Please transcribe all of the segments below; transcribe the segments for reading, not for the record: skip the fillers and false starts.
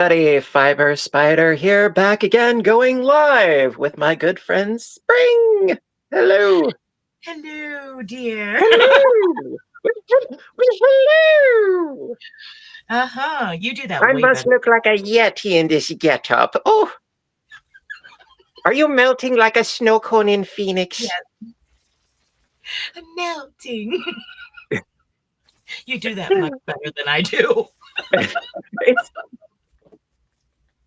Buddy Fiber Spider here, back again, going live with my good friend Spring. Hello. Hello, dear. Hello. Hello. You do that I way must better. look like a Yeti in this get-up. Oh, are you melting like a snow cone in Phoenix? Yes. I'm melting. You do that much better than I do.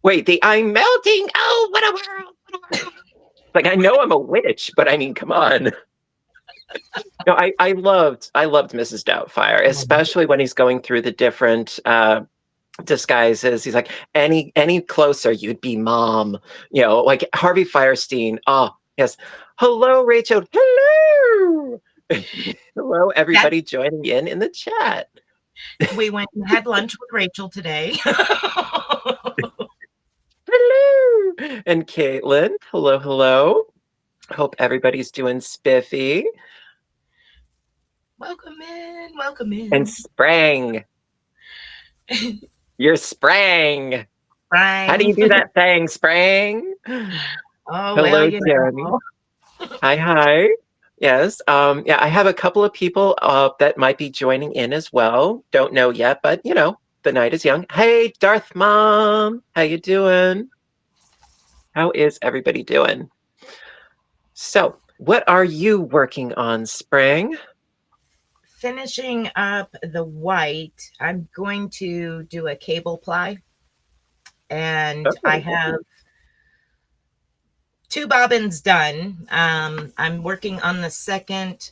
Wait, the I'm melting. Oh, what a world. What a world. Like, I know I'm a witch, but I mean, come on. No, I loved Mrs. Doubtfire, especially when he's going through the different disguises. He's like, any closer, you'd be mom. You know, like Harvey Firestein. Oh, yes. Hello, Rachel. Hello. Hello, everybody joining in the chat. We went and had lunch with Rachel today. Hello. And Caitlin. Hello, hello. Hope everybody's doing spiffy. Welcome in. Welcome in. And Sprang. You're Sprang. Sprang. How do you do that thing, Sprang? Oh, hello, well, Jeremy. Hi. Yes. Yeah, I have a couple of people that might be joining in as well. Don't know yet, but you know, the night is young. Hey, Darth Mom. How you doing? How is everybody doing? So, what are you working on, Spring? Finishing up the white. I'm going to do a cable ply. And I have 2 bobbins done. I'm working on the second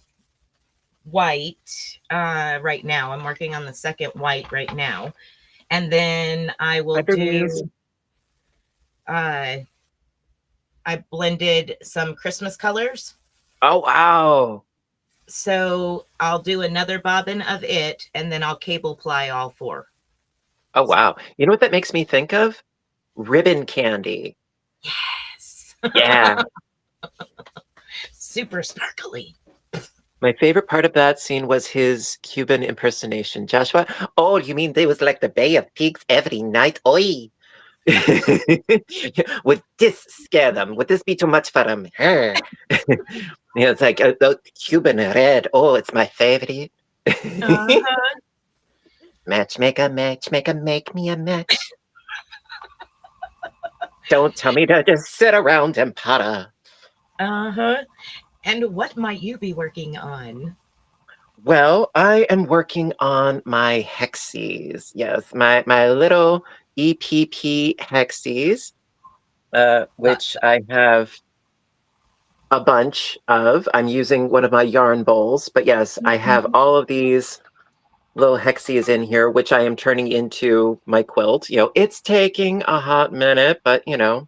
white right now. I'm working on the second white right now. And then I will do, I blended some Christmas colors. Oh, wow. So I'll do another bobbin of it, and then I'll cable ply all 4. Oh, wow. You know what that makes me think of? Ribbon candy. Yes. Yeah. Super sparkly. My favorite part of that scene was his Cuban impersonation. Joshua, oh, you mean they was like the Bay of Pigs every night? Oi! Would this scare them? Would this be too much for them? You know, it's like the Cuban red. Oh, it's my favorite. Matchmaker, matchmaker, make me a match. Don't tell me to just sit around and potter. And what might you be working on? Well, I am working on my hexies. Yes, my little EPP hexies, which I have a bunch of. I'm using one of my yarn bowls, but yes, I have all of these little hexies in here, which I am turning into my quilt. You know, it's taking a hot minute, but you know,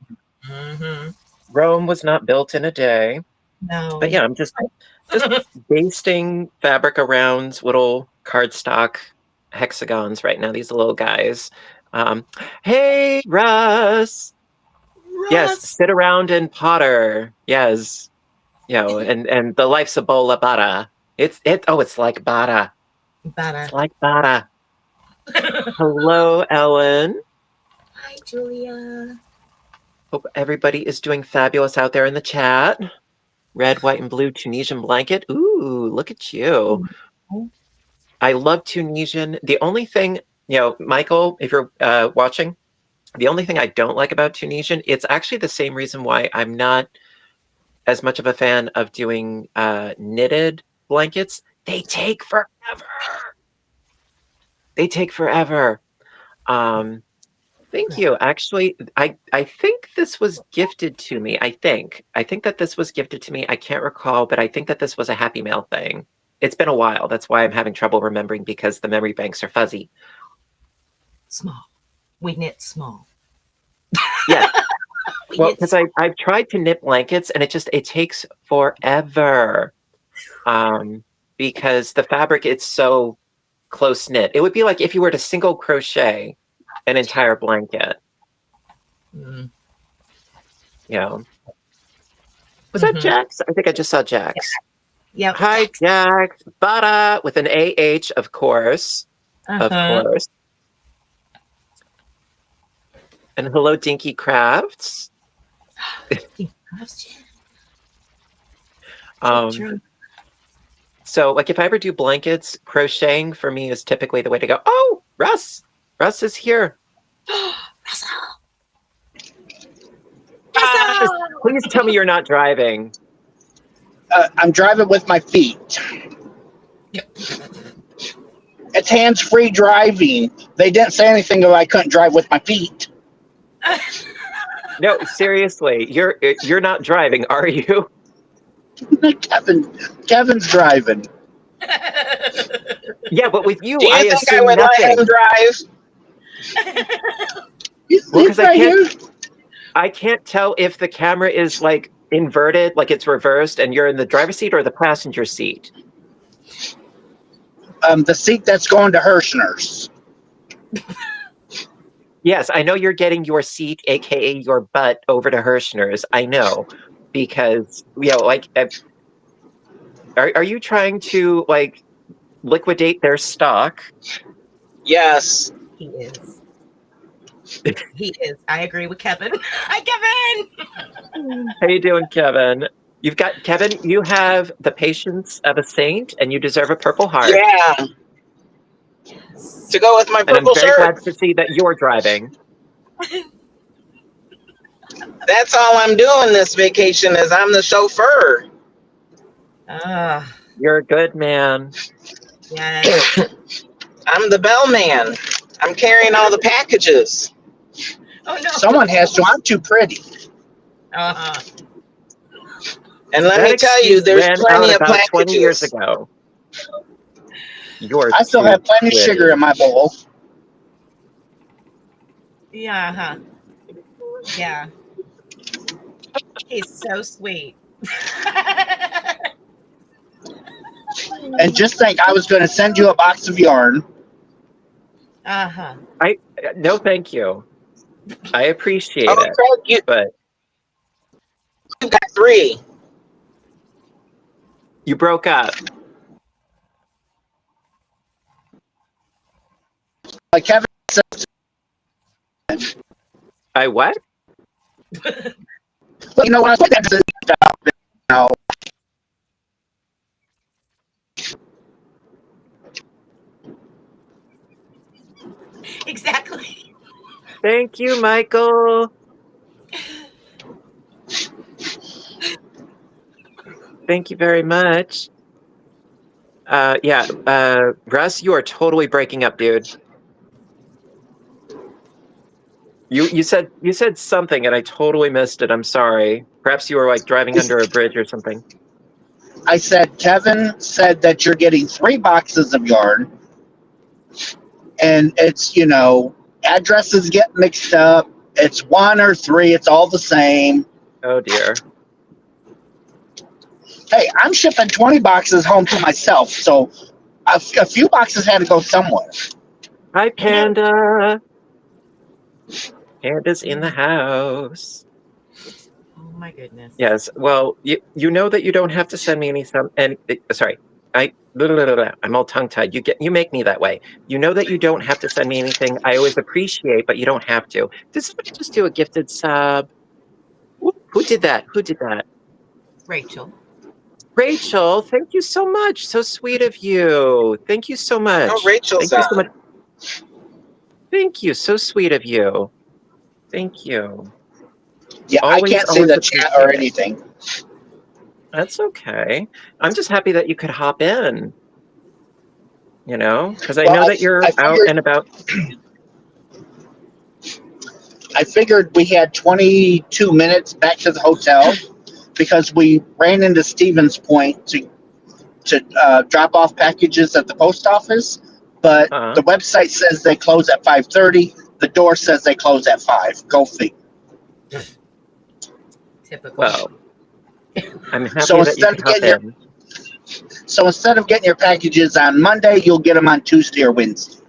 Rome was not built in a day. No. But yeah, I'm just basting fabric around little cardstock hexagons right now, these little guys. Hey, Russ! Yes, sit around and potter. Yes. You know, and the life's a bowl of butter. It's like butter. It's like butter. Hello, Ellen. Hi, Julia. Hope everybody is doing fabulous out there in the chat. Red, white, and blue Tunisian blanket. Ooh, look at you. I love Tunisian. The only thing, you know, Michael, if you're watching, the only thing I don't like about Tunisian, it's actually the same reason why I'm not as much of a fan of doing knitted blankets. They take forever. They take forever. Thank you. Actually, I think this was gifted to me. I think that this was gifted to me. I can't recall, but I think that this was a Happy Mail thing. It's been a while. That's why I'm having trouble remembering, because the memory banks are fuzzy. Small. We knit small. Yeah. Well, because I've tried to knit blankets and it takes forever. Because the fabric, it's so close knit. It would be like if you were to single crochet an entire blanket. Yeah. Was that Jax? I think I just saw Jax. Yeah. Hi, Jax. Bada with an AH, of course. Of course. And hello, Dinky Crafts. So, like, if I ever do blankets, crocheting for me is typically the way to go. Oh, Russ! Russ is here. Russell! Please tell me you're not driving. I'm driving with my feet. It's hands-free driving. They didn't say anything about I couldn't drive with my feet. No, seriously, you're not driving, are you? Kevin's driving. Yeah, but with you, Do you I think assume I would nothing. let him drive? He's right here. I can't tell if the camera is like inverted, like it's reversed, and you're in the driver's seat or the passenger seat. The seat that's going to Hirschner's. Yes, I know you're getting your seat, aka your butt, over to Hirschner's. I know, because like, are you trying to like liquidate their stock? Yes, he is. He is. I agree with Kevin. Hi, Kevin. How you doing, Kevin? Kevin, you have the patience of a saint, and you deserve a Purple Heart. Yeah. To go with my purple shirt. And I'm very glad shirt. to see that you're driving. That's all I'm doing this vacation is I'm the chauffeur. You're a good man. Yes. I'm the bellman. I'm carrying all the packages. Oh no. Someone has to. I'm too pretty. Uh-huh. And let me tell you, there's plenty of packages. 20 years ago. I still have plenty of sugar in my bowl. Yeah. Yeah. He's so sweet. And just think, I was going to send you a box of yarn. No, thank you. I appreciate it. Thank you. But you got 3. You broke up. Like Kevin said. I what? Well, you know, when I put that now. Exactly. Thank you, Michael. Thank you very much. Russ, you are totally breaking up, dude. You said something and I totally missed it. I'm sorry. Perhaps you were like driving under a bridge or something. I said Kevin said that you're getting 3 boxes of yarn, and it's, you know, addresses get mixed up. It's 1 or 3. It's all the same. Oh dear. Hey, I'm shipping 20 boxes home to myself, so a few boxes had to go somewhere. Hi, Panda. Panda's in the house. Oh my goodness. Yes. Well, you know that you don't have to send me any sorry. I'm all tongue-tied. You make me that way. You know that you don't have to send me anything. I always appreciate, but you don't have to. Did somebody just do a gifted sub? Who did that? Who did that? Rachel. Rachel, thank you so much. So sweet of you. Thank you so much. Oh, Rachel's thank you so much. Thank you. So sweet of you. Thank you. Yeah, I can't see the chat or anything. That's okay. I'm just happy that you could hop in. You know, because I know that you're out and about. I figured we had 22 minutes back to the hotel because we ran into Stevens Point to drop off packages at the post office, but the website says they close at 5:30. The door says they close at 5. Go figure. Typical. Well, I'm happy that you can hop in. So instead of getting your packages on Monday, you'll get them on Tuesday or Wednesday.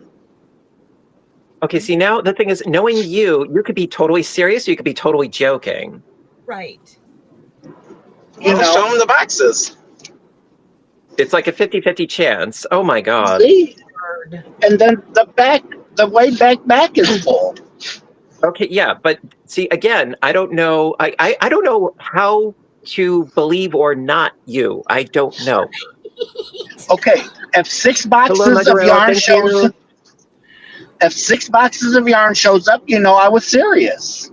Okay, see, now the thing is, knowing you could be totally serious or you could be totally joking. Right. You know, show them the boxes. It's like a 50-50 chance. Oh my God. See? And then the way back is full. Okay, yeah, but see, again, I don't know. I don't know how to believe or not you. I don't know. Okay, if 6 Hello, boxes of Magarella. yarn Thank shows you. if 6 boxes of yarn shows up, you know I was serious.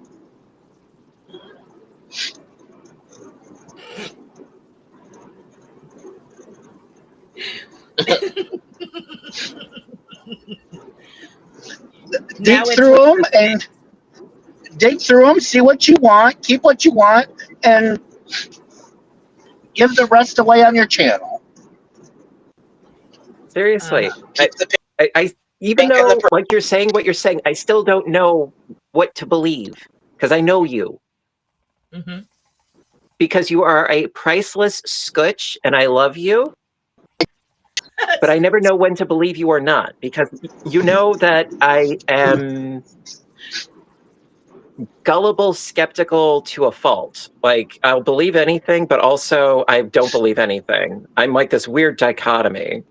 Now dig it's through with them and see what you want, keep what you want, and give the rest away on your channel. Seriously, Keep the I even pink in the though like you're saying what you're saying, I still don't know what to believe because I know you. Mm-hmm. Because you are a priceless scutch and I love you, but I never know when to believe you or not because you know that I am gullible, skeptical to a fault. Like I'll believe anything, but also I don't believe anything. I'm like this weird dichotomy.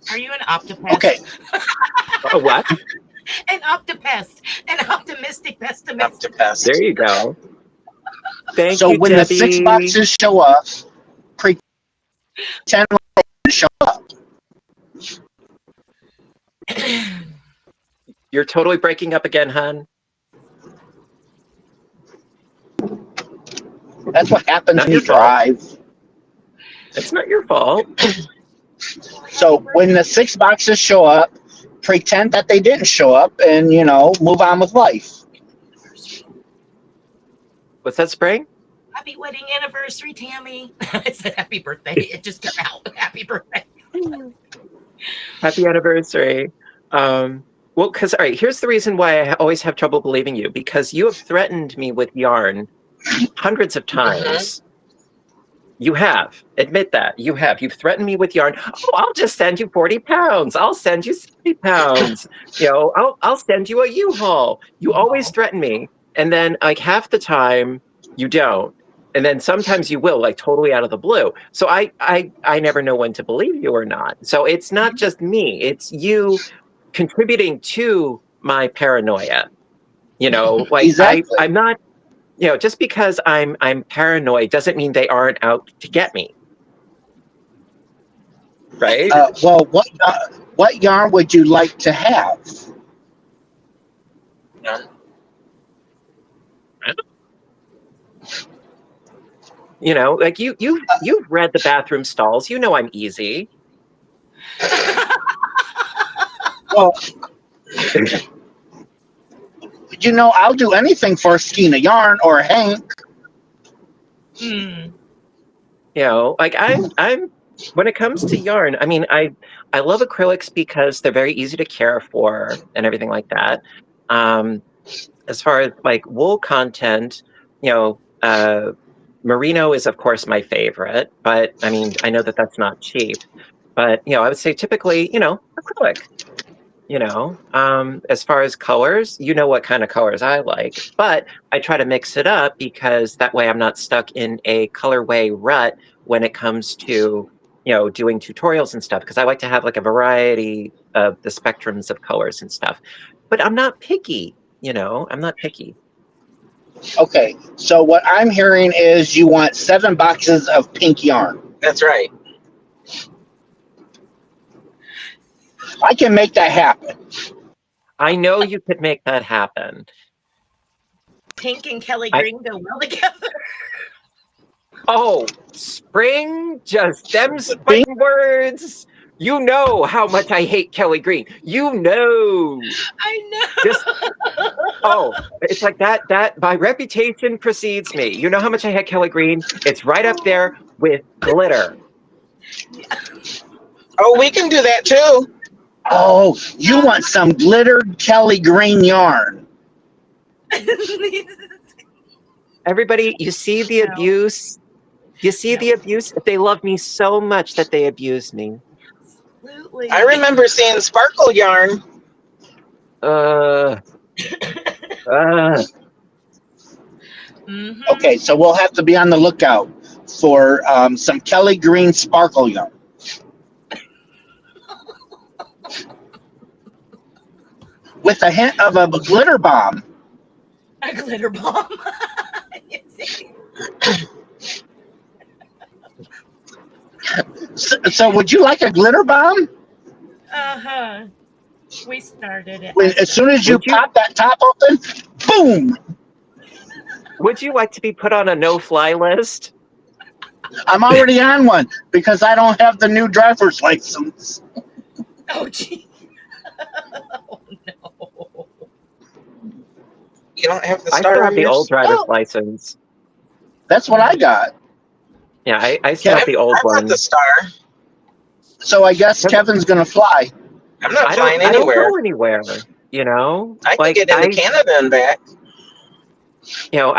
Are you an optipest? Okay, A what? An optipest. An optimistic pessimist. There you go. Thank so you, when the 6 Debbie. boxes show up, pretend like they show up. You're totally breaking up again, hun. That's what happens Not when your you fault. drive. It's not your fault. So when the 6 boxes show up, pretend that they didn't show up and, you know, move on with life. What's that, Spring? Happy wedding anniversary, Tammy. I said happy birthday. It just came out. Happy birthday. Happy anniversary. Well, because, all right, here's the reason why I always have trouble believing you, because you have threatened me with yarn hundreds of times. You have. Admit that. You have. You've threatened me with yarn. Oh, I'll just send you 40 pounds. I'll send you 60 pounds. You know, I'll send you a U-Haul. You always threaten me. And then, like, half the time, you don't. And then sometimes you will, like, totally out of the blue. So I never know when to believe you or not. So it's not just me. It's you contributing to my paranoia. You know, like, Exactly. I'm not, you know, just because I'm paranoid doesn't mean they aren't out to get me. Right? Well, what yarn would you like to have? You know, like you've read the bathroom stalls. You know I'm easy. Well, you know, I'll do anything for a skein of yarn or a hank. Mm. You know, like I'm when it comes to yarn, I mean, I love acrylics because they're very easy to care for and everything like that. As far as like wool content, you know, merino is of course my favorite, but I mean, I know that that's not cheap. But you know, I would say typically, you know, acrylic. You know, as far as colors, you know what kind of colors I like, but I try to mix it up because that way I'm not stuck in a colorway rut when it comes to, you know, doing tutorials and stuff, because I like to have like a variety of the spectrums of colors and stuff. But I'm not picky, you know, I'm not picky. Okay, so what I'm hearing is you want 7 boxes of pink yarn. That's right. I can make that happen. I know you could make that happen. Pink and Kelly Green go well together. Oh, Spring, just them's Pink? fighting words. You know how much I hate Kelly Green. You know. I know. Just oh, it's like that by reputation precedes me. You know how much I hate Kelly Green? It's right up there with glitter. Oh, we can do that too. Oh, you want some glittered Kelly Green yarn. Everybody, you see the abuse? You see the abuse? They love me so much that they abuse me. Absolutely. I remember seeing sparkle yarn. Mhm. Okay, so we'll have to be on the lookout for some Kelly Green sparkle yarn. With a hint of a glitter bomb. A glitter bomb. So would you like a glitter bomb? Uh-huh. We started it. As soon as you Would you- pop that top open, boom! Would you like to be put on a no-fly list? I'm already on one because I don't have the new driver's license. Oh, gee. Oh, no. You don't have the I star still on have the yours? old driver's Oh. license. That's what I got. Yeah, I still have the old I've got one. the star. So I guess Kevin's going to fly. I'm not I flying don't anywhere. go anywhere. You know, I can get into Canada and back. You know,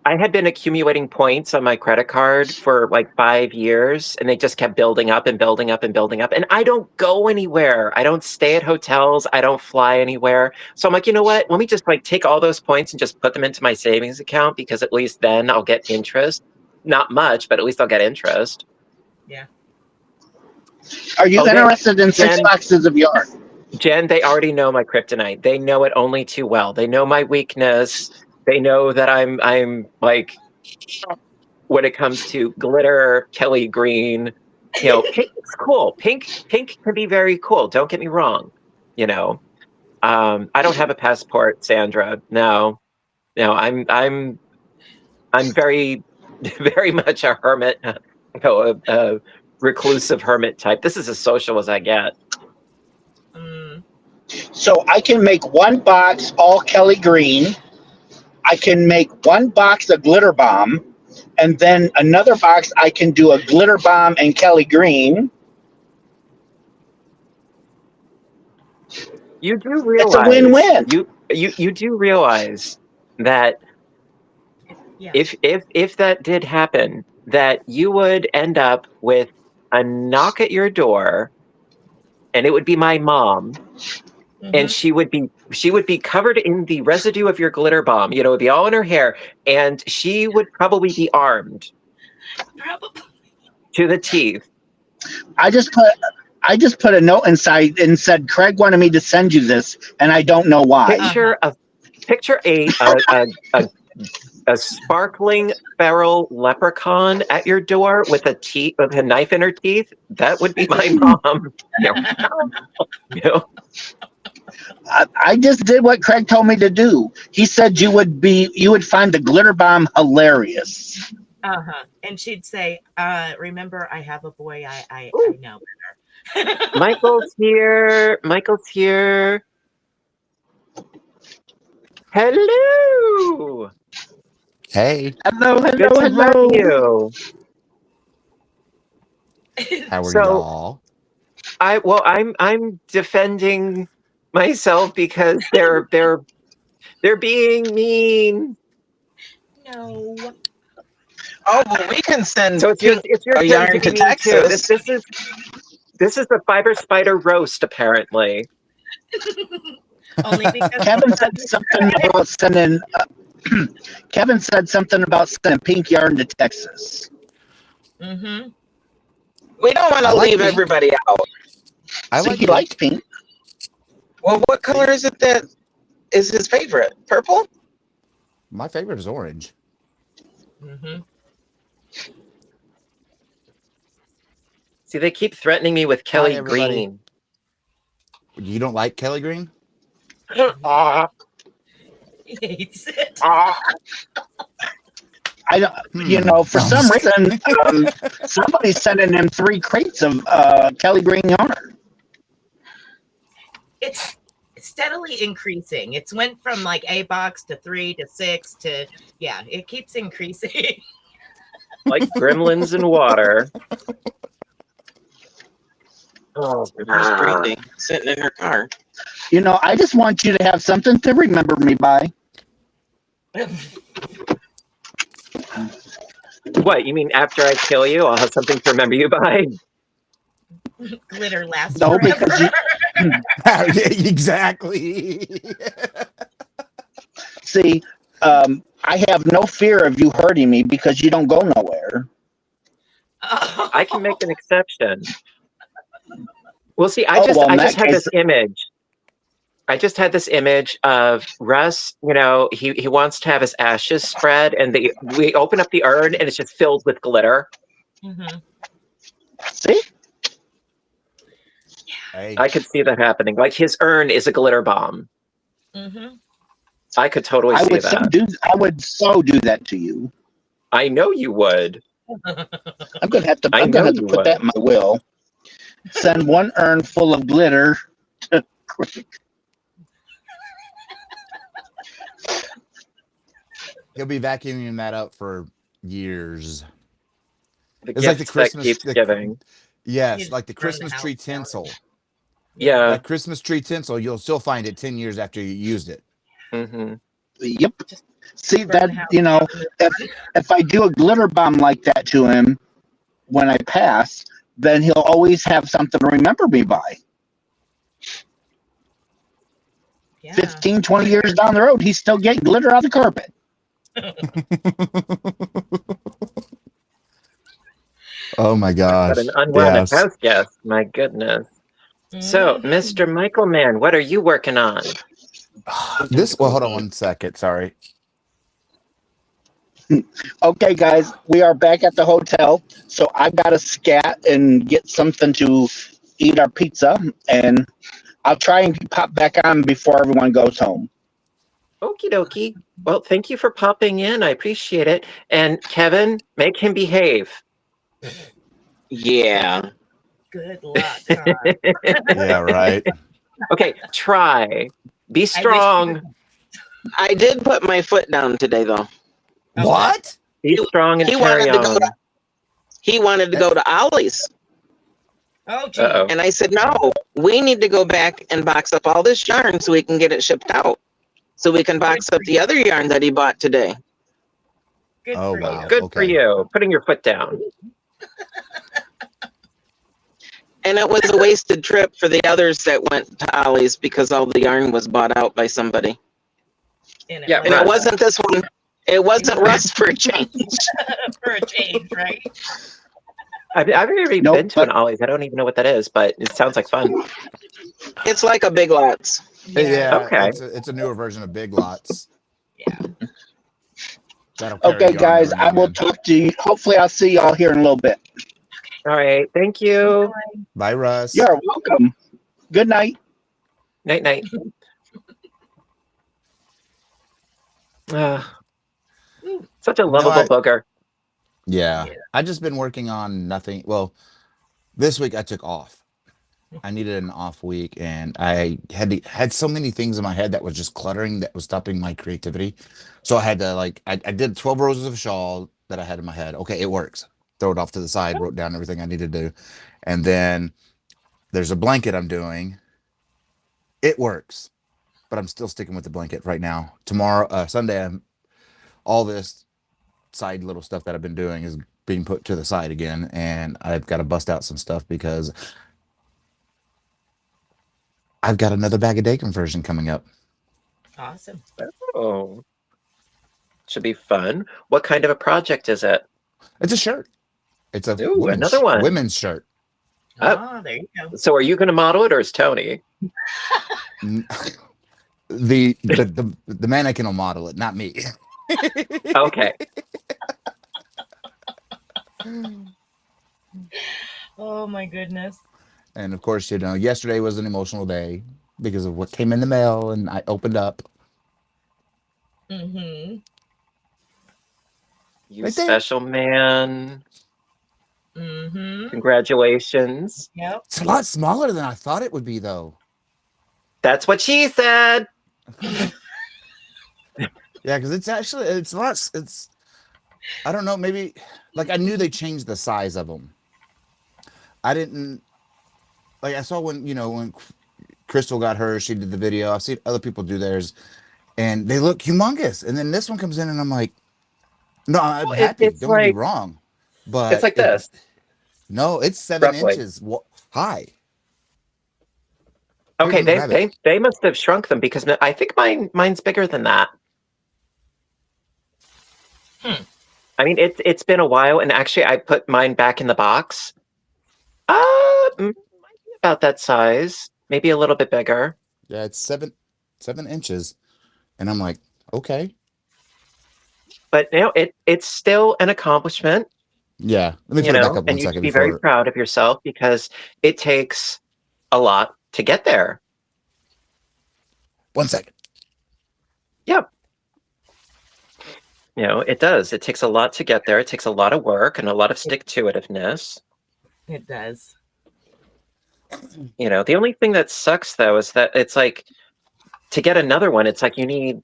I had been accumulating points on my credit card for like 5 years, and they just kept building up and building up and building up. And I don't go anywhere. I don't stay at hotels. I don't fly anywhere. So I'm like, you know what? Let me just like take all those points and just put them into my savings account, because at least then I'll get interest. Not much, but at least I'll get interest. Yeah. Are you Okay, interested in 6 Jen. boxes of yarn? Jen, they already know my kryptonite. They know it only too well. They know my weakness. They know that I'm like, when it comes to glitter, Kelly green, you know, pink is cool. Pink can be very cool. Don't get me wrong. You know, I don't have a passport, Sandra. No, I'm very, very much a hermit, you know, a reclusive hermit type. This is as social as I get. So I can make 1 box all Kelly green. I can make 1 box of glitter bomb. And then another box, I can do a glitter bomb and Kelly green. You do realize It's a win-win. You do realize that Yeah. if that did happen, that you would end up with a knock at your door, and it would be my mom, and she would be covered in the residue of your glitter bomb. You know, it'd be all in her hair, and she would probably be armed Probably. to the teeth. I just put a note inside and said Craig wanted me to send you this, and I don't know why. Picture a sparkling feral leprechaun at your door with a knife in her teeth. That would be my mom. You know, I just did what Craig told me to do. He said you would find the glitter bomb hilarious. And she'd say, remember, I have a boy. I know better. Michael's here. Hello. Hey, Hello. Good to have you. how are So- y'all? I'm defending myself because they're being mean. No. Oh, well, we can send So it's your turn yarn to to be mean too. Texas. This is the fiber spider roast, apparently. Only because Kevin said something about sending. Kevin said something about sending pink yarn to Texas. We don't want I to like leave pink. everybody out. I So like he pink. likes pink. Well, what color is it that is his favorite? Purple? My favorite is orange. See, they keep threatening me with Kelly everybody. Green. You don't like Kelly Green? he hates it. I don't, you know, for some reason, somebody's sending him 3 crates of Kelly green yarn. It's steadily increasing. It's went from like a box to 3 to 6 to, yeah, it keeps increasing. Like gremlins in water. Oh, there's Brittany sitting in her car. You know, I just want you to have something to remember me by. What, you mean after I kill you, I'll have something to remember you by? Glitter lasts No, forever. because you Yeah, exactly. see, I have no fear of you hurting me because you don't go nowhere. I can make an exception. Well, see, I Oh, just well, in had that this image. I just had this image of Russ. You know, he wants to have his ashes spread, and we open up the urn, and it's just filled with glitter. Mm-hmm. See? Hey, I could see that happening. Like his urn is a glitter bomb. Mm-hmm. I could totally I see would that. I would so do that to you. I know you would. I'm gonna have to I I'm gonna know have to you put that in my will. Send one urn full of glitter to he'll be vacuuming that up for years. The It's like the gift that Christmas. keeps giving. Yes, You like the just burn the Christmas house tree down. tinsel. Yeah. That Christmas tree tinsel, you'll still find it 10 years after you used it. Mm-hmm. Yep. Just See burn that, the house you know, down and move if I do a glitter bomb like that to him when I pass, then he'll always have something to remember me by. Yeah. 15, 20 years down the road, he's still getting glitter on the carpet. Oh my But gosh. an unwanted Yes. house guest. My goodness. So, Mhm. Mr. Michael Man, what are you working on? Well, hold on one second. Sorry. Okay, guys, we are back at the hotel. So I've got to scat and get something to eat our pizza, and I'll try and pop back on before everyone goes home. Okie dokie. Well, thank you for popping in. I appreciate it. And Kevin, make him behave. Yeah. Good luck. Huh? Yeah, right. Okay, try. Be I strong. I did put my foot down today, though. Okay. What? Be strong and He carry wanted to go on. to he wanted to go to Ollie's, Oh, gee. Uh-oh. and I said, "No, we need to go back and box up all this yarn so we can get it shipped out, so we can box up the other yarn that he bought today." Good Oh, for wow. you. Good for Okay. you. Putting your foot down. And it was a wasted trip for the others that went to Ollie's because all the yarn was bought out by somebody. And Yeah, was And it Russ. wasn't this one. It wasn't Russ for a change. for a change, right? I've never even Nope, been to an Ollie's. I don't even know what that is, but it sounds like fun. It's like a Big Lots. Yeah, Okay. it's a newer version of Big Lots. Yeah. That'll carry Okay, yarn guys, every now I and will then. talk to you. Hopefully, I'll see y'all here in a little bit. All right. Thank you. Bye, Russ. You're welcome. Good night. Night, night. Such a lovable booger. Yeah. Yeah. I just been working on nothing. Well, this week I took off. I needed an off week, and I had so many things in my head that was just cluttering, that was stopping my creativity. So I had to I did 12 rows of shawl that I had in my head. Okay, it works. Throw it off to the side, wrote down everything I needed to do. And then there's a blanket I'm doing. It works, but I'm still sticking with the blanket right now. Tomorrow, Sunday, all this side little stuff that I've been doing is being put to the side again, and I've got to bust out some stuff because I've got another bag of day conversion coming up. Awesome. Oh. Should be fun. What kind of a project is it? It's a shirt. It's a Ooh, another one. women's shirt. Oh, there you go. So are you going to model it, or is Tony? The mannequin will model it, not me. Okay. Oh my goodness. And of course, yesterday was an emotional day because of what came in the mail, and I opened up. Mm-hmm. You Right there. special man. Mm-hmm. Congratulations. Yep. It's a lot smaller than I thought it would be, though. That's what she said. Yeah, because it's lots. I don't know, maybe I knew they changed the size of them. I didn't I saw when Crystal got hers, she did the video. I've seen other people do theirs, and they look humongous. And then this one comes in, and I'm like, no, I'm happy. It's Don't get me like wrong, but it's like this. No, it's 7 Roughly. inches high. Okay, Here, grab it. they must have shrunk them, because I think mine's bigger than that. I mean, it's been a while, and actually I put mine back in the box. Might be about that size, maybe a little bit bigger. Yeah, it's 7 inches. And I'm like, okay. But it's still an accomplishment, Yeah. Let me put it back up and 1 you should second be very before. proud of yourself because it takes a lot to get there. 1 second. Yep. It does. It takes a lot to get there. It takes a lot of work and a lot of stick-to-itiveness. It does. The only thing that sucks though is that it's like to get another one, it's like you need,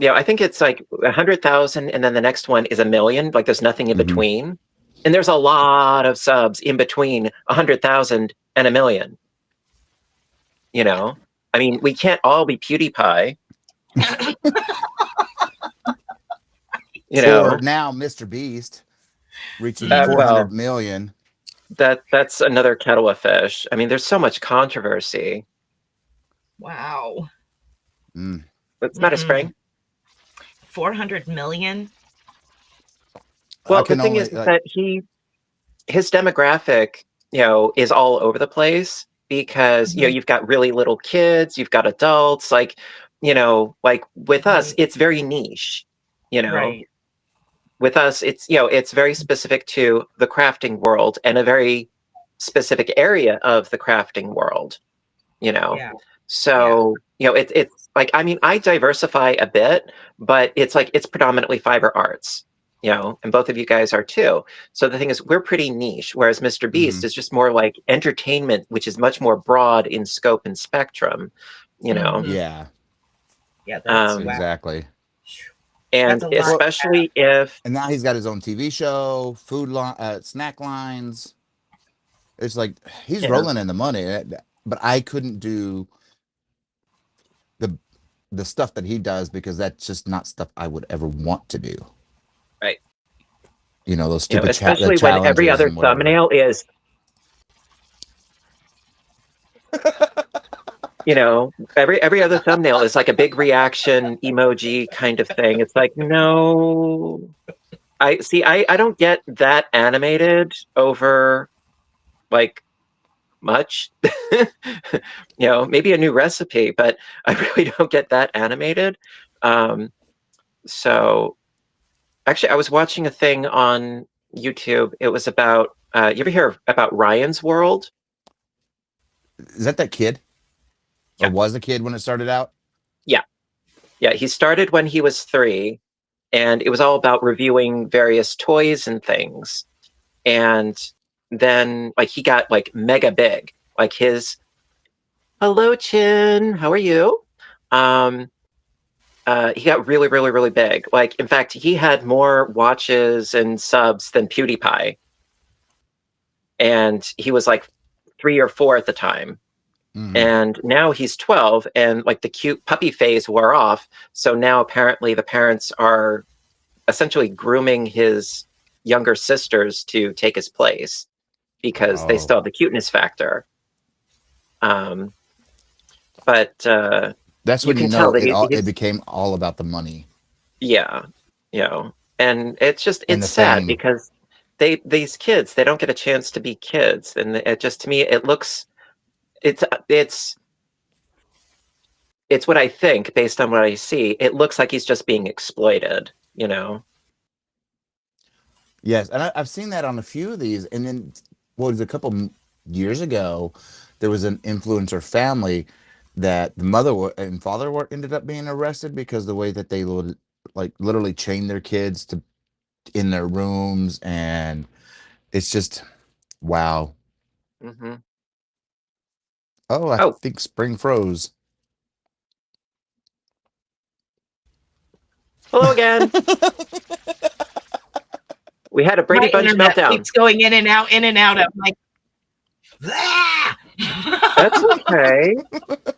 I think it's like 100,000 and then the next one is 1,000,000. Like there's nothing in between. And there's a lot of subs in between 100,000 and 1,000,000. I mean, we can't all be PewDiePie. For now, Mr. Beast reaching 400 million. That's another kettle of fish. I mean, there's so much controversy. Wow. What's the matter, Spring? 400 million? Well, the thing is that his demographic, is all over the place because, you've got really little kids, you've got adults, like with us, it's very niche, Right. With us, it's very specific to the crafting world and a very specific area of the crafting world, Yeah. So, it's like, I mean, I diversify a bit, but it's like, it's predominantly fiber arts, and both of you guys are too. So the thing is, we're pretty niche, whereas Mr. Beast is just more like entertainment, which is much more broad in scope and spectrum, Yeah. Yeah, that's exactly. And especially if... And now he's got his own TV show, food line, snack lines. It's like he's rolling in the money, but I couldn't do the stuff that he does because that's just not stuff I would ever want to do. Right. Those stupid especially when every other thumbnail is every other thumbnail is like a big reaction emoji kind of thing. It's like, no, I don't get that animated over like much. Maybe a new recipe, but I really don't get that animated. So actually I was watching a thing on YouTube. It was about you ever hear about Ryan's World? Is that kid? Or was a kid when it started out? Yeah, he started when he was 3, and it was all about reviewing various toys and things. And then like he got like mega big. Like his hello Chin, how are you? He got really, really, really big. Like, in fact, he had more watches and subs than PewDiePie. And he was like 3 or 4 at the time. And now he's 12, and like the cute puppy phase wore off. So now apparently the parents are essentially grooming his younger sisters to take his place because they still have the cuteness factor. But that's when you know it became all about the money. Yeah, and it's just it's sad because these kids, they don't get a chance to be kids, and it just, to me, it looks. It's what I think based on what I see. It looks like he's just being exploited, Yes, and I've seen that on a few of these. And then, a couple years ago, there was an influencer family that the mother and father ended up being arrested because the way that they would like literally chain their kids in their rooms, and it's just wow. Oh, I think Spring froze. Hello again. We had a Brady Bunch meltdown. Keeps going in and out, in and out. I'm like, that's okay.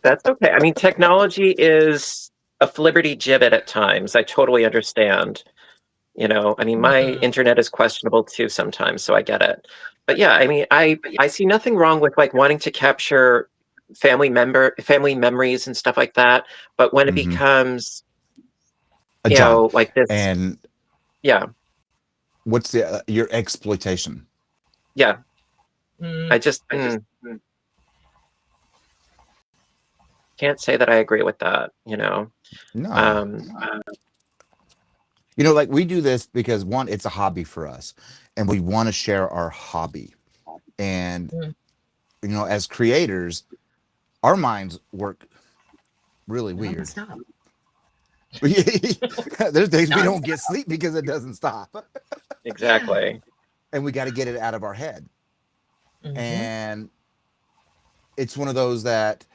That's okay. I mean, technology is a Flibberty gibbet at times. I totally understand. I mean, my internet is questionable too sometimes, so I get it. But yeah, I mean, I see nothing wrong with like wanting to capture family memories and stuff like that. But when it becomes, like this, and what's your exploitation? Yeah, I just can't say that I agree with that, you know. No. You know, like we do this because one, it's a hobby for us and we want to share our hobby. And, you know, as creators, our minds work really weird. Stop. There's days we don't get sleep because it doesn't stop. Exactly. And we got to get it out of our head. Mhm. And it's one of those that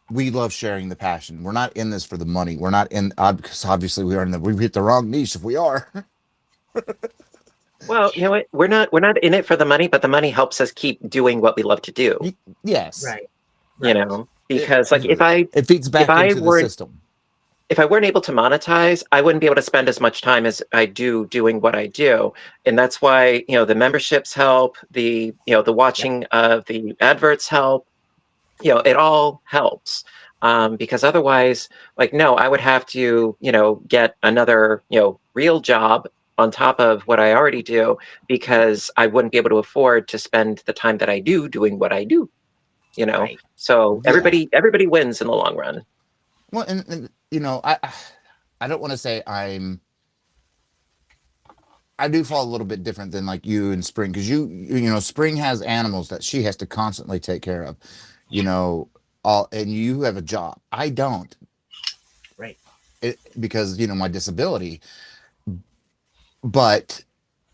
we love sharing the passion. We're not in this for the money. We're not in, because obviously we hit the wrong niche if we are. Well, you know what? We're not in it for the money, but the money helps us keep doing what we love to do. Yes. Right. You know, because like it feeds back into the system. If I weren't able to monetize, I wouldn't be able to spend as much time as I do doing what I do. And that's why, you know, the memberships help, the watching of the adverts help, you know, it all helps. Because otherwise, like, no, I would have to, you know, get another, you know, real job on top of what I already do, because I wouldn't be able to afford to spend the time that I do doing what I do, you know. Right. So everybody wins in the long run. Well, and you know, I don't want to say I do fall a little bit different than like you and Spring, because you know, Spring has animals that she has to constantly take care of, you know, and you have a job. I don't. Right. Because, you know, my disability. But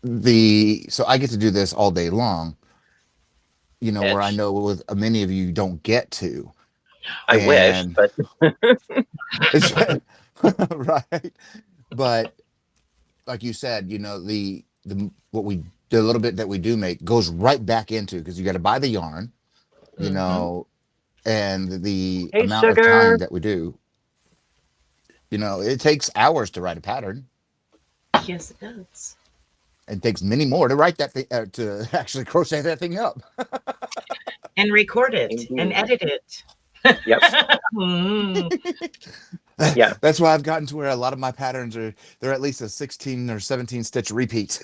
so I get to do this all day long, you know, where I know with many of you don't get to. I wish, but right. But like you said, you know, the little bit that we do make goes right back into, because you got to buy the yarn, you know, and the amount of time that we do, you know, it takes hours to write a pattern. Yes, it does. It takes many more to write that thing, to actually crochet that thing up. And record it. Indeed. And edit it. Yep. Yeah. That's why I've gotten to where a lot of my patterns they're at least a 16 or 17 stitch repeat.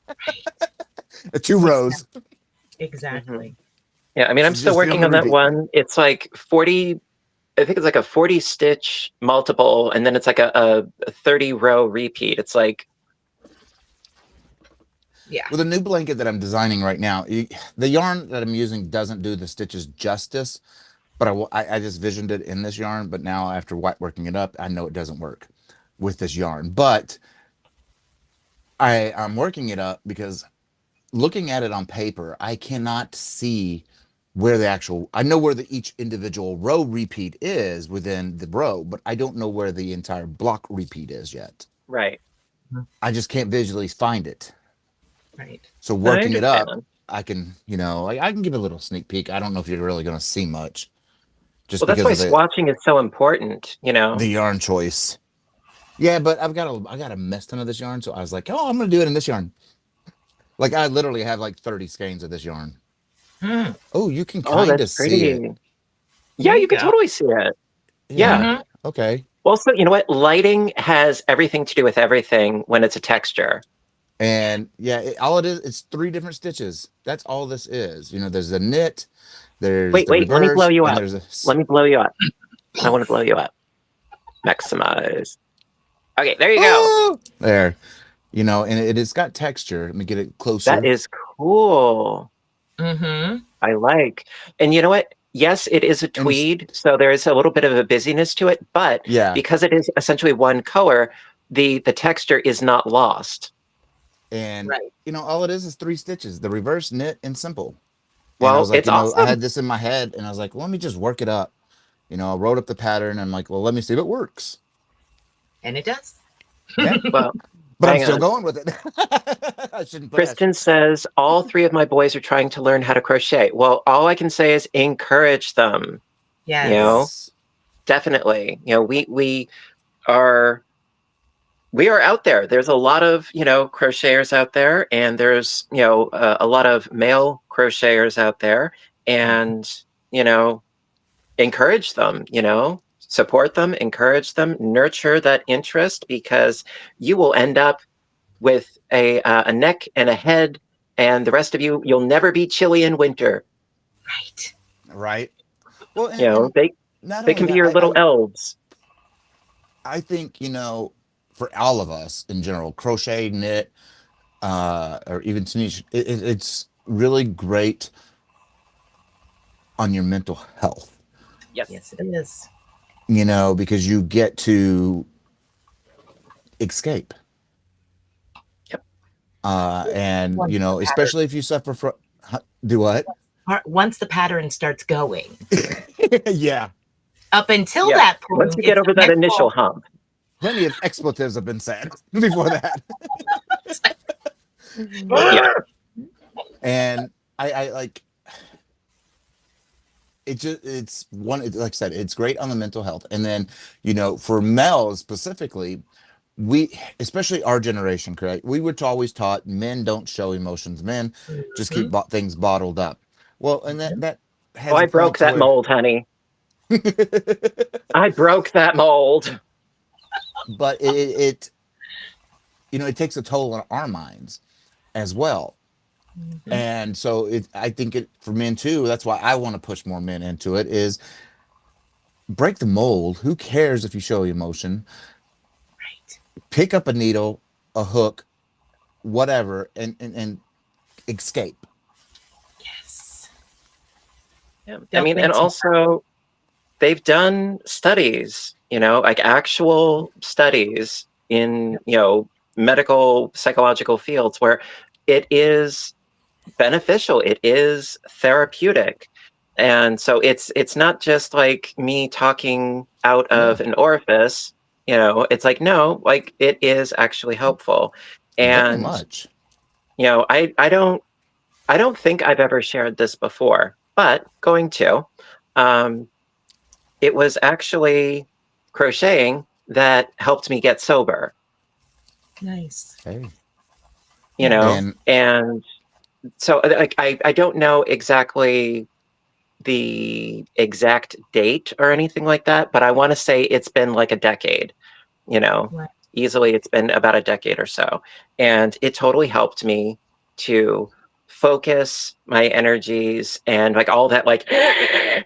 Right. 2 rows. Exactly. Yeah, I mean, I'm still working on that one. It's like 40, I think it's like a 40 stitch multiple, and then it's like a 30 row repeat. It's like, yeah. With a new blanket that I'm designing right now, the yarn that I'm using doesn't do the stitches justice, but I just visioned it in this yarn. But now after working it up, I know it doesn't work with this yarn. But I'm working it up because looking at it on paper, I cannot see where I know where each individual row repeat is within the row, but I don't know where the entire block repeat is yet. right. I just can't visually find it. Right. So working it up, I can, you know, I can give a little sneak peek. I don't know if you're really going to see much. Well, that's why swatching is so important, you know. The yarn choice. Yeah, but I got a mess ton of this yarn, so I was like, oh, I'm going to do it in this yarn. Like I literally have like 30 skeins of this yarn. Oh, you can kind of see it. Yeah, you can totally see it. Yeah. Okay. Well, so you know what? Lighting has everything to do with everything when it's a texture. And yeah, all it is, it's 3 different stitches. That's all this is. You know, there's the knit, there's wait, reverse, let me blow you up. Let me blow you up. I want to blow you up. Maximize. Okay, there you go. There. You know, and it's got texture. Let me get it closer. That is cool. I like. And you know what? Yes, it is a tweed, so there is a little bit of a busyness to it, but because it is essentially one color, the texture is not lost. And you know, all it is 3 stitches: the reverse, knit, and simple. Well, and I was like, it's awesome. I had this in my head, and I was like, well, let me just work it up. You know, I wrote up the pattern. And I'm like, well, let me see if it works. And it does. Yeah. Well, but I'm still going with it. I shouldn't. Kristen says all 3 of my boys are trying to learn how to crochet. Well, all I can say is encourage them. Yes. You know, definitely. You know, we are out there. There's a lot of, you know, crocheters out there, and there's, you know, a lot of male crocheters out there, and, you know, encourage them, you know, support them, encourage them, nurture that interest, because you will end up with a neck and a head, and the rest of you'll never be chilly in winter. Right. Right. Well, you know, not They only can be that, your little elves. I think, you know, for all of us in general, crochet, knit, or even Tunisia, it's really great on your mental health, Yes. Yes, it is. you know, because you get to escape. Yep. And, you know, especially if you suffer from, do what? Once the pattern starts going. Yeah. Up until Yeah. that point, Once you get it's over a that mental- initial hump. Plenty of expletives have been said before that. Yeah. And I like it's one, like I said, it's great on the mental health. And then, you know, for males specifically, we, especially our generation, correct, we were always taught men don't show emotions, men just keep things bottled up. Well, and that has I a point broke to that where mold, honey. I broke that mold. but it you know, it takes a toll on our minds as well. And so I think it, for men too, that's why I want to push more men into it, is break the mold. Who cares if you show emotion? Right. Pick up a needle, a hook, whatever, and escape. Yes. Yeah. I Don't mean, think and so. also they've done studies, you know, like actual studies in, you know, medical psychological fields where it is beneficial, it is therapeutic. And so it's not just like me talking out of an orifice, you know, it's like, no, like it is actually helpful. Very And much. you know, I don't think I've ever shared this before, but going to. It was actually crocheting that helped me get sober, Nice. Hey. you know, And and so like I don't know exactly the exact date or anything like that, but I want to say it's been like a decade, you know, Right. easily it's been about a decade or so. And it totally helped me to focus my energies and like all that, like,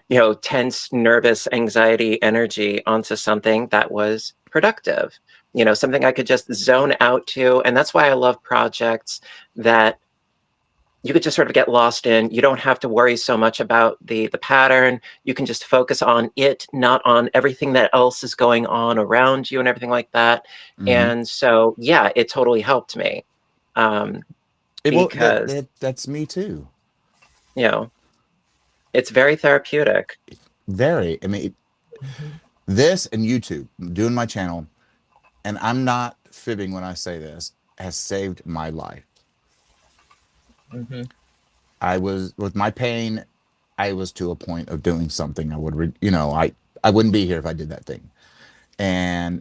you know, tense, nervous, anxiety energy onto something that was productive, you know, something I could just zone out to. And that's why I love projects that you could just sort of get lost in. You don't have to worry so much about the pattern. You can just focus on it, not on everything that else is going on around you and everything like that. And so, yeah, it totally helped me. Because, that's me too. you know, it's very therapeutic. Very. I mean, this and YouTube, doing my channel, and I'm not fibbing when I say this, has saved my life. I was, with my pain, I was to a point of doing something I would, you know, I wouldn't be here if I did that thing. And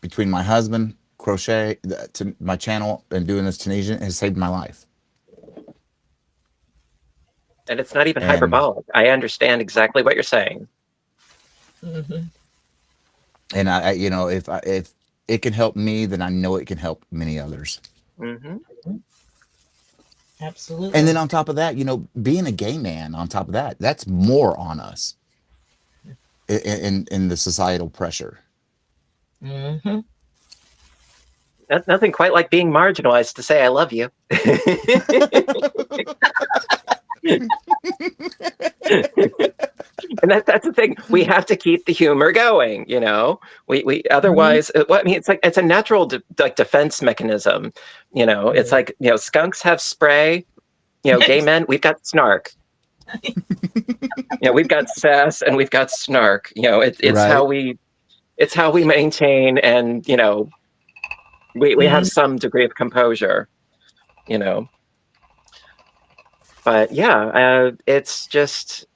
between my husband, crochet, to my channel, and doing this Tunisian has saved my life. And it's not even And hyperbolic. I understand exactly what you're saying. and I, you know, if it can help me, then I know it can help many others. Absolutely. And then on top of that, you know, being a gay man, on top of that, that's more on us in the societal pressure. That's nothing quite like being marginalized to say I love you. And that's the thing. We have to keep the humor going, you know. We otherwise, well, I mean, it's like it's a natural like defense mechanism, you know. It's like, you know, skunks have spray, you know. Gay men, we've got snark. You know, we've got sass and we've got snark. You know, it's Right. how we maintain, and you know, we have some degree of composure, you know. But yeah, it's just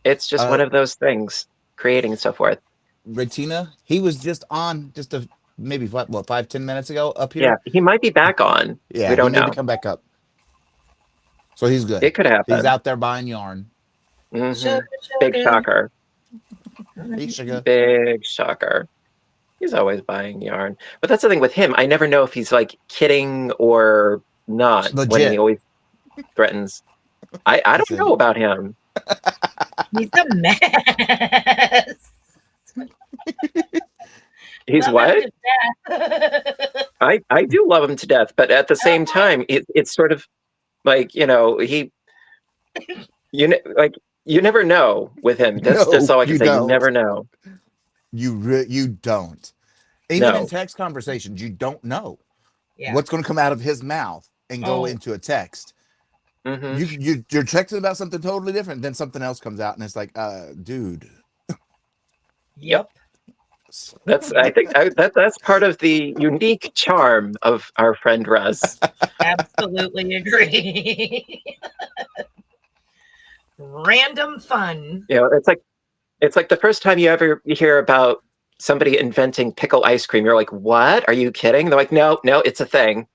one of those things, creating and so forth. Retina, he was just on just a maybe what 5-10 minutes ago up here. Yeah, he might be back on. Yeah, We don't he may know. be come back up. So he's good. It could happen. He's out there buying yarn. Big shocker. Hey, sugar. Big shocker. He's always buying yarn. But that's the thing with him. I never know if he's like kidding or not when he Legit. always threatens. I don't know about him. He's a mess. He's Love what? him to death. I do love him to death, but at the same time, it's sort of like, you know, like you never know with him. That's No, all I can you say. You don't. never know. You don't. Even in No. text conversations, you don't know Yeah. what's going to come out of his mouth and go into a text. Hmm. You're texting about something totally different, then something else comes out, and it's like, dude. Yep. I think that's part of the unique charm of our friend Russ. Absolutely agree. Random fun. You know, it's like the first time you ever hear about somebody inventing pickle ice cream. You're like, what? Are you kidding? They're like, no, it's a thing.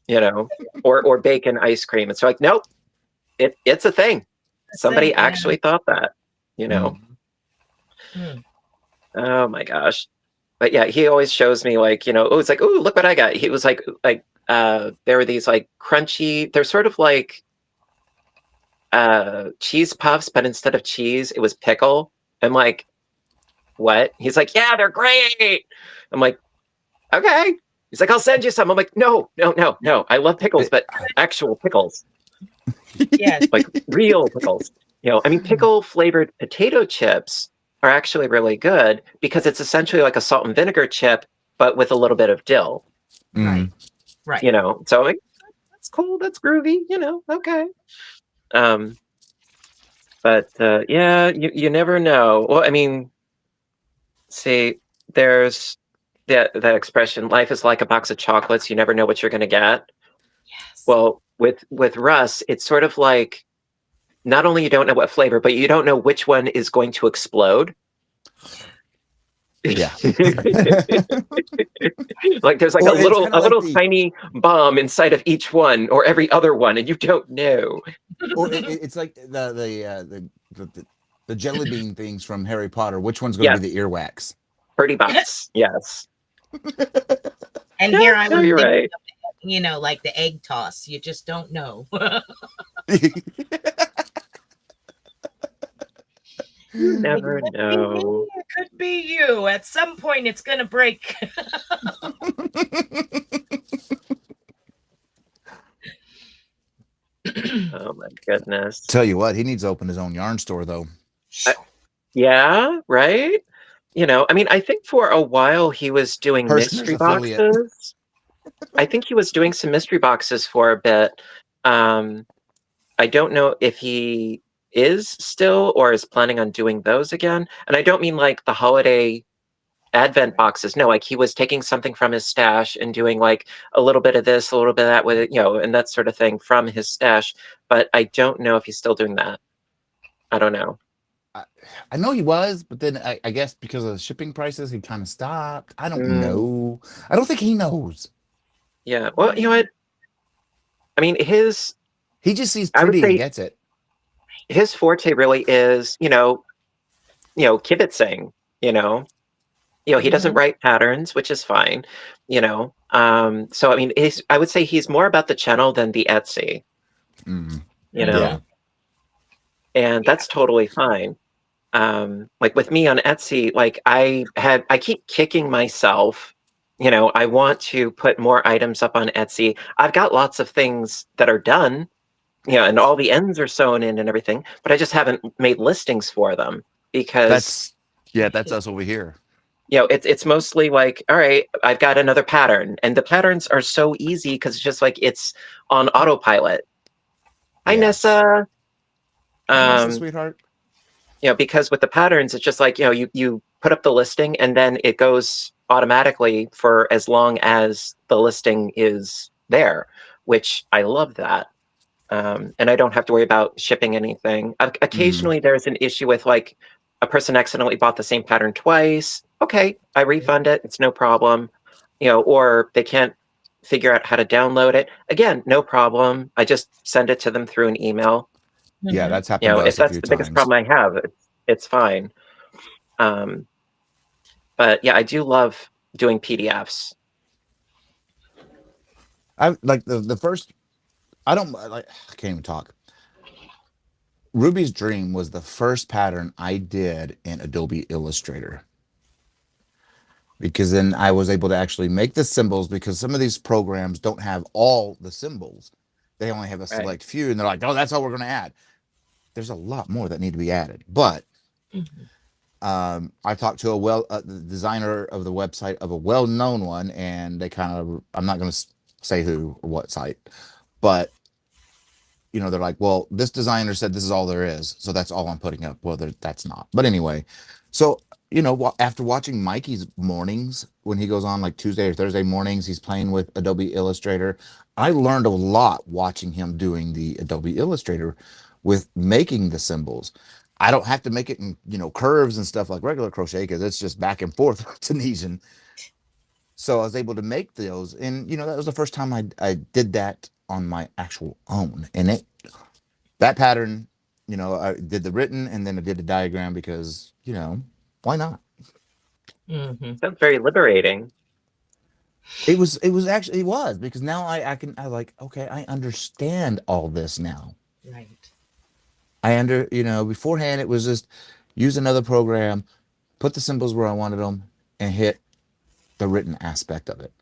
You know, or bacon ice cream. It's like, nope, it's a thing. Somebody actually thought that. You know. Oh my gosh. But yeah, he always shows me like, you know, oh, it's like, oh, look what I got. He was like there were these like crunchy, they're sort of like cheese puffs, but instead of cheese, it was pickle. I'm like, what? He's like, yeah, they're great. I'm like, okay. He's like, I'll send you some. I'm like, no. I love pickles, but actual pickles. Yes. Like real pickles. You know, I mean, pickle flavored potato chips are actually really good because it's essentially like a salt and vinegar chip, but with a little bit of dill. Right. You know, so like, that's cool. That's groovy. You know, okay. But yeah, you never know. Well, I mean, see, there's that expression, life is like a box of chocolates. You never know what you're going to get. Yes. Well, with Russ, it's sort of like not only you don't know what flavor, but you don't know which one is going to explode. Yeah. Like there's like Well, a little like tiny bomb inside of each one or every other one, and you don't know. Or it's like the jelly bean things from Harry Potter. Which one's going to be the earwax? Pretty box, yes. And here I was, you're right. You know, like the egg toss. You just don't know. You never know. It could be you. At some point, it's going to break. Oh my goodness. Tell you what, he needs to open his own yarn store, though. Yeah, right? You know, I mean, I think for a while he was doing mystery boxes. I think he was doing some mystery boxes for a bit. I don't know if he is still or is planning on doing those again. And I don't mean like the holiday advent boxes. No, like he was taking something from his stash and doing like a little bit of this, a little bit of that with it, you know, and that sort of thing from his stash. But I don't know if he's still doing that. I don't know. I know he was, but then I guess because of the shipping prices, he kind of stopped. I don't know. I don't think he knows. Yeah. Well, you know what? I mean, he just sees pretty and gets it. His forte really is, you know, kibitzing, you know. He doesn't write patterns, which is fine, you know. So I mean, I would say he's more about the channel than the Etsy. You know. Yeah. And that's totally fine. Like with me on Etsy, like I keep kicking myself. You know, I want to put more items up on Etsy. I've got lots of things that are done, you know, and all the ends are sewn in and everything, but I just haven't made listings for them because that's us over here. You know, it's mostly like, all right, I've got another pattern, and the patterns are so easy because it's just like it's on autopilot. Hi, Nessa. Nessa, sweetheart. You know, because with the patterns, it's just like, you know, you put up the listing and then it goes automatically for as long as the listing is there, which I love that. And I don't have to worry about shipping anything. Occasionally there's an issue with like a person accidentally bought the same pattern twice. Okay, I refund it. It's no problem. You know, or they can't figure out how to download it. Again, no problem. I just send it to them through an email. Yeah, that's happened. You know, to us if that's the biggest problem I have, it's fine. But yeah, I do love doing PDFs. I like the first. I don't like. I can't even talk. Ruby's Dream was the first pattern I did in Adobe Illustrator. Because then I was able to actually make the symbols, because some of these programs don't have all the symbols. They only have a select few, and they're like, oh, that's all we're going to add. There's a lot more that need to be added. But I talked to the designer of the website of a well-known one, and they kind of, I'm not going to say who or what site, but you know, they're like, well, this designer said this is all there is, so that's all I'm putting up. Well, that's not. But anyway, so you know, after watching Mikey's mornings when he goes on like Tuesday or Thursday mornings, he's playing with Adobe Illustrator. I learned a lot watching him doing the Adobe Illustrator with making the symbols. I don't have to make it in, you know, curves and stuff like regular crochet, because it's just back and forth Tunisian. So I was able to make those, and you know, that was the first time I did that on my actual own. And that pattern, you know, I did the written and then I did the diagram because, you know, why not? That's very liberating. It was because now I like, okay, I understand all this now. Right. You know, beforehand it was just use another program, put the symbols where I wanted them, and hit the written aspect of it.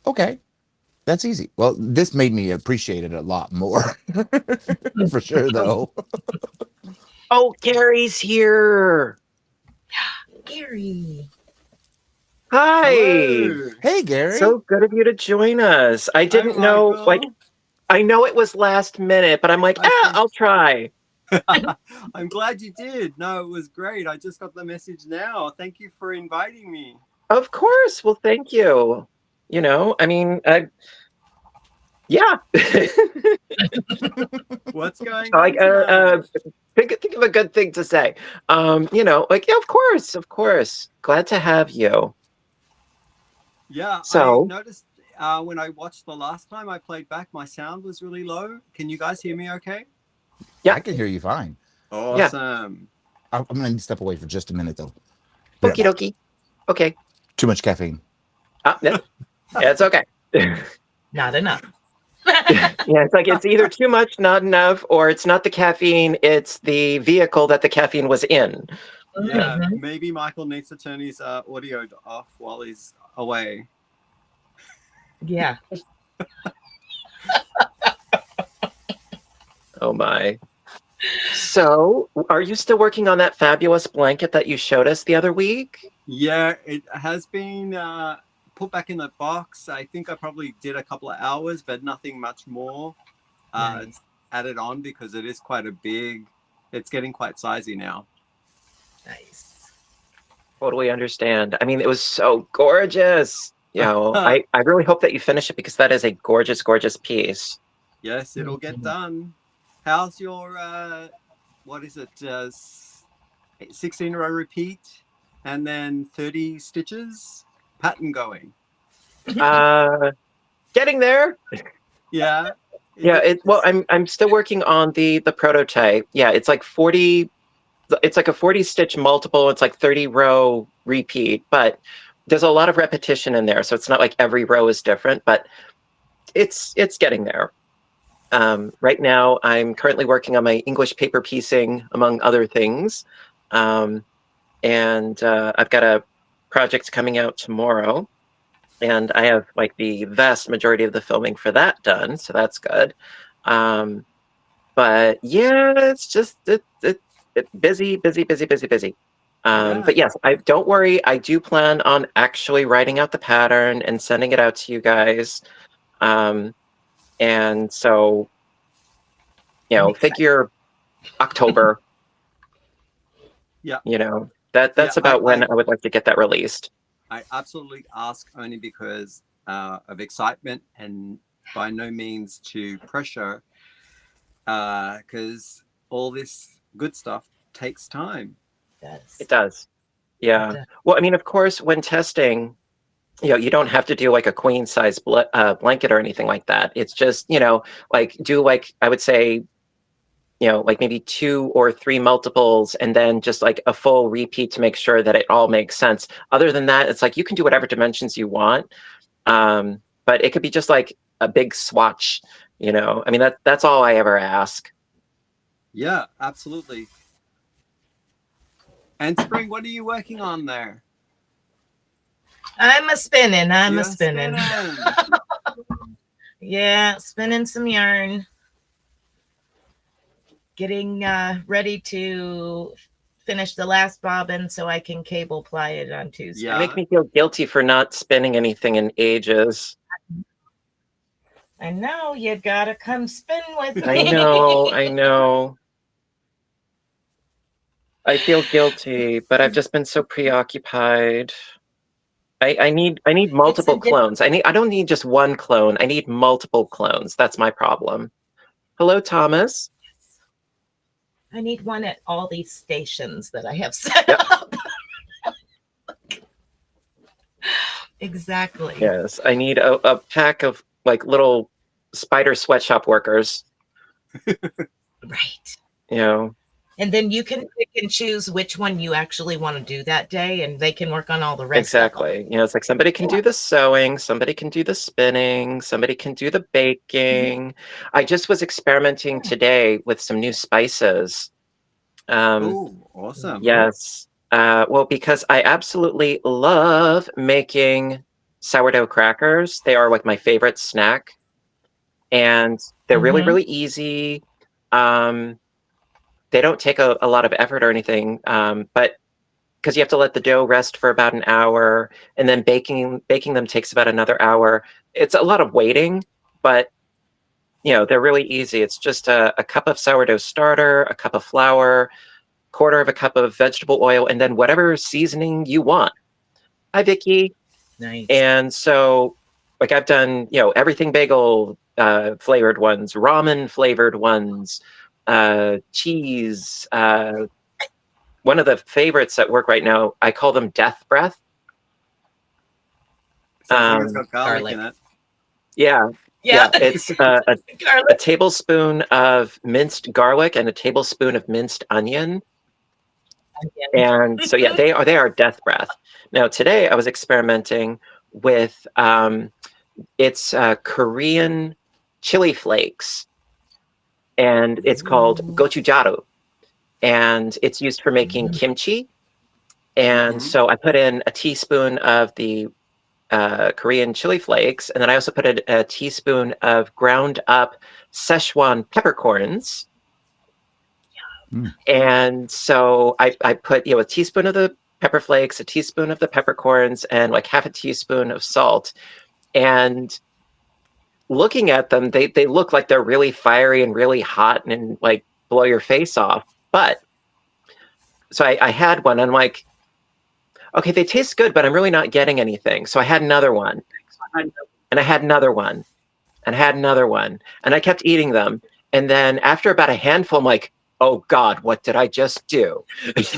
Okay, that's easy. Well, this made me appreciate it a lot more. For sure, though. Oh, Gary's here. Gary. Hi. Hello. Hey, Gary. So good of you to join us. I didn't know, like, I know it was last minute, but I'm like, I'll try. I'm glad you did. No, it was great. I just got the message now. Thank you for inviting me. Of course. Well, thank you. You know, I mean, yeah. What's going Like, on? think of a good thing to say. You know, like, yeah, of course. Glad to have you. Yeah, So, I noticed when I watched the last time I played back, my sound was really low. Can you guys hear me okay? yeah. I can hear you fine. Awesome. I'm going to need to step away for just a minute, though. Okie dokie. Okay. Too much caffeine. Yeah, it's okay. Not enough. Yeah, it's like it's either too much, not enough, or it's not the caffeine, it's the vehicle that the caffeine was in. Yeah, maybe Michael needs to turn his audio off while he's away. Yeah. Oh my. So, are you still working on that fabulous blanket that you showed us the other week? Yeah, it has been put back in the box. I think I probably did a couple of hours, but nothing much more added on, because it is quite it's getting quite sizey now. Nice. Totally understand. I mean, it was so gorgeous. You know, I really hope that you finish it, because that is a gorgeous, gorgeous piece. Yes, it'll get done. How's your, what is it, 16 row repeat and then 30 stitches pattern going? Getting there. Yeah. Yeah, well, I'm still working on the prototype. Yeah, it's like 40, it's like a 40 stitch multiple. It's like 30 row repeat, but there's a lot of repetition in there. So it's not like every row is different, but it's getting there. Right now, I'm currently working on my English paper piecing, among other things. And I've got a project coming out tomorrow. And I have like the vast majority of the filming for that done. So that's good. But yeah, it's just busy. But yes, don't worry. I do plan on actually writing out the pattern and sending it out to you guys. And so, you know, figure October. Yeah. You know, that's about when I would like to get that released. I absolutely ask only because of excitement and by no means to pressure, because all this good stuff takes time. It does. Yeah. Well, I mean, of course, when testing, you know, you don't have to do like a queen size blanket or anything like that. It's just, you know, like do like, I would say, you know, like maybe 2 or 3 multiples and then just like a full repeat to make sure that it all makes sense. Other than that, it's like you can do whatever dimensions you want. But it could be just like a big swatch, you know. I mean, that's all I ever ask. Yeah, absolutely. And Spring, what are you working on there? I'm a spinning. You're spinning. spinning. Yeah, spinning some yarn. Getting ready to finish the last bobbin so I can cable ply it on Tuesday. Yeah. You make me feel guilty for not spinning anything in ages. I know, you gotta come spin with me. I know. I feel guilty, but I've just been so preoccupied. I need multiple clones. I don't need just one clone. I need multiple clones. That's my problem. Hello, Thomas. I need one at all these stations that I have set up. Exactly. Yes, I need a pack of like little spider sweatshop workers. Right. You know. And then you can pick and choose which one you actually want to do that day, and they can work on all the rest. Exactly. You know, it's like somebody can do the sewing, somebody can do the spinning, somebody can do the baking. I just was experimenting today with some new spices. Oh, awesome. Yes. Well, because I absolutely love making sourdough crackers. They are like my favorite snack. And they're really, really easy. They don't take a lot of effort or anything, but because you have to let the dough rest for about an hour, and then baking them takes about another hour. It's a lot of waiting, but you know, they're really easy. It's just a cup of sourdough starter, a cup of flour, quarter of a cup of vegetable oil, and then whatever seasoning you want. Hi, Vicky. Nice. And so, like, I've done, you know, everything bagel flavored ones, ramen flavored ones, cheese. One of the favorites at work right now, I call them death breath. Sounds like it's got garlic in it. Yeah. It's a tablespoon of minced garlic and a tablespoon of minced onion. And so, yeah, they are death breath. Now, today I was experimenting with it's Korean chili flakes, and it's called gochugaru, and it's used for making kimchi. And so I put in a teaspoon of the Korean chili flakes, and then I also put in a teaspoon of ground up Szechuan peppercorns. And so I put, you know, a teaspoon of the pepper flakes, a teaspoon of the peppercorns, and like half a teaspoon of salt. And looking at them, they look like they're really fiery and really hot and like blow your face off. But so I had one, and I'm like, okay, they taste good, but I'm really not getting anything. So I had another one, and I had another one, and I had another one, and I kept eating them. And then after about a handful, I'm like, oh God, what did I just do? It's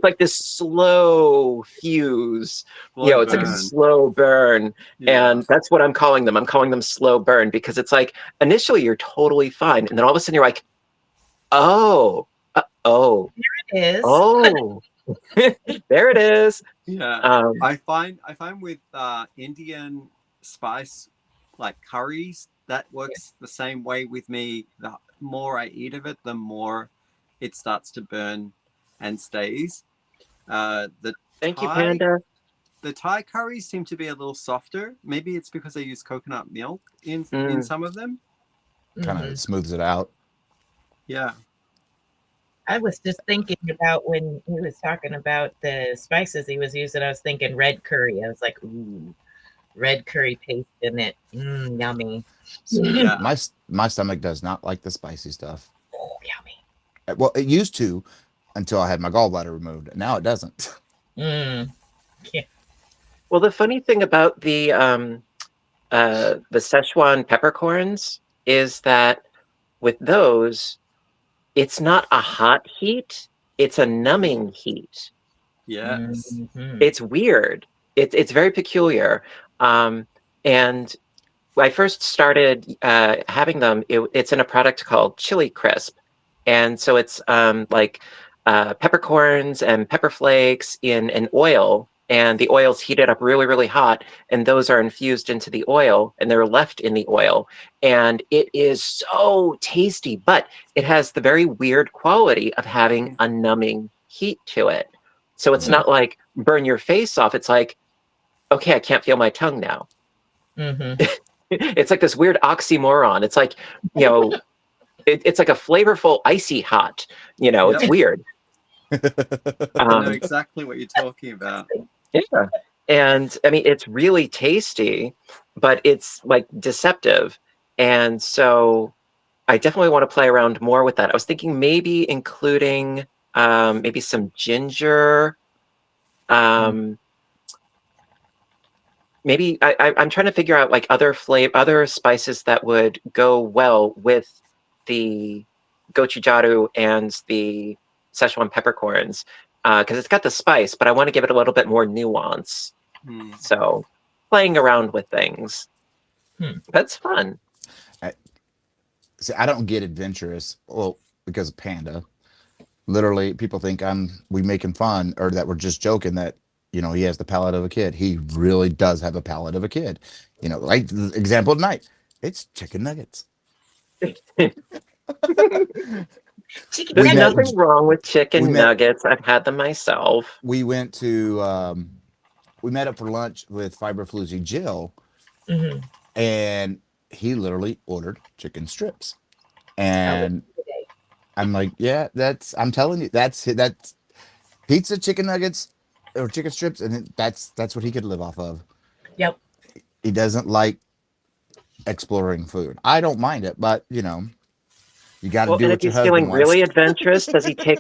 like this slow fuse. You know, it's like a slow burn. Yeah. And that's what I'm calling them. I'm calling them slow burn, because it's like initially you're totally fine. And then all of a sudden you're like, oh, there it is. Oh, there it is. Yeah. I find with Indian spice like curries, that works the same way with me. The more I eat of it, the more it starts to burn and stays. Thank you, Panda. The Thai curries seem to be a little softer. Maybe it's because I use coconut milk in some of them. Kind of smooths it out. Yeah. I was just thinking about when he was talking about the spices he was using, I was thinking red curry. I was like, ooh, red curry paste in it. Yummy. Yeah. My stomach does not like the spicy stuff. Oh, yummy. Well, it used to until I had my gallbladder removed. Now it doesn't. Yeah. Well, the funny thing about the Szechuan peppercorns is that with those, it's not a hot heat, it's a numbing heat. Yes. It's weird. It's very peculiar. And when I first started having them, it's in a product called Chili Crisp. And so it's like peppercorns and pepper flakes in an oil, and the oil's heated up really, really hot, and those are infused into the oil, and they're left in the oil. And it is so tasty, but it has the very weird quality of having a numbing heat to it. So it's not like burn your face off. It's like, okay, I can't feel my tongue now. Mm-hmm. It's like this weird oxymoron. It's like, you know, it's like a flavorful icy hot. You know, Yep. it's weird. I know exactly what you're talking about. Yeah. And I mean, it's really tasty, but it's like deceptive. And so I definitely want to play around more with that. I was thinking maybe including maybe some ginger. Maybe I'm trying to figure out like other spices that would go well with the gochugaru and the Szechuan peppercorns, because it's got the spice, but I want to give it a little bit more nuance. So playing around with things. That's fun. See, I don't get adventurous. Well, because of Panda. Literally, people think we making fun or that we're just joking that, you know, he has the palate of a kid. He really does have a palate of a kid. You know, like the example tonight, it's chicken nuggets. There's nothing wrong with chicken nuggets. I've had them myself. We went to we met up for lunch with Fiber Floozy Jill, and he literally ordered chicken strips. And I'm like, yeah, I'm telling you, that's pizza, chicken nuggets, or chicken strips, and that's what he could live off of. Yep. He doesn't like exploring food. I don't mind it, but you know, you got to do what your husband feeling wants. really adventurous, does he take?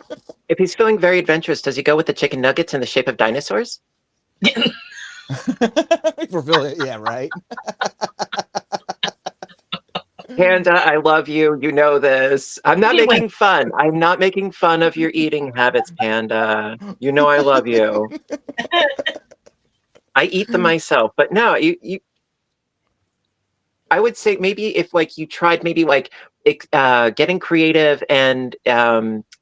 If he's feeling very adventurous, does he go with the chicken nuggets in the shape of dinosaurs? For feeling, yeah, right. Panda, I love you. You know this. I'm not making fun. I'm not making fun of your eating habits, Panda. You know I love you. I eat them myself, but no, you. I would say maybe if like you tried maybe like getting creative and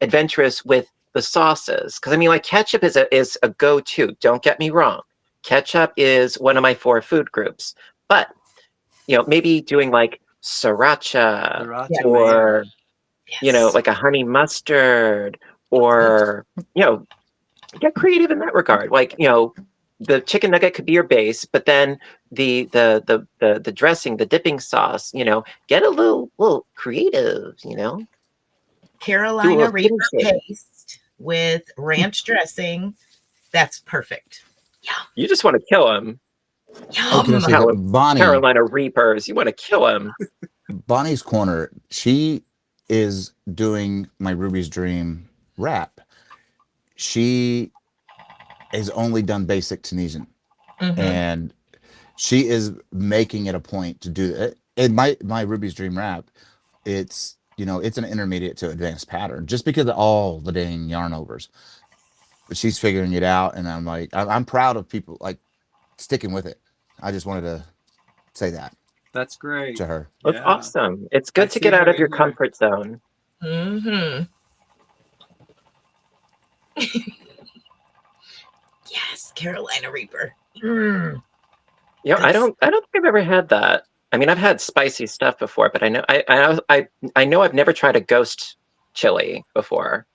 adventurous with the sauces, because I mean like ketchup is a go-to. Don't get me wrong. Ketchup is one of my 4 food groups, but you know maybe doing like sriracha or you know like a honey mustard, or you know get creative in that regard. Like you know the chicken nugget could be your base, but then the dressing, the dipping sauce, you know, get a little creative, you know. Carolina Reaper paste with ranch dressing. That's perfect. Yeah. You just want to kill him. Bonnie, Carolina Reapers, you want to kill him. Bonnie's Corner, she is doing my Ruby's Dream wrap. She has only done basic Tunisian, and she is making it a point to do it. In my Ruby's Dream wrap, it's you know it's an intermediate to advanced pattern just because of all the dang yarn overs. But she's figuring it out, and I'm like, I'm proud of people like sticking with it. I just wanted to say that. That's great to her. That's awesome. It's good to get out of your comfort zone. Yes, Carolina Reaper. Yeah, I don't think I've ever had that. I mean, I've had spicy stuff before, but I know I've never tried a ghost chili before.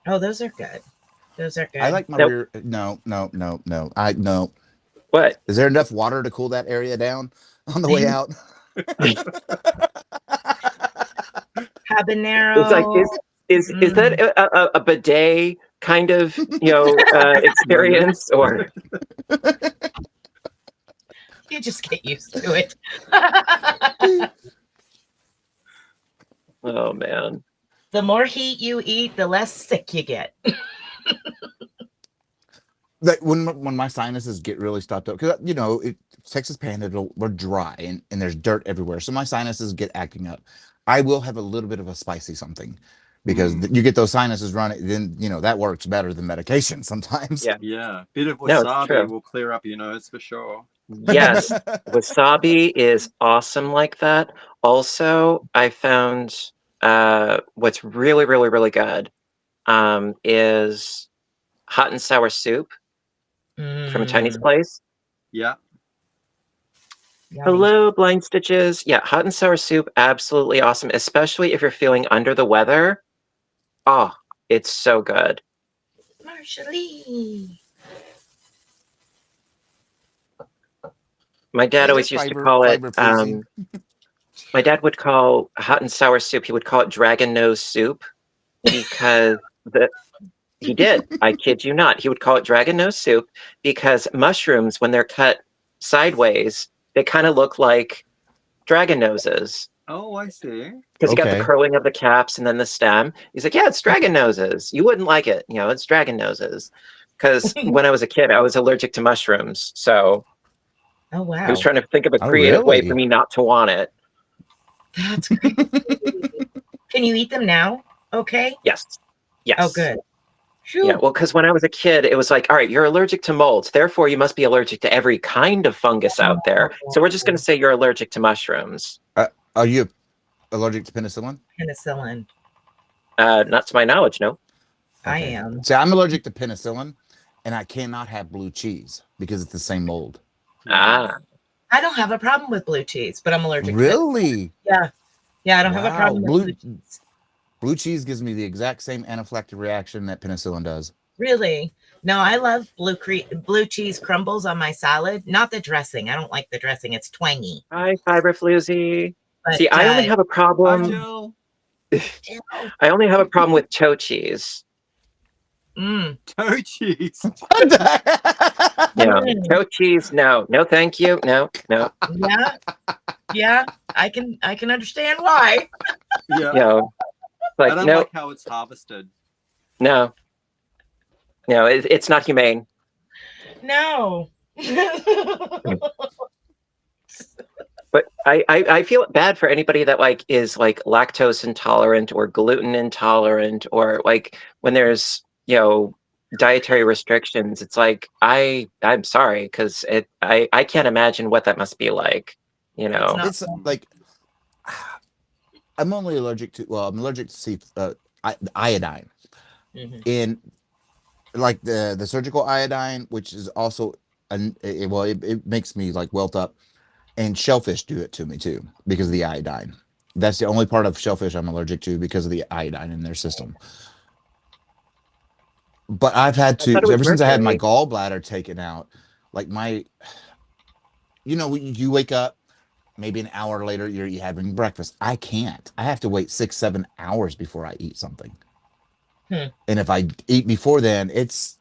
Oh, those are good. Those are good. I like my rear. No. What? Is there enough water to cool that area down on the way out? Habanero. It's like is that a bidet kind of experience or? You just get used to it. Oh man. The more heat you eat, the less sick you get. That when my sinuses get really stopped up, because Texas Panhandle, we're dry and there's dirt everywhere, so my sinuses get acting up. I will have a little bit of a spicy something because you get those sinuses running. Then that works better than medication sometimes. Yeah. Bit of wasabi will clear up your nose for sure. Yes, wasabi is awesome like that. Also, I found what's really, really, really good is hot and sour soup. from Chinese place. Yeah. Yummy. Hello, Blind Stitches. Yeah, hot and sour soup, absolutely awesome, especially if you're feeling under the weather. Oh, it's so good. Marshall-lee. My dad Yeah, always they're used to call it, flavor pleasing. my dad would call hot and sour soup, he would call it dragon nose soup because he did. I kid you not. He would call it dragon nose soup because mushrooms, when they're cut sideways, they kind of look like dragon noses. Oh, I see. Because you got the Okay. curling of the caps and then the stem. He's like, yeah, it's dragon noses. You wouldn't like it. You know, it's dragon noses. Because when I was a kid, I was allergic to mushrooms. So Oh, wow. he was trying to think of a Oh, creative way really? for me not to want it. That's great. Can you eat them now? Okay. Yes. Yes. Oh, good. Phew. Yeah, well, because when I was a kid, it was like, all right, you're allergic to molds. Therefore, you must be allergic to every kind of fungus out there. So we're just going to say you're allergic to mushrooms. Are you allergic to penicillin? Penicillin. Not to my knowledge, no. I Okay. am. See, I'm allergic to penicillin, and I cannot have blue cheese because it's the same mold. Ah, I don't have a problem with blue cheese, but I'm allergic to it. Really? Yeah. Yeah, I don't have a Wow. problem with blue cheese. Blue cheese gives me the exact same anaphylactic reaction that penicillin does. Really? No, I love blue cheese crumbles on my salad. Not the dressing. I don't like the dressing. It's twangy. hi, Fiber Floozy. But, See, I only have a Hi, problem. Jill. I only have a problem with toe cheese. Toe cheese. Yeah, toe cheese. No, no, thank you. No, no. Yeah. Yeah. I can understand why. Yeah. You know, I like don't no, like how it's harvested. no, no. It's not humane. No. But I feel bad for anybody that like is like lactose intolerant or gluten intolerant or like when there's, you know, dietary restrictions. It's like I'm sorry because I can't imagine what that must be like. You know, not- It's like I'm only allergic to I'm allergic to iodine. Mhm. In like the surgical iodine, which is also it makes me like welt up, and shellfish do it to me too because of the iodine. That's the only part of shellfish I'm allergic to because of the iodine in their system. But I've had I to thought it was ever since I had my mercury. gallbladder taken out, like you wake up maybe an hour later you're having breakfast. I can't. I have to wait 6-7 hours before I eat something. Hmm. And if I eat before then, it's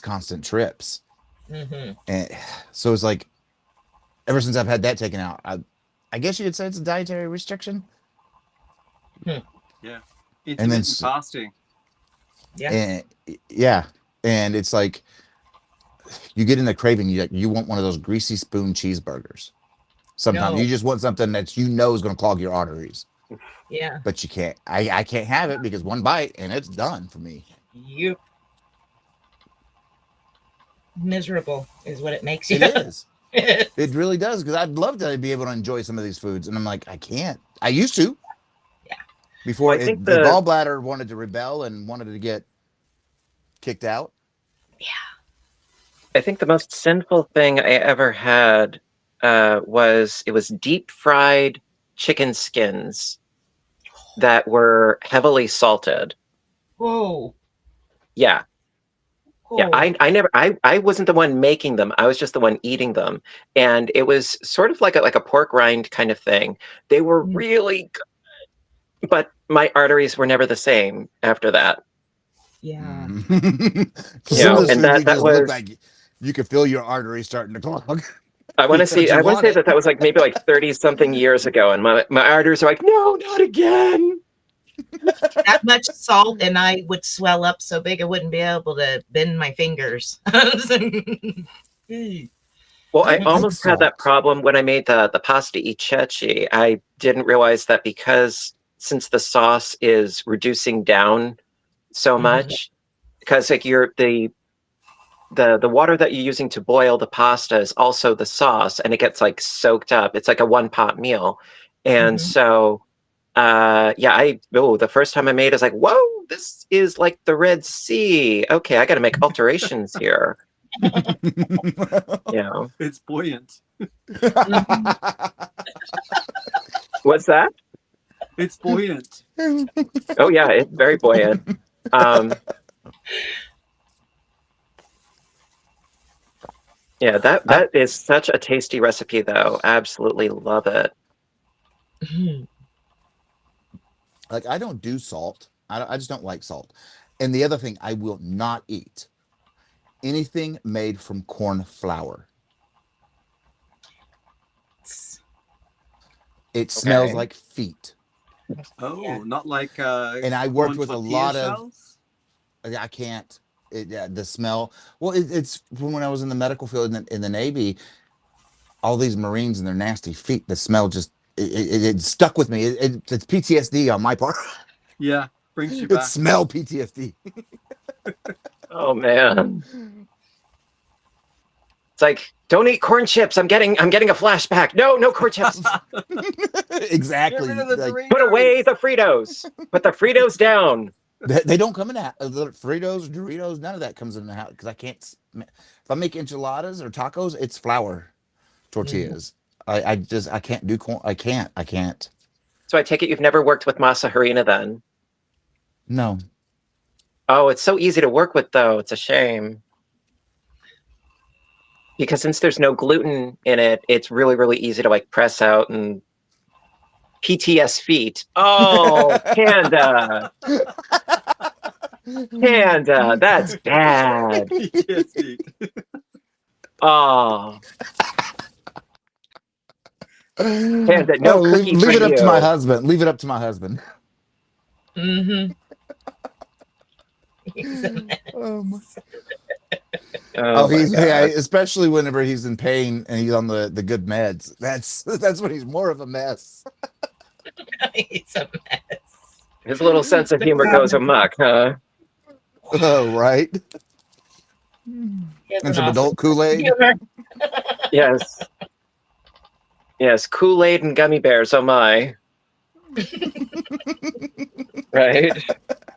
constant trips. Mhm. And so it's like ever since I've had that taken out, I guess you could say it's a dietary restriction. Intermittent s- fasting. Yeah. And yeah, and it's like you get in the craving. You want one of those greasy spoon cheeseburgers. Sometimes No. you just want something that is going to clog your arteries, Yeah. but you can't. I can't have it because one bite and it's done for me. You miserable is what it makes you. It is. It really does because I'd love to be able to enjoy some of these foods, and I'm like, I can't. I used to. Yeah. Before Well, I think the the- gallbladder wanted to rebel and wanted to get kicked out. I think the most sinful thing I ever had was deep fried chicken skins that were heavily salted. Whoa. Yeah. Yeah, Whoa. I wasn't the one making them. I was just the one eating them, and it was sort of like a pork rind kind of thing. They were really good, but my arteries were never the same after that. Yeah. Some of those and foods that just was. look like you could feel your arteries starting to clog. I want to Because say you want it. that was like maybe like 30 something years ago, and my arteries are like, no, not again. That much salt and I would swell up so big I wouldn't be able to bend my fingers. Well, I Mhm. almost had that Salt. problem when I made the pasta e ceci. I didn't realize that because since the sauce is reducing down so Mhm. much, because like the water that you're using to boil the pasta is also the sauce, and it gets like soaked up. It's like a one pot meal, and Mhm. so the first time I made it, I was like, whoa, this is like the Red Sea. Okay, I got to make alterations here. Yeah. It's buoyant. What's that? It's buoyant. Oh yeah, it's very buoyant. Yeah, that is such a tasty recipe, though. Absolutely love it. Like, I don't do salt. I just don't like salt. And the other thing, I will not eat anything made from corn flour. It smells Okay. like feet. Oh, Yeah. not like And I corn worked with a tortilla lot of. shells? I can't. The smell. Well, it's from when I was in the medical field in the Navy. All these Marines and their nasty feet. The smell just it stuck with me. It's PTSD on my part. Yeah, brings you It back. smell PTSD. Oh man. It's like, don't eat corn chips. I'm getting a flashback. No corn chips. Exactly. Get rid of the Like, Doritos. Put away the Fritos. Put the Fritos down. they don't come in Fritos, Doritos. None of that comes in the house because I can't. If I make enchiladas or tacos, it's flour tortillas. I can't do corn. I can't. So I take it you've never worked with masa harina then? No. Oh, it's so easy to work with, though. It's a shame. Because since there's no gluten in it, it's really, really easy to like press out and PTS feet. Oh, Panda. Panda, that's bad. PTSD. Oh. Panda, no cookie leave for it up to my you. husband. Leave it up to my husband. Mm-hmm. He's a mess. Oh, He's my God. especially whenever he's in pain and he's on the good meds. That's when he's more of a mess. He's a mess. His little sense of humor goes amok, huh? Oh, right. He has And an some awesome adult Kool-Aid. humor. Yes. Yes, Kool-Aid and gummy bears, oh my. Right?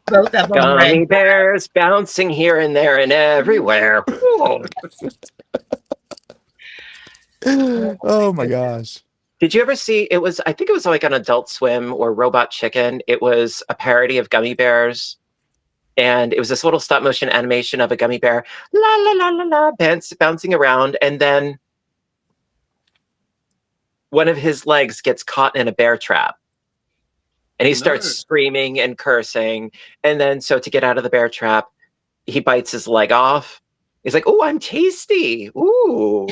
Both of them Gummy red. bears bouncing here and there and everywhere. Ooh. Oh my gosh. Did you ever see, I think it was like on Adult Swim or Robot Chicken. It was a parody of gummy bears. And it was this little stop motion animation of a gummy bear, la la la la la, bouncing around. And then one of his legs gets caught in a bear trap. And he starts screaming and cursing. And then, so to get out of the bear trap, he bites his leg off. He's like, "Oh, I'm tasty. Ooh."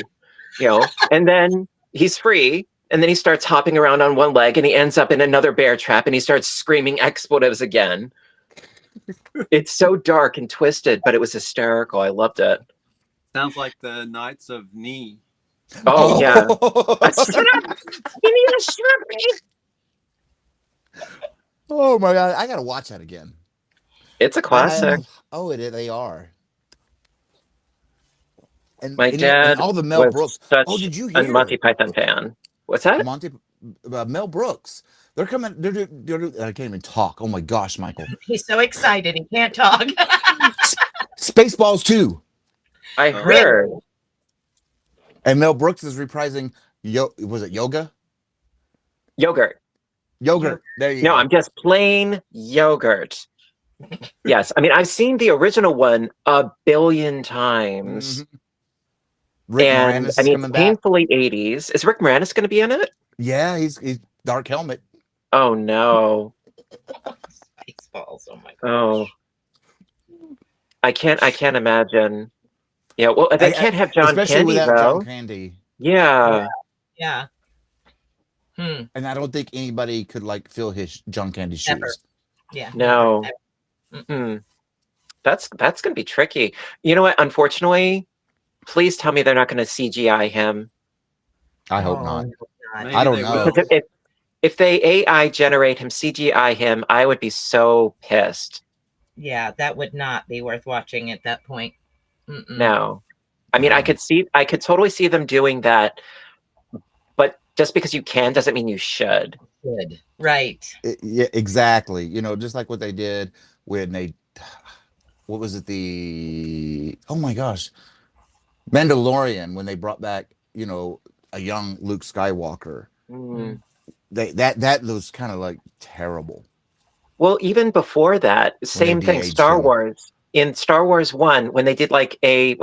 And then he's free. And then he starts hopping around on one leg and he ends up in another bear trap and he starts screaming expletives again. It's so dark and twisted, but it was hysterical. I loved it. Sounds like the Knights of Knee. Oh, yeah. Shut up! You need to shut me! Oh my God. I got to watch that again. It's a classic. They are. And My dad and all the Mel was Brooks. such Did you a hear? Monty Python fan. What's that? Mel Brooks. They're coming. I can't even talk. Oh my gosh, Michael. He's so excited he can't talk. Spaceballs 2. I heard. And Mel Brooks is reprising. Was it yoga? Yogurt. Yogurt. There you go. No, I'm just plain yogurt. Yes. I mean, I've seen the original one a billion times. Mm-hmm. Rick and Moranis I mean, coming painfully 80s. Is Rick Moranis going to be in it? Yeah, he's Dark Helmet. Oh, no. Spaceballs. Oh my god. Oh. I can't imagine. Yeah, well, they can't have John especially Candy, without though. John Candy. Yeah. Yeah. And I don't think anybody could like fill his John Candy shoes. Never. Yeah. No. That's going to be tricky. You know what? Unfortunately, please tell me they're not going to CGI him. I hope not. Maybe I don't they know. will. Because if they AI generate him, CGI him, I would be so pissed. Yeah, that would not be worth watching at that point. No. I mean, I could totally see them doing that, but just because you can doesn't mean you should. Good. Right. Yeah, exactly. Just like what they did when what was it? Oh my gosh. Mandalorian, when they brought back, you know, a young Luke Skywalker, Mm. that was kind of like terrible Well, even before that, when they same thing. de-aged Star him. Wars, in Star Wars 1, when they did like a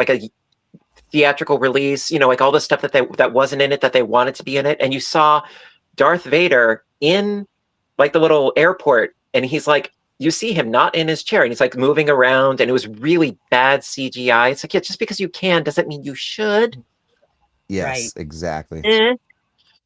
theatrical release, you know, like all the stuff that wasn't in it that they wanted to be in it, and you saw Darth Vader in like the little airport, and he's like, you see him not in his chair, and he's like moving around, and it was really bad CGI. It's like, yeah, just because you can doesn't mean you should. Yes, Right. exactly.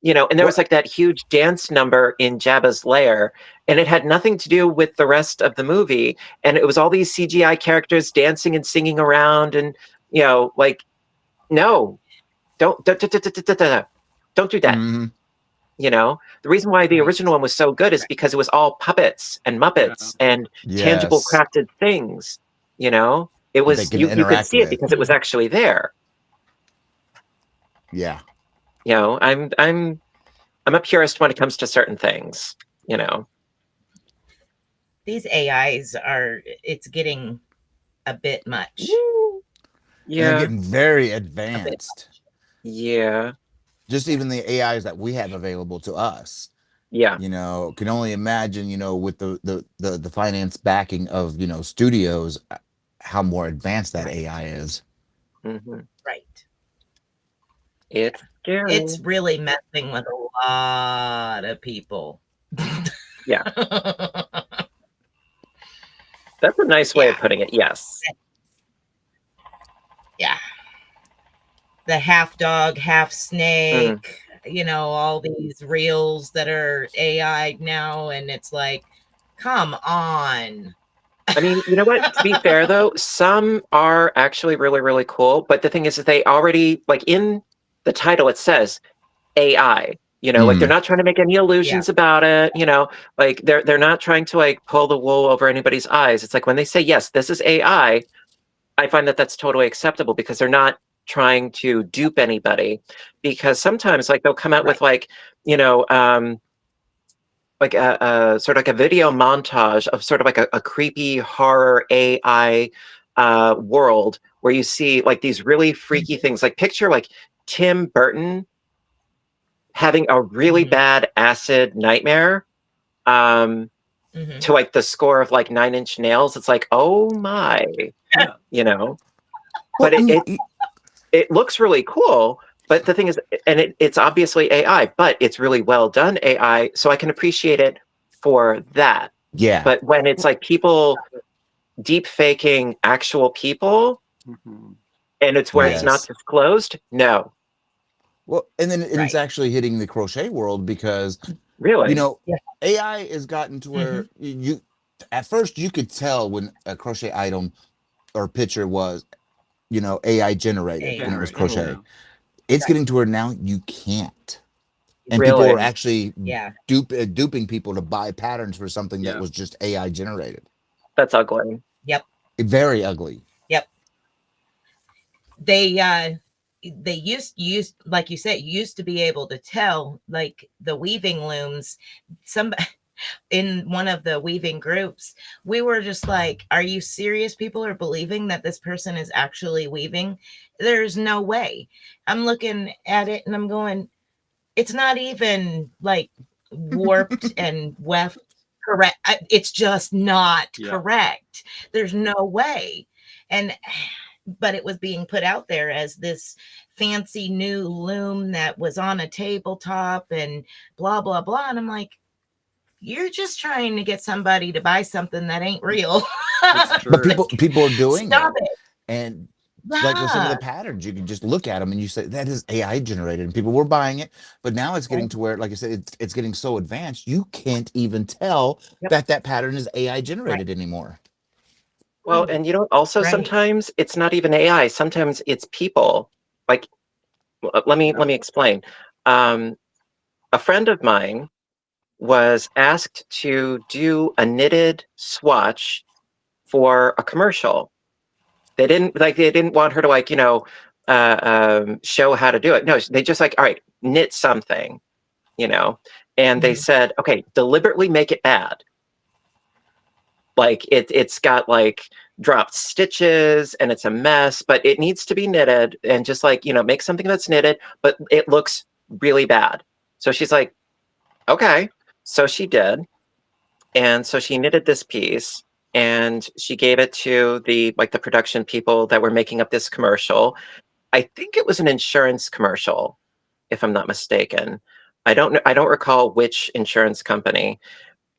You know, and there was What? like that huge dance number in Jabba's lair, and it had nothing to do with the rest of the movie. And it was all these CGI characters dancing and singing around, and you know, like, no, don't do that. Mhm. You know, the reason why the Right. original one was so good is because it was all puppets and Muppets and tangible Yes, crafted things. You know, it that they was can you could interact see it with. because it was actually there. Yeah. You know, I'm a purist when it comes to certain things. You know. These AIs it's getting a bit much. And they're Yeah. getting very A bit. advanced. Yeah. Just even the AIs that we have available to us. Yeah. You know, can only imagine, you know, with the finance backing of, you know, studios, how more advanced that Right. AI is. Mhm. Right. It's scary. It's really messing with a lot of people. Yeah. That's a nice way of Yeah. putting it. Yes. Yeah. The half dog, half Mm. snake, you know, all these reels that are AI now. And it's like, come on. I mean, you know what? To be fair, though, some are actually really, really cool. But the thing is that they already, like in the title, it says AI. You know, like they're not trying to make any illusions about it. You know, like they're not trying to like pull the wool over anybody's eyes. It's like when they say yes, this is AI. I find that that's totally acceptable because they're not trying to dupe anybody. Because sometimes, like they'll come out with like, you know, like a sort of like a video montage of sort of like a creepy horror AI world where you see like these really freaky things. Like picture like Tim Burton having a really bad acid nightmare to like the score of like Nine Inch Nails. It's like, oh my, Yeah. you know. Well, But I mean, it looks really cool. But the thing is, and it's obviously AI, but it's really well done AI, so I can appreciate it for that. yeah. But when it's like people deep faking actual people Mhm. and it's where it's not Yes. disclosed, no. Well, and then it's Right. actually hitting the crochet world because, Really? you know, Yeah. AI has gotten to where you at first you could tell when a crochet item or picture was, you know, AI generated when it was AI. crochet. Yeah. It's getting to where now you can't. And people Really? are actually Yeah. duping people to buy patterns for something that Yeah. was just AI generated. That's ugly. Yep. Very ugly. Yep. They used like you said, used to be able to tell, like the weaving looms. Some in one of the weaving groups, we were just like, are you serious? People are believing that this person is actually weaving. There's no way. I'm looking at it and I'm going, it's not even like warped and weft correct. It's just not correct. There's no way. And but it was being put out there as this fancy new loom that was on a tabletop and blah blah blah. And I'm like, you're just trying to get somebody to buy something that ain't real. It's But true. people are doing Stop it. it. And like with some of the patterns, you can just look at them and you say that is AI generated, and people were buying it. But now it's getting to where, like I said, it's getting so advanced you can't even tell that pattern is AI generated anymore. Well, and you know, also sometimes it's not even AI. Sometimes it's people. Like, let me explain. A friend of mine was asked to do a knitted swatch for a commercial. They didn't want her to like, you know, show how to do it. No, they just like, all right, knit something, you know. And they said, okay, deliberately make it bad. Like it's got like dropped stitches and it's a mess, but it needs to be knitted, and just like, make something that's knitted, but it looks really bad. So she's like, okay. So she did. And so she knitted this piece and she gave it to the production people that were making up this commercial. I think it was an insurance commercial, if I'm not mistaken. I don't recall which insurance company.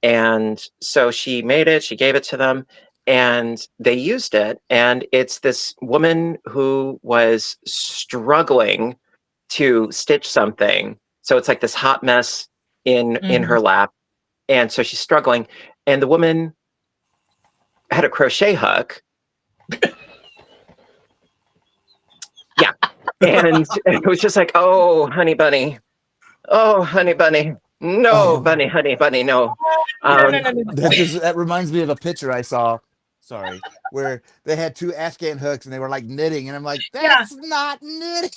And so she made it, she gave it to them, and they used it. And it's this woman who was struggling to stitch something. So it's like this hot mess in her lap. And so she's struggling. And the woman had a crochet hook. Yeah. And it was just like, oh, honey bunny. Oh, honey bunny. No, bunny, honey bunny, no. That reminds me of a picture I saw. Sorry, where they had two Afghan hooks and they were like knitting, and I'm like, that's not knitting.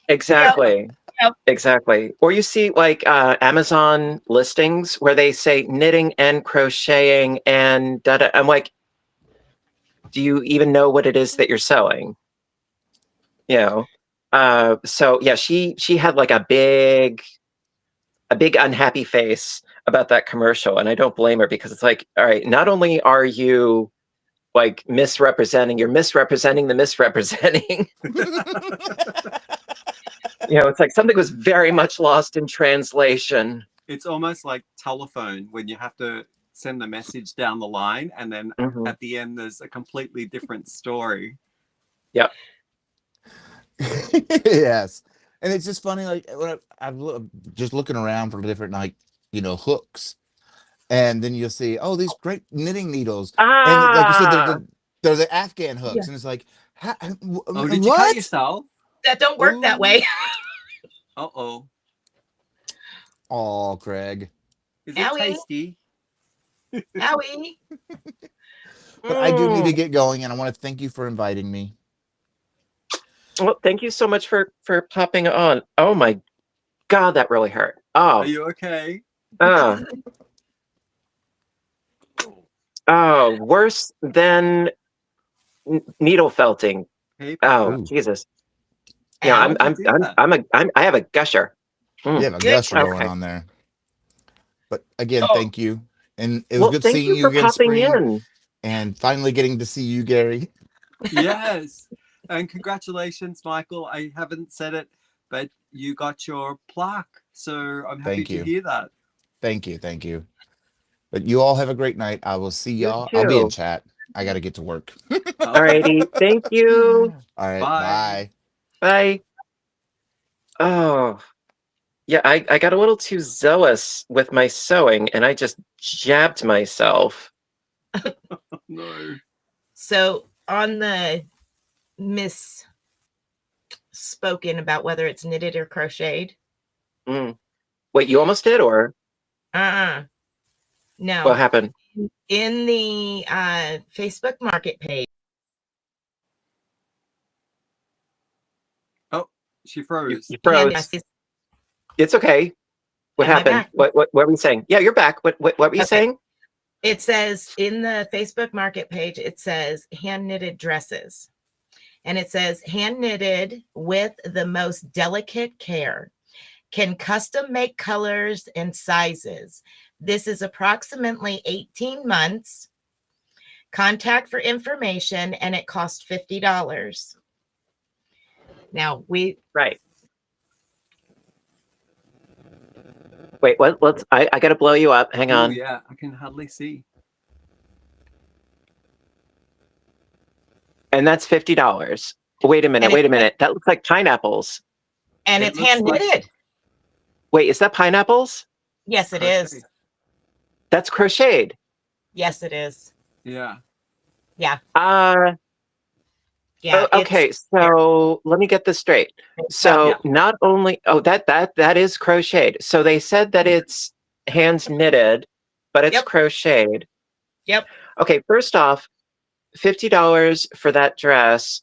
Exactly. Yep. Exactly. Or you see like Amazon listings where they say knitting and crocheting and da-da. I'm like, do you even know what it is that you're sewing? So yeah, she had like a big unhappy face about that commercial, and I don't blame her, because it's like, all right, not only are you like misrepresenting, you're misrepresenting the misrepresenting. It's like something was very much lost in translation. It's almost like telephone, when you have to send the message down the line, and then at the end there's a completely different story. Yep. Yes. And it's just funny, like when I'm just looking around for different hooks, and then you'll see, oh, these great knitting needles, and like you said, they're the Afghan hooks, and it's like, did you cut yourself? That don't work that way. Uh-oh. Oh, Craig. Is it tasty? Owie. But I do need to get going, and I want to thank you for inviting me. Well, thank you so much for popping on. Oh my God, that really hurt. Oh. Are you okay? Oh, worse than needle felting. Oh, Jesus. Yeah, I have a gusher. You have a gusher going on there. But again, thank you. And it was good seeing you again, Spring, and finally getting to see you, Gary. Yes. And congratulations, Michael. I haven't said it, but you got your plaque. So I'm happy to hear that. Thank you. But you all have a great night. I will see y'all. I'll be in chat. I got to get to work. All righty. Thank you. All right. Bye. Bye. Oh, yeah. I got a little too zealous with my sewing, and I just jabbed myself. No. So on the misspoken about whether it's knitted or crocheted. Wait, you almost did, or? No. What happened? In the Facebook Market page. Oh, she froze. You froze. It's okay. What happened? What were we saying? Yeah, you're back. What were you saying? It says in the Facebook Market page, it says hand knitted dresses. And it says hand knitted with the most delicate care. Can custom make colors and sizes. This is approximately 18 months. Contact for information, and it costs $50. Now right. Wait, what? I got to blow you up. Hang on. Yeah, I can hardly see. And that's $50. Wait a minute. That looks like pineapples. And it's hand knitted. Wait, is that pineapples? Yes, it is. That's crocheted. Yes, it is. Yeah. Yeah. Yeah. Okay, so let me get this straight. So not only that is crocheted. So they said that it's hands knitted, but it's crocheted. Yep. Okay, first off, $50 for that dress.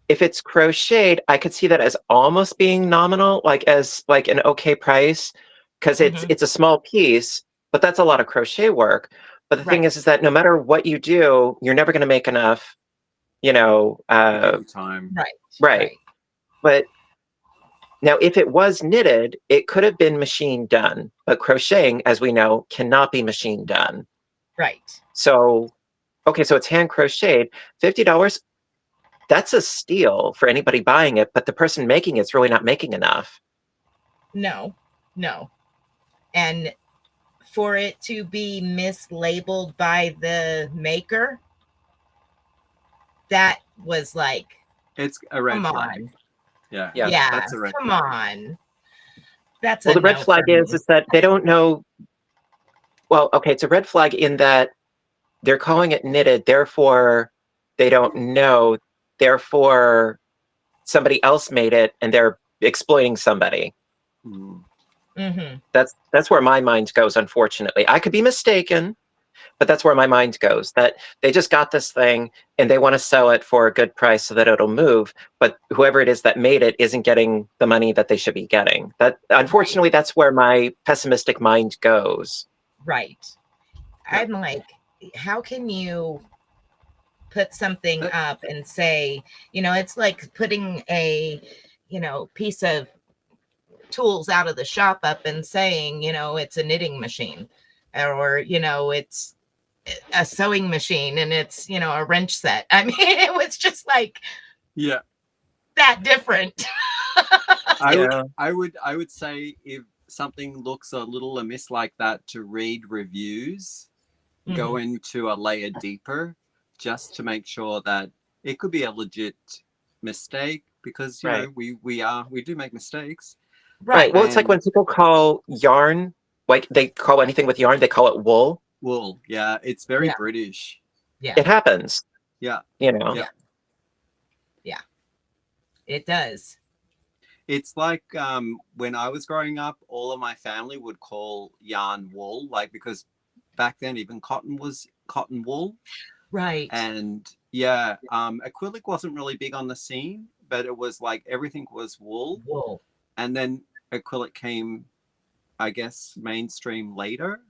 If it's crocheted, I could see that as almost being nominal, as an okay price, because it's a small piece, but that's a lot of crochet work. But the thing is that no matter what you do, you're never going to make enough, Time. Right. But now, if it was knitted, it could have been machine done. But crocheting, as we know, cannot be machine done. Right. So, okay, so it's hand crocheted. $50, that's a steal for anybody buying it, but the person making it's really not making enough. No. And for it to be mislabeled by the maker, that was like, it's a red come flag. on. Yeah. That's a red come flag. on. That's the red flag is that they don't know. Well, okay, it's a red flag in that they're calling it knitted, therefore they don't know, therefore somebody else made it and they're exploiting somebody. Mm-hmm. That's where my mind goes, unfortunately. I could be mistaken, but that's where my mind goes, that they just got this thing and they want to sell it for a good price so that it'll move, but whoever it is that made it isn't getting the money that they should be getting. That, unfortunately, that's where my pessimistic mind goes. Right. I'm like, how can you put something up and say, it's like putting a, piece of tools out of the shop up and saying, it's a knitting machine, or, it's a sewing machine and it's, a wrench set. I mean, it was just like, that different. I would say if something looks a little amiss like that, to read reviews, go into a layer deeper, just to make sure that it could be a legit mistake, because you know we do make mistakes. Right. Well, it's like when people call yarn, like they call anything with yarn, they call it wool. Wool, yeah, it's very British. Yeah, it happens. Yeah, Yeah, it does. It's like when I was growing up, all of my family would call yarn wool, like, because back then even cotton was cotton wool. Right. And acrylic wasn't really big on the scene, but it was like everything was wool. And then acrylic came, I guess, mainstream later.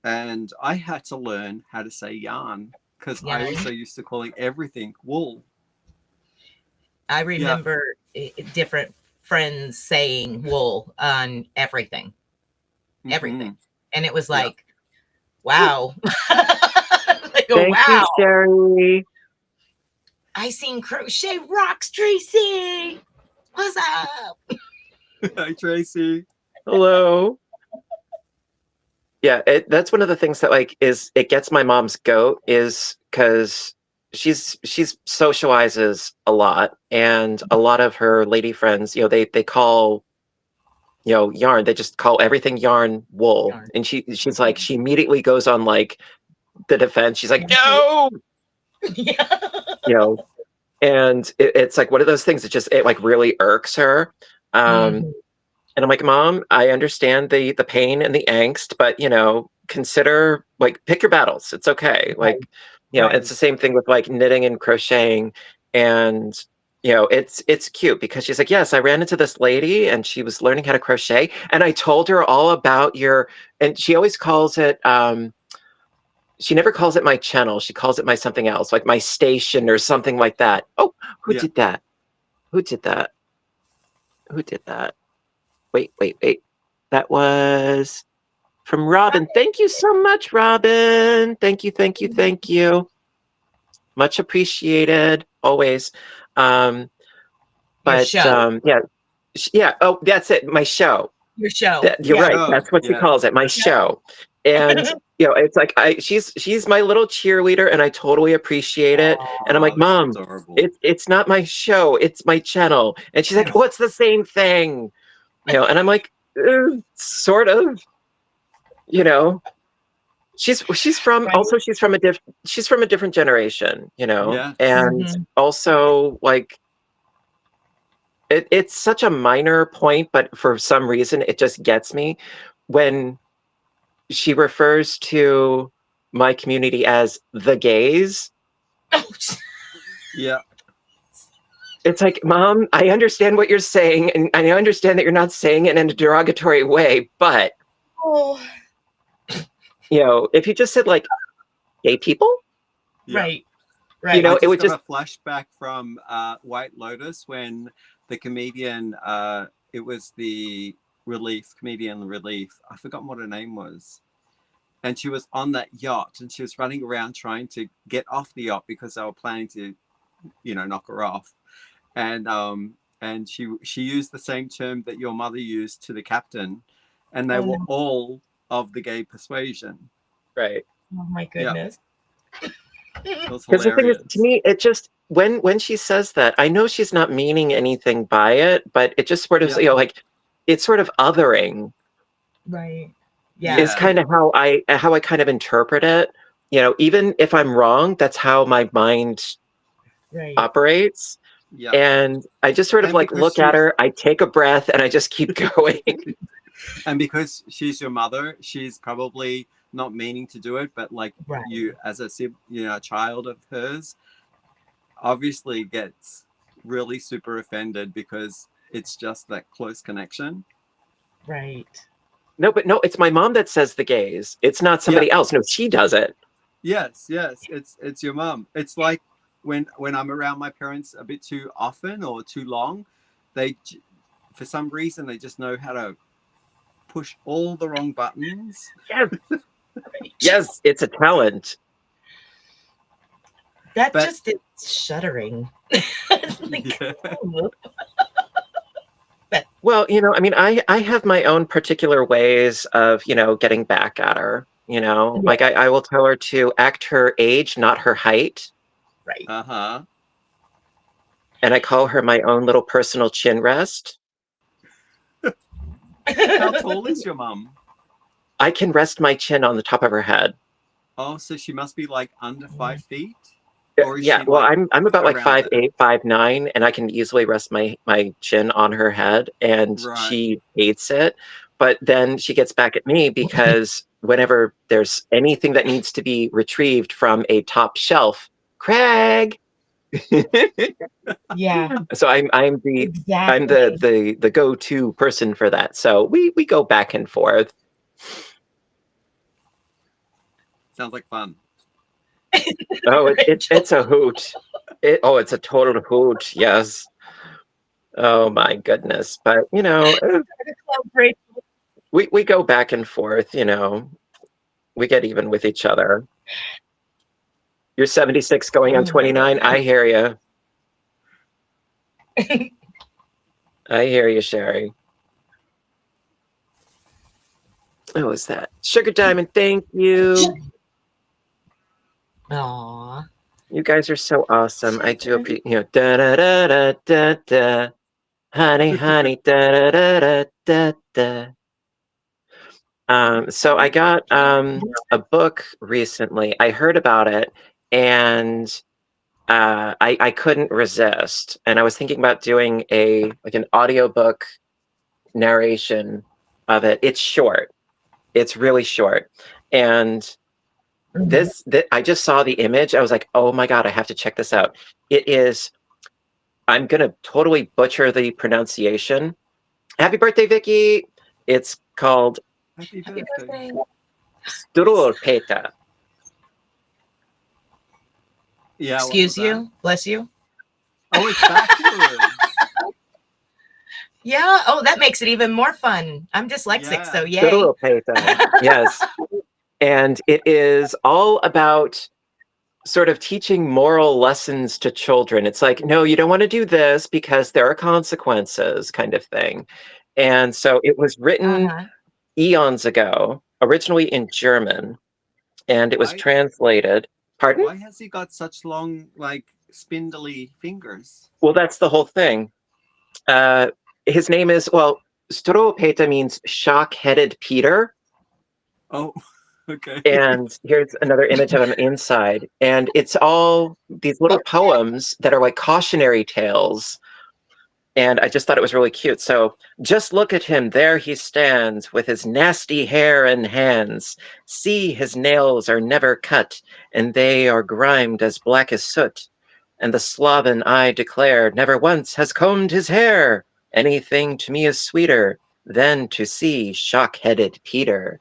And I had to learn how to say yarn, because I also used to calling everything wool. I remember different friends saying wool on everything. And it was like, wow. Like, Thank you, Sherry. I seen crochet rocks, Tracy. What's up? Hi, Tracy. Hello. Yeah, that's one of the things that it gets my mom's goat, is because she's socializes a lot, and a lot of her lady friends, they call yarn, they just call everything yarn wool. And she's like, she immediately goes on the defense. She's like, no. And it's like one of those things that just really irks her. And I'm like, Mom, I understand the pain and the angst, but consider, pick your battles. It's okay. It's the same thing with knitting and crocheting. And it's cute because she's like, yes, I ran into this lady and she was learning how to crochet, and I told her all about and she always calls it she never calls it my channel. She calls it my something else, like my station or something like that. Oh, who did that? Who did that? Wait. That was from Robin. Thank you so much, Robin. Thank you. Much appreciated, always. But yeah. Oh, that's it. My show. Your show. You're right. That's what she calls it. My show. And it's like she's my little cheerleader, and I totally appreciate it. And I'm like, Mom, it's not my show, it's my channel. And she's like, oh, it's the same thing. And I'm like, sort of. She's from a different generation, and also it's such a minor point, but for some reason it just gets me when she refers to my community as the gays. Yeah. It's like, Mom, I understand what you're saying, and I understand that you're not saying it in a derogatory way, but if you just said like gay people, Yeah. Right. You Right. know, I it just would got a flashback from White Lotus when the comedian, it was the comedian Relief. I forgot what her name was. And she was on that yacht and she was running around trying to get off the yacht because they were planning to, knock her off. And she used the same term that your mother used to the captain, and they were all of the gay persuasion. right. Oh my goodness. It was Because the thing is, hilarious. to me, it just when she says that, I know she's not meaning anything by it, but it just sort of like it's sort of othering. Right. Is kind of how I kind of interpret it. Even if I'm wrong, that's how my mind operates. Yeah. And I just sort of And like because look at her, I take a breath, and I just keep going. And because she's your mother, she's probably not meaning to do it, but like you as a child of hers, obviously gets really super offended because it's just that close connection. Right. No, it's my mom that says the gays. It's not somebody else. No, she does it. Yes, it's your mom. It's like when I'm around my parents a bit too often or too long, they, for some reason, they just know how to push all the wrong buttons. Yes, yes, it's a talent. That just is shuddering. Well, I mean, I have my own particular ways of, getting back at her. Like I will tell her to act her age, not her height. Right. Uh-huh. And I call her my own little personal chin rest. How tall is your mom? I can rest my chin on the top of her head. Oh, so she must be like under 5 feet? Or is she well, I'm about like 5'8", 5'9", and I can easily rest my chin on her head, and she hates it. But then she gets back at me because whenever there's anything that needs to be retrieved from a top shelf, Craig. Yeah. So I'm the go-to person for that. So we go back and forth. Sounds like fun. Oh, it's a hoot. It's a total hoot. Yes. Oh my goodness. But we go back and forth. We get even with each other. You're 76 going on 29. I hear you. I hear you, Sherry. Oh, is that Sugar Diamond? Thank you. Aww. You guys are so awesome. I do appreciate, da da da da da da, honey, honey, da da da da da. So I got a book recently. I heard about it, and I couldn't resist. And I was thinking about doing an audiobook narration of it. It's short. It's really short, and this I just saw the image. I was like, oh my God, I have to check this out. It is, I'm gonna totally butcher the pronunciation. Happy birthday, Vicky. It's called Happy birthday. Strulpeta. Yeah. Excuse you. Bless you. Oh, it's backwards. Yeah. Oh, that makes it even more fun. I'm dyslexic, so yay. Strulpeta. Yes. And it is all about sort of teaching moral lessons to children. It's like, no, you don't want to do this because there are consequences, kind of thing. And so it was written eons ago, originally in German, and it was translated. Pardon? Why has he got such long, like, spindly fingers? Well, that's the whole thing. His name is, Strulpeta means shock-headed Peter. Oh. Okay. And here's another image of him inside. And it's all these little poems that are like cautionary tales. And I just thought it was really cute. So just look at him. There he stands with his nasty hair and hands. See, his nails are never cut, and they are grimed as black as soot. And the sloven, I declare, never once has combed his hair. Anything to me is sweeter than to see shock-headed Peter.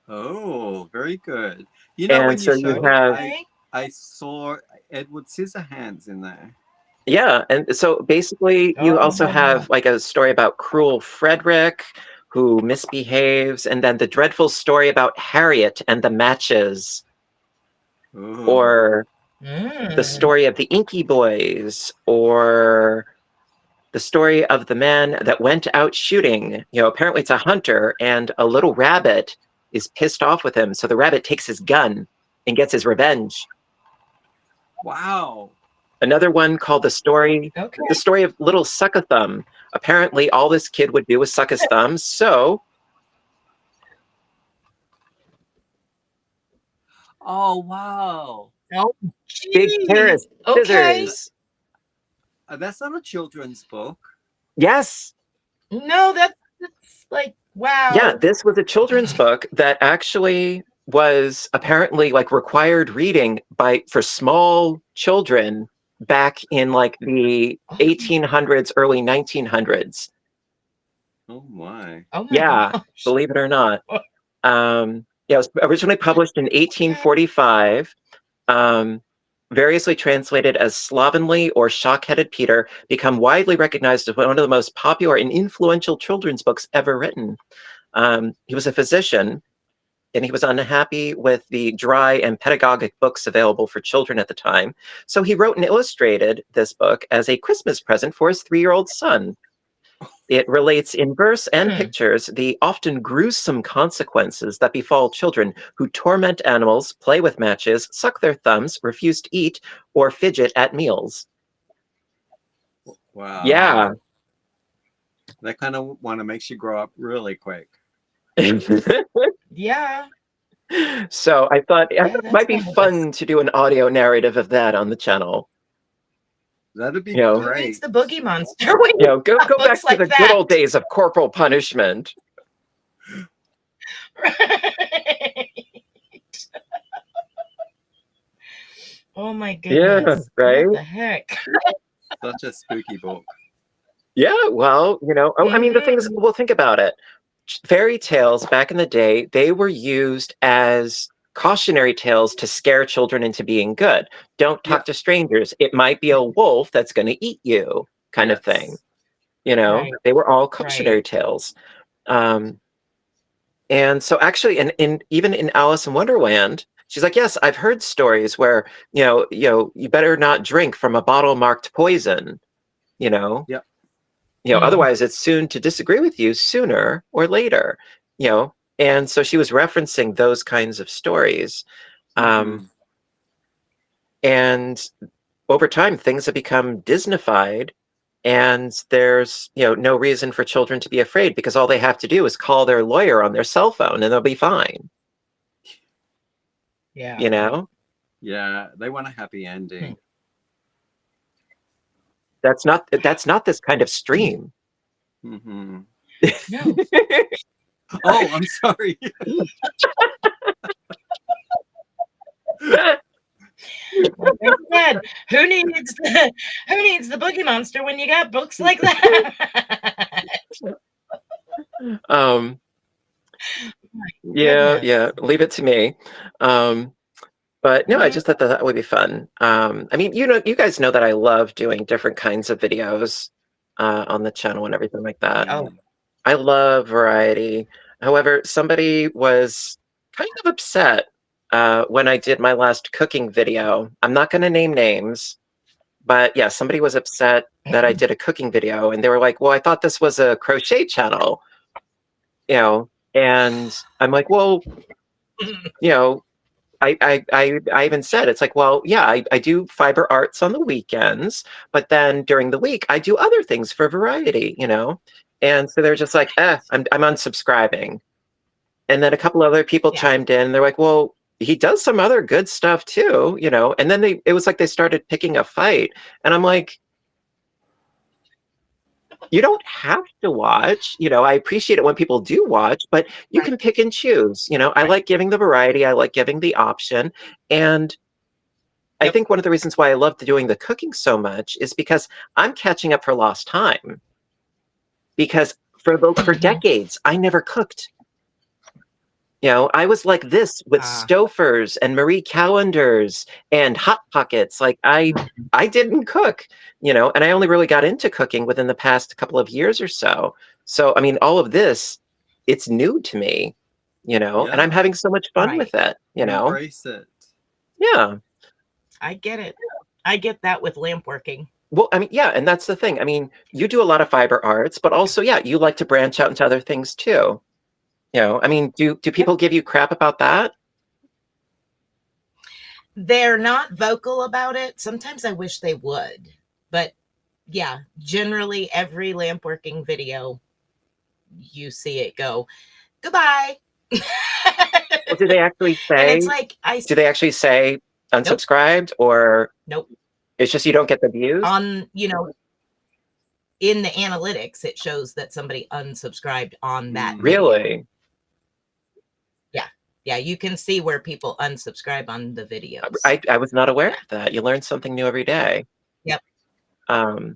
Oh, very good. You know, And when so you you showed have, it, I saw Edward Scissorhands in there. yeah, and so basically you also Oh. have like a story about cruel Frederick who misbehaves, and then the dreadful story about Harriet and the matches, Ooh. or the Mm. story of the Inky Boys, or the story of the man that went out shooting. You know, apparently it's a hunter, and a little rabbit is pissed off with him, so the rabbit takes his gun and gets his revenge. Wow. Another one called the story Okay. of Little Suck-a-Thumb. Apparently, all this kid would do was suck his thumb, so Oh, wow. Oh, big pair of geez. Okay. scissors. That's not a children's book. Yes. No, that's like, wow. Yeah, this was a children's book that actually was apparently like required reading for small children back in like the 1800s, early 1900s. Oh my. Oh my Yeah, gosh. believe it or not. Yeah, it was originally published in 1845. Variously translated as Slovenly or Shock-Headed Peter, become widely recognized as one of the most popular and influential children's books ever written. He was a physician, and he was unhappy with the dry and pedagogic books available for children at the time. So he wrote and illustrated this book as a Christmas present for his 3-year-old son. It relates in verse and pictures the often gruesome consequences that befall children who torment animals, play with matches, suck their thumbs, refuse to eat, or fidget at meals. Wow. Yeah. That kind of one that makes you grow up really quick. Yeah. So I thought it that's might be kind of fun to do an audio narrative of that on the channel. That'd be You know, Who great. needs the Boogie Monster when You know, go got back books to like the that? good old days of corporal punishment. Right. Oh my goodness. Yeah, right? What the heck? Such a spooky book. Yeah, well, you know, I mean, the things, well, think about it. Fairy tales back in the day, they were used as cautionary tales to scare children into being good. Don't talk to strangers. It might be a wolf that's going to eat you, kind of thing. You know, Right. they were all cautionary tales. And so actually, even in Alice in Wonderland, she's like, yes, I've heard stories where, you better not drink from a bottle marked poison, you know? Yep. Otherwise it's soon to disagree with you sooner or later, and so she was referencing those kinds of stories. And over time things have become Disneyfied, and there's no reason for children to be afraid, because all they have to do is call their lawyer on their cell phone and they'll be fine. Yeah. Yeah, they want a happy ending. That's not this kind of stream. Mm-hmm. No. Oh, I'm sorry. Like I said, who needs the Boogie Monster when you got books like that? Yeah, leave it to me. But no, I just thought that would be fun. I mean, you guys know that I love doing different kinds of videos on the channel and everything like that. Oh. I love variety. However, somebody was kind of upset when I did my last cooking video. I'm not going to name names, but yeah, somebody was upset that I did a cooking video, and they were like, well, I thought this was a crochet channel, and I'm like, well, I even said, it's like, well, yeah, I do fiber arts on the weekends, but then during the week I do other things for variety, and so they're just like, I'm unsubscribing. And then a couple other people chimed in, and they're like, well, he does some other good stuff too, and then it was like they started picking a fight, and I'm like, you don't have to watch. I appreciate it when people do watch, but you can pick and choose. I like giving the variety. I like giving the option. And I think one of the reasons why I love doing the cooking so much is because I'm catching up for lost time. Because for decades, I never cooked. You know, I was like this with Stofers and Marie Callender's and Hot Pockets. Like I didn't cook, you know, and I only really got into cooking within the past couple of years or so. So, I mean, all of this, it's new to me, you know, and I'm Yeah. having so much fun Right. with it, you know. Embrace it. Yeah. I get it. I get that with lamp working. Well, I mean, yeah, and that's the thing. I mean, you do a lot of fiber arts, but also, yeah, you like to branch out into other things too. You know, I mean, do people give you crap about that? They're not vocal about it. Sometimes I wish they would. But yeah, generally every lamp working video, you see it go, goodbye. Well, do they actually say? And it's like do they actually say unsubscribed or nope? It's just you don't get the views? On, you know, in the analytics, it shows that somebody unsubscribed on that video. Really? Yeah, you can see where people unsubscribe on the videos. I was not aware of that. You learn something new every day. Yep.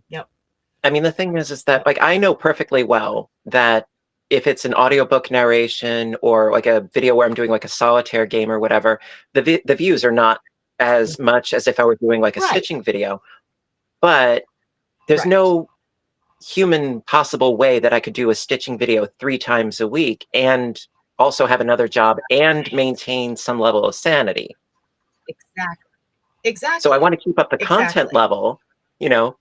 Yep. I mean, the thing is that like I know perfectly well that if it's an audiobook narration or like a video where I'm doing like a solitaire game or whatever, the views are not as much as if I were doing like a stitching video. But there's no human possible way that I could do a stitching video 3 times a week and also have another job and maintain some level of sanity. Exactly. So I want to keep up the content level, you know,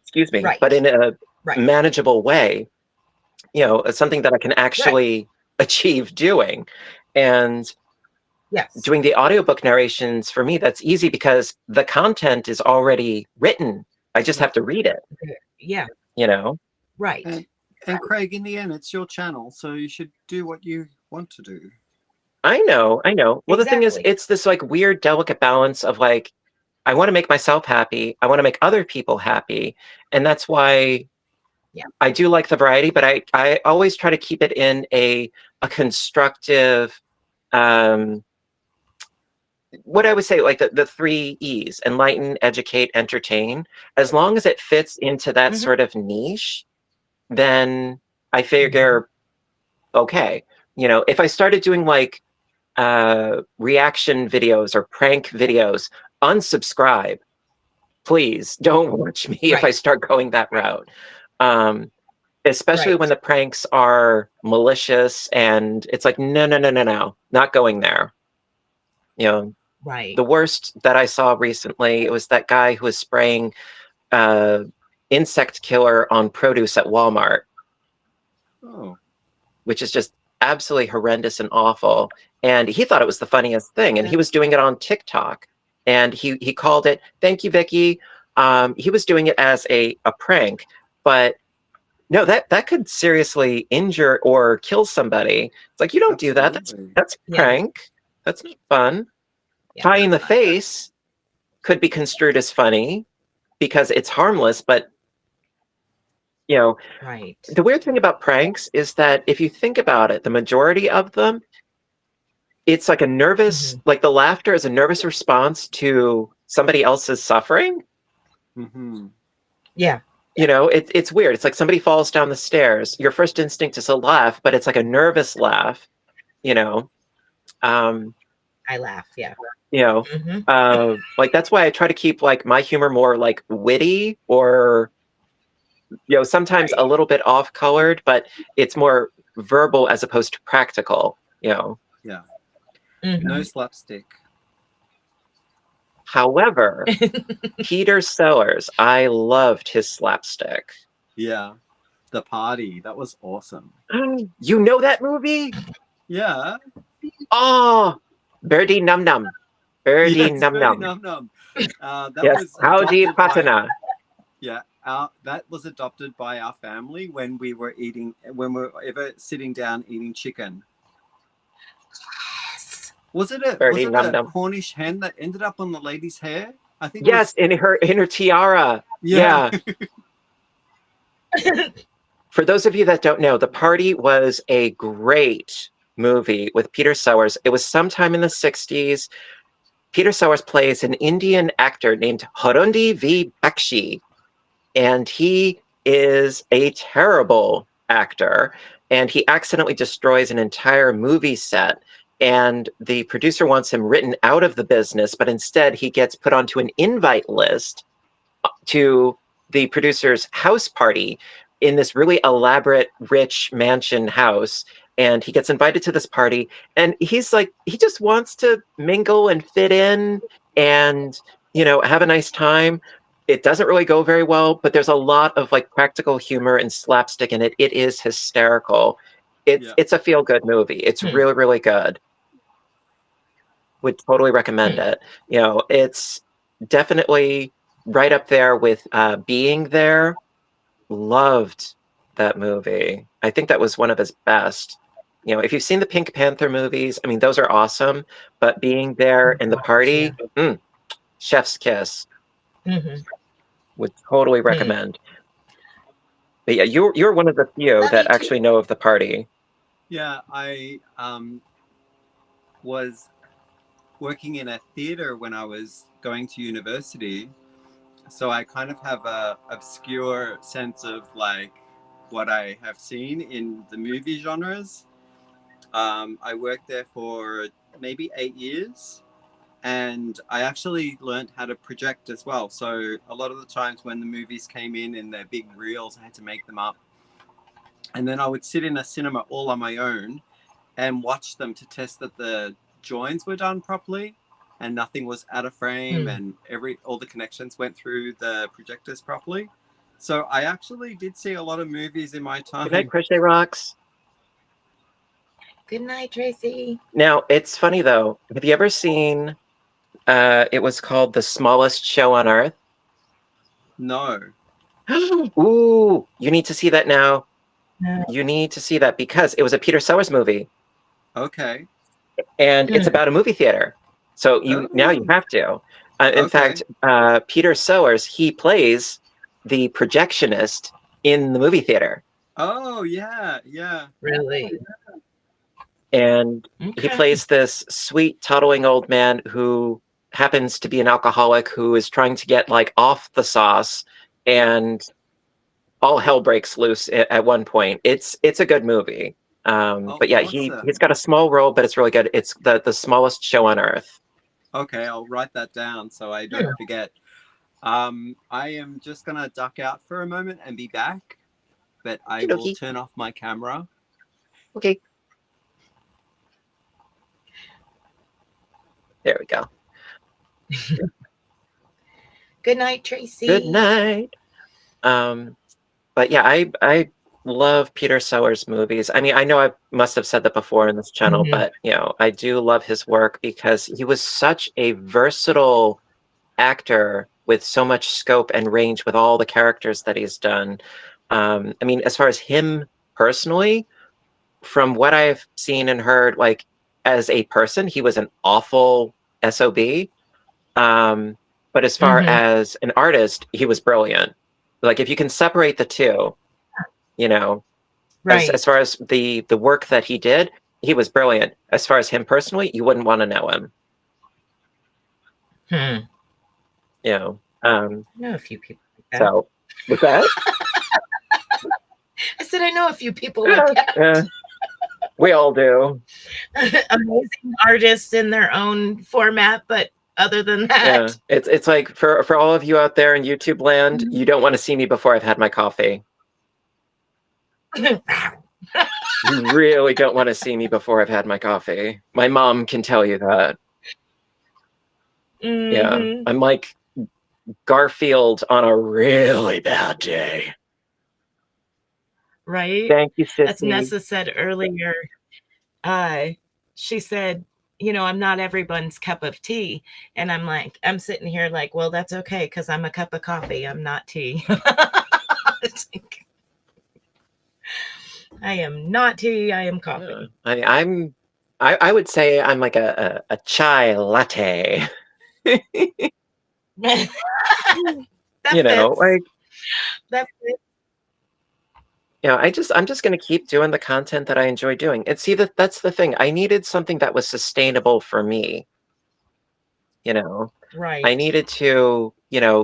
excuse me, but in a manageable way, you know, something that I can actually achieve doing. And doing the audiobook narrations, for me, that's easy because the content is already written. I just have to read it. Yeah. You know? Right. And Craig, in the end, it's your channel, so you should do what you want to do. I know. Well, the thing is, it's this like weird, delicate balance of like, I want to make myself happy. I want to make other people happy. And that's why I do like the variety, but I always try to keep it in a constructive, what I would say, like the 3 E's: enlighten, educate, entertain. As long as it fits into that sort of niche, then I figure, okay, you know, if I started doing like reaction videos or prank videos, unsubscribe. Please don't watch me if I start going that route. Especially when the pranks are malicious and it's like, no, not going there. You know, the worst that I saw recently, it was that guy who was spraying insect killer on produce at Walmart. Oh. Which is just absolutely horrendous and awful. And he thought it was the funniest thing. And he was doing it on TikTok. And he called it, thank you, Vicky. He was doing it as a prank. But no, that could seriously injure or kill somebody. It's like, you don't do that. That's a prank. That's not fun. Pie in the face could be construed as funny because it's harmless, but you know, the weird thing about pranks is that if you think about it, the majority of them, it's like a nervous, like the laughter is a nervous response to somebody else's suffering. Yeah. You know, it's weird. It's like somebody falls down the stairs. Your first instinct is to laugh, but it's like a nervous laugh, you know. I laugh, yeah. You know, like that's why I try to keep like my humor more like witty or, you know, sometimes a little bit off colored, but it's more verbal as opposed to practical, you know. Yeah. No slapstick. However, Peter Sellers, I loved his slapstick. Yeah. The Party. That was awesome. You know that movie? Yeah. Oh, Birdie Num Num. Birdie Num Num. That yes, was Howdy Patana. Yeah. That was adopted by our family when we were ever sitting down eating chicken. Was it a Cornish hen that ended up on the lady's hair? I think. Yes, in her tiara. Yeah. For those of you that don't know, The Party was a great movie with Peter Sellers. It was sometime in the 60s. Peter Sellers plays an Indian actor named Horundi V. Bakshi. And he is a terrible actor. and he accidentally destroys an entire movie set. And the producer wants him written out of the business, but instead he gets put onto an invite list to the producer's house party in this really elaborate, rich mansion house. And he gets invited to this party, and he's like, he just wants to mingle and fit in and, have a nice time. It doesn't really go very well, but there's a lot of like practical humor and slapstick in it. It is hysterical. It's a feel-good movie. It's really, really good. Would totally recommend it. It's definitely right up there with Being There. Loved that movie. I think that was one of his best. If you've seen the Pink Panther movies, I mean, those are awesome. But Being There and The Party, chef's kiss. Would totally recommend. But yeah, you're one of the few that actually know of The Party. Yeah, I was working in a theater when I was going to university, so I kind of have a obscure sense of like what I have seen in the movie genres. I worked there for maybe 8 years, and I actually learned how to project as well. So a lot of the times when the movies came in their big reels, I had to make them up, and then I would sit in a cinema all on my own and watch them to test that the joins were done properly and nothing was out of frame and all the connections went through the projectors properly. So I actually did see a lot of movies in my time. Good night, Crochet Rocks. Good night, Tracy. Now, it's funny though. Have you ever seen, it was called The Smallest Show on Earth? No. Ooh, you need to see that now. No. You need to see that because it was a Peter Sellers movie. Okay. And it's about a movie theater. So now you have to. In fact, Peter Sellers, he plays the projectionist in the movie theater. Oh, yeah. Really? And he plays this sweet, toddling old man who happens to be an alcoholic who is trying to get like off the sauce, and all hell breaks loose at one point. It's a good movie. But yeah, awesome. he's got a small role, but it's really good. It's the Smallest Show on Earth. Okay, I'll write that down so I don't forget. I am just gonna duck out for a moment and be back, but I will turn off my camera. Okay. There we go. Good night, Tracy. Good night. But yeah, I love Peter Sellers movies. I mean, I know I must have said that before in this channel, but I do love his work because he was such a versatile actor with so much scope and range with all the characters that he's done. I mean, as far as him personally, from what I've seen and heard, like as a person, he was an awful SOB. But as far as an artist, he was brilliant. Like if you can separate the two, right. as far as the work that he did, he was brilliant. As far as him personally, you wouldn't want to know him. I know a few people like that. So with that, I said I know a few people like that. We all do. Amazing artists in their own format, but other than that, it's like for all of you out there in YouTube land, you don't want to see me before I've had my coffee. You really don't want to see me before I've had my coffee. My mom can tell you that. Yeah, I'm like Garfield on a really bad day. Right? Thank you, Sissy. As Nessa said earlier, she said, I'm not everyone's cup of tea. And I'm sitting here like, well, that's okay, because I'm a cup of coffee. I'm not tea. I am not tea. I am coffee. I would say I'm like a chai latte. That fits. Like that fits. I'm just going to keep doing the content that I enjoy doing. And see, that's the thing. I needed something that was sustainable for me. Right. I needed to,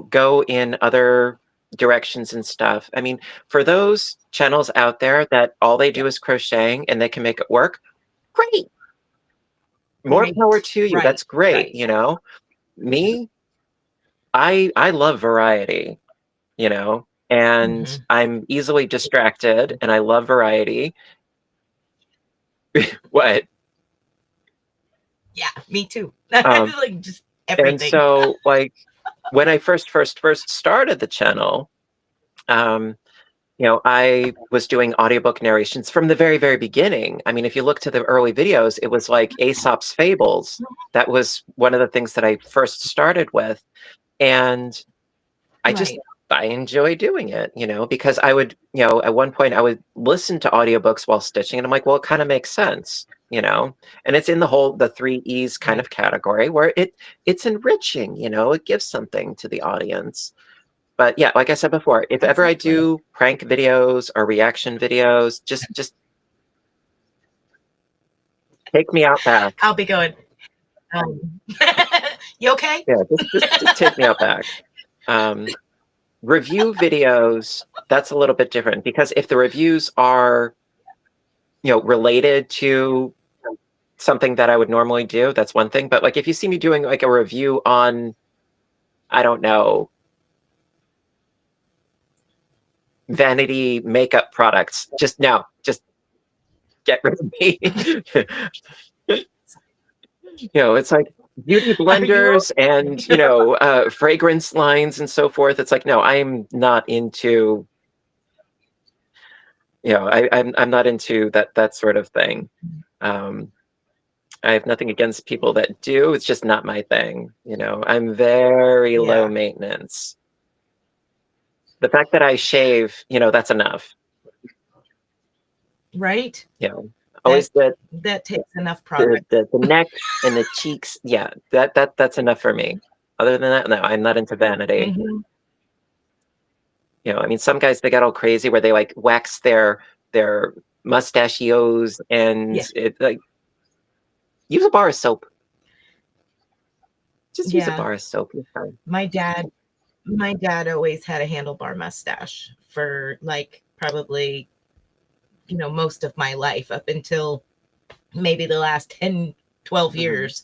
go in other directions and stuff. I mean, for those channels out there that all they do is crocheting and they can make it work, great. More power to you. Right, That's great. right. You know, me, I love variety, you know, and Mhm. I'm easily distracted and I love variety. What? Yeah, me too. Like just And everything. so, like, when I first started the channel, you know, I was doing audiobook narrations from the very, very beginning. I mean, if you look to the early videos, it was like Aesop's Fables. That was one of the things that I first started with. And I just, Right. I enjoy doing it, you know, because I would, you know, at one point I would listen to audiobooks while stitching, and I'm like, well, it kind of makes sense, you know, and it's in the 3 E's kind Right. of category where it's enriching, you know, it gives something to the audience. But yeah, like I said before, if ever I Exactly. do prank videos or reaction videos, just take me out back. I'll be going. You okay? Yeah, just take me out back. Review videos, that's a little bit different, because if the reviews are, you know, related to something that I would normally do, that's one thing. But like if you see me doing like a review on, I don't know, vanity makeup products, just get rid of me. You know, it's like beauty blenders and, you know, fragrance lines and so forth. It's like, no, I'm not into, you know, I'm not into that sort of thing. I have nothing against people that do. It's just not my thing. You know, I'm very low maintenance. The fact that I shave, you know, that's enough. Right? You know, always that takes enough product. the neck and the cheeks. Yeah, that's enough for me. Other than that, no, I'm not into vanity. Mm-hmm. You know, I mean, some guys, they got all crazy where they like wax their mustachios and it like use a bar of soap. Just use a bar of soap. You're fine. My dad always had a handlebar mustache for like probably, you know, most of my life up until maybe the last 10, 12 years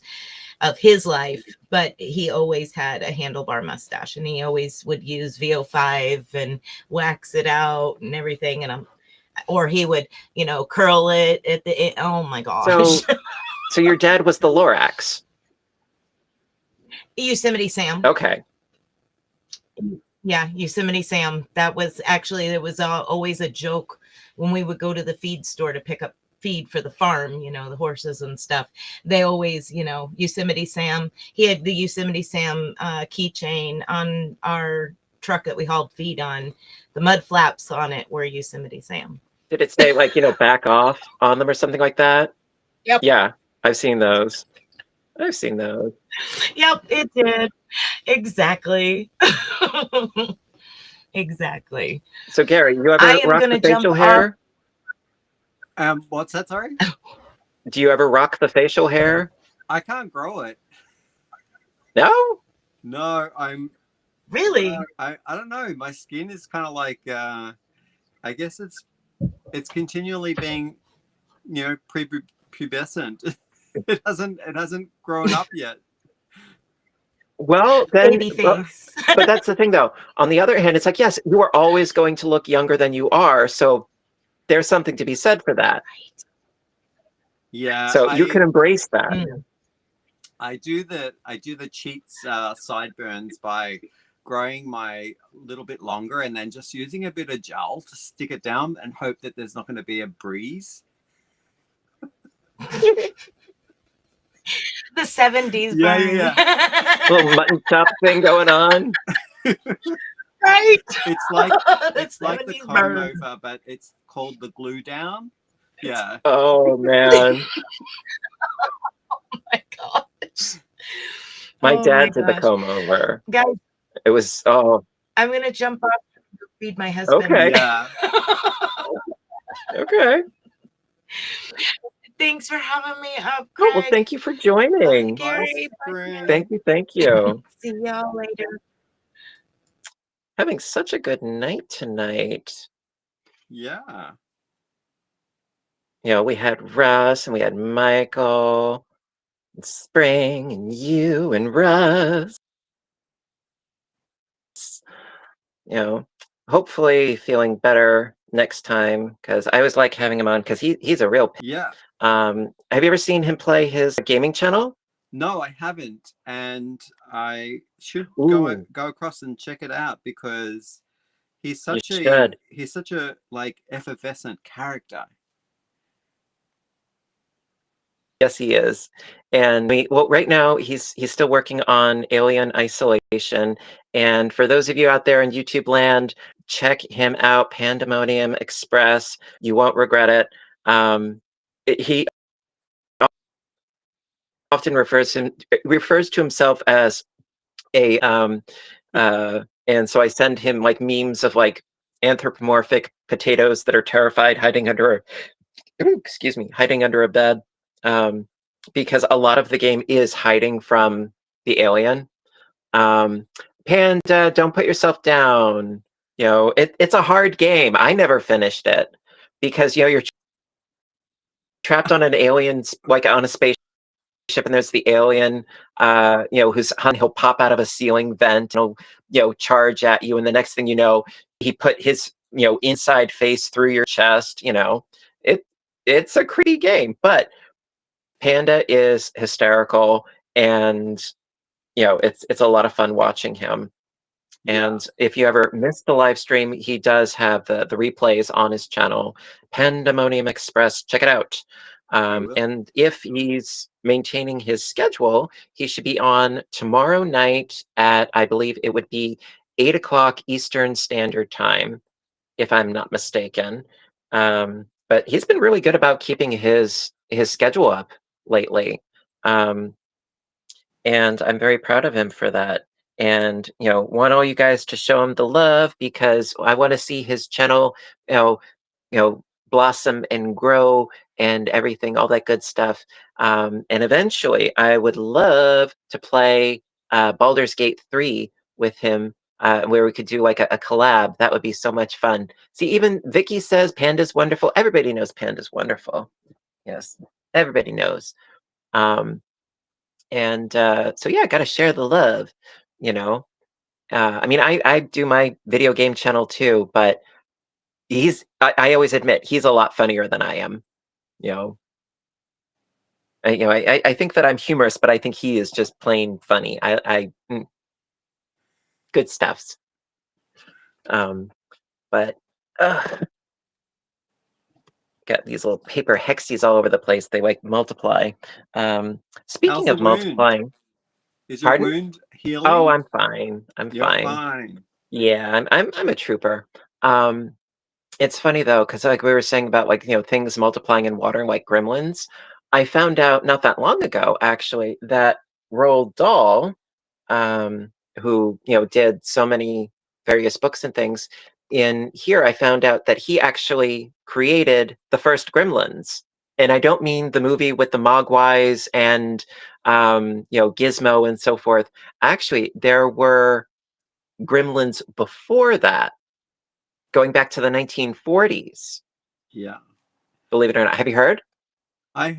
of his life. But he always had a handlebar mustache, and he always would use VO5 and wax it out and everything. And or he would, you know, curl it at the end. Oh my gosh. So your dad was the Lorax. Yosemite Sam. Okay. Yeah, Yosemite Sam. That was actually, there was always a joke when we would go to the feed store to pick up feed for the farm, you know, the horses and stuff. They always, you know, Yosemite Sam. He had the Yosemite Sam keychain on our truck that we hauled feed on. The mud flaps on it were Yosemite Sam. Did it say like, you know, back off on them or something like that? Yep. Yeah, I've seen those. I've seen those. Yep, it did. Exactly. Exactly. So Gary, you ever rock the facial hair? What's that? Sorry. Do you ever rock the facial hair? I can't grow it. No. No, I'm. Really? I don't know. My skin is kind of like. I guess it's continually being, you know, prepubescent. It hasn't grown up yet. Well, then, baby face. but that's the thing, though. On the other hand, it's like, yes, you are always going to look younger than you are. So there's something to be said for that. Yeah. So you can embrace that. I do the cheeks sideburns by growing my little bit longer and then just using a bit of gel to stick it down and hope that there's not going to be a breeze. The 70s burn. Yeah. Little mutton chop thing going on. Right. It's like it's like the comb over, but it's called the glue down. Yeah. Oh man. Oh my gosh. My dad did the comb over. Guys, it was I'm gonna jump off to feed my husband. Okay. Yeah. Okay. Thanks for having me up, Well, Greg. thank you for joining. Gary, Thank you. see y'all later. having such a good night tonight. Yeah. You know, we had Russ and we had Michael and Spring and you and Russ. You know, hopefully feeling better next time, because I always like having him on because he's a real. Yeah. Have you ever seen him play his gaming channel? No, I haven't, and I should Ooh. go across and check it out because he's You such should. a like effervescent character. Yes, he is. And right now he's still working on Alien Isolation. And for those of you out there in YouTube land, check him out, PandaMoniumExpress. You won't regret it. He often refers to himself as a and so I send him like memes of like anthropomorphic potatoes that are terrified hiding under hiding under a bed, because a lot of the game is hiding from the alien. Panda, don't put yourself down. You know, it's a hard game. I never finished it because, you know, you're trapped on an alien, like on a spaceship, and there's the alien, you know, he'll pop out of a ceiling vent and he'll, you know, charge at you, and the next thing you know, he put his, you know, inside face through your chest. You know, it's a creepy game, but Panda is hysterical, and you know, it's a lot of fun watching him. And if you ever missed the live stream, he does have the replays on his channel, PandaMoniumExpress. Check it out. And if he's maintaining his schedule, he should be on tomorrow night at, I believe it would be 8 o'clock Eastern Standard Time, if I'm not mistaken. But he's been really good about keeping his schedule up lately. And I'm very proud of him for that. And, you know, want all you guys to show him the love, because I want to see his channel, you know, blossom and grow and everything, all that good stuff. And eventually, I would love to play Baldur's Gate 3 with him, where we could do like a collab. That would be so much fun. See, even Vicky says Panda's wonderful. Everybody knows Panda's wonderful. Yes, everybody knows. And so yeah, got to share the love, you know. I mean, I do my video game channel too, but I always admit he's a lot funnier than I am. You know, I think that I'm humorous, but I think he is just plain funny. Good stuffs. But got these little paper hexies all over the place. They like multiply. Speaking of multiplying, is your wound healing? Oh, I'm fine. You're fine. Yeah, I'm a trooper. It's funny though, because like we were saying about like, you know, things multiplying in water like gremlins. I found out not that long ago actually that Roald Dahl, who, you know, did so many various books and things, in here I found out that he actually created the first Gremlins. And I don't mean the movie with the Mogwais and you know, Gizmo and so forth. Actually, there were Gremlins before that, going back to the 1940s. Yeah. Believe it or not. Have you heard? I've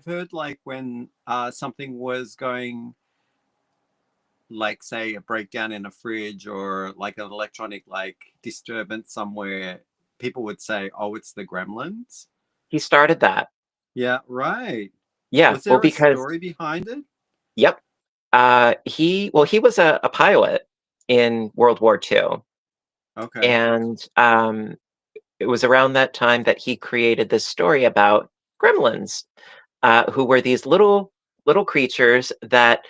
heard like when something was going, like say a breakdown in a fridge or like an electronic like disturbance somewhere, people would say, "Oh, it's the Gremlins." He started that. Yeah, right. Yeah. Was there a story behind it? Yep. He was a pilot in World War II. Okay. And it was around that time that he created this story about gremlins, who were these little creatures that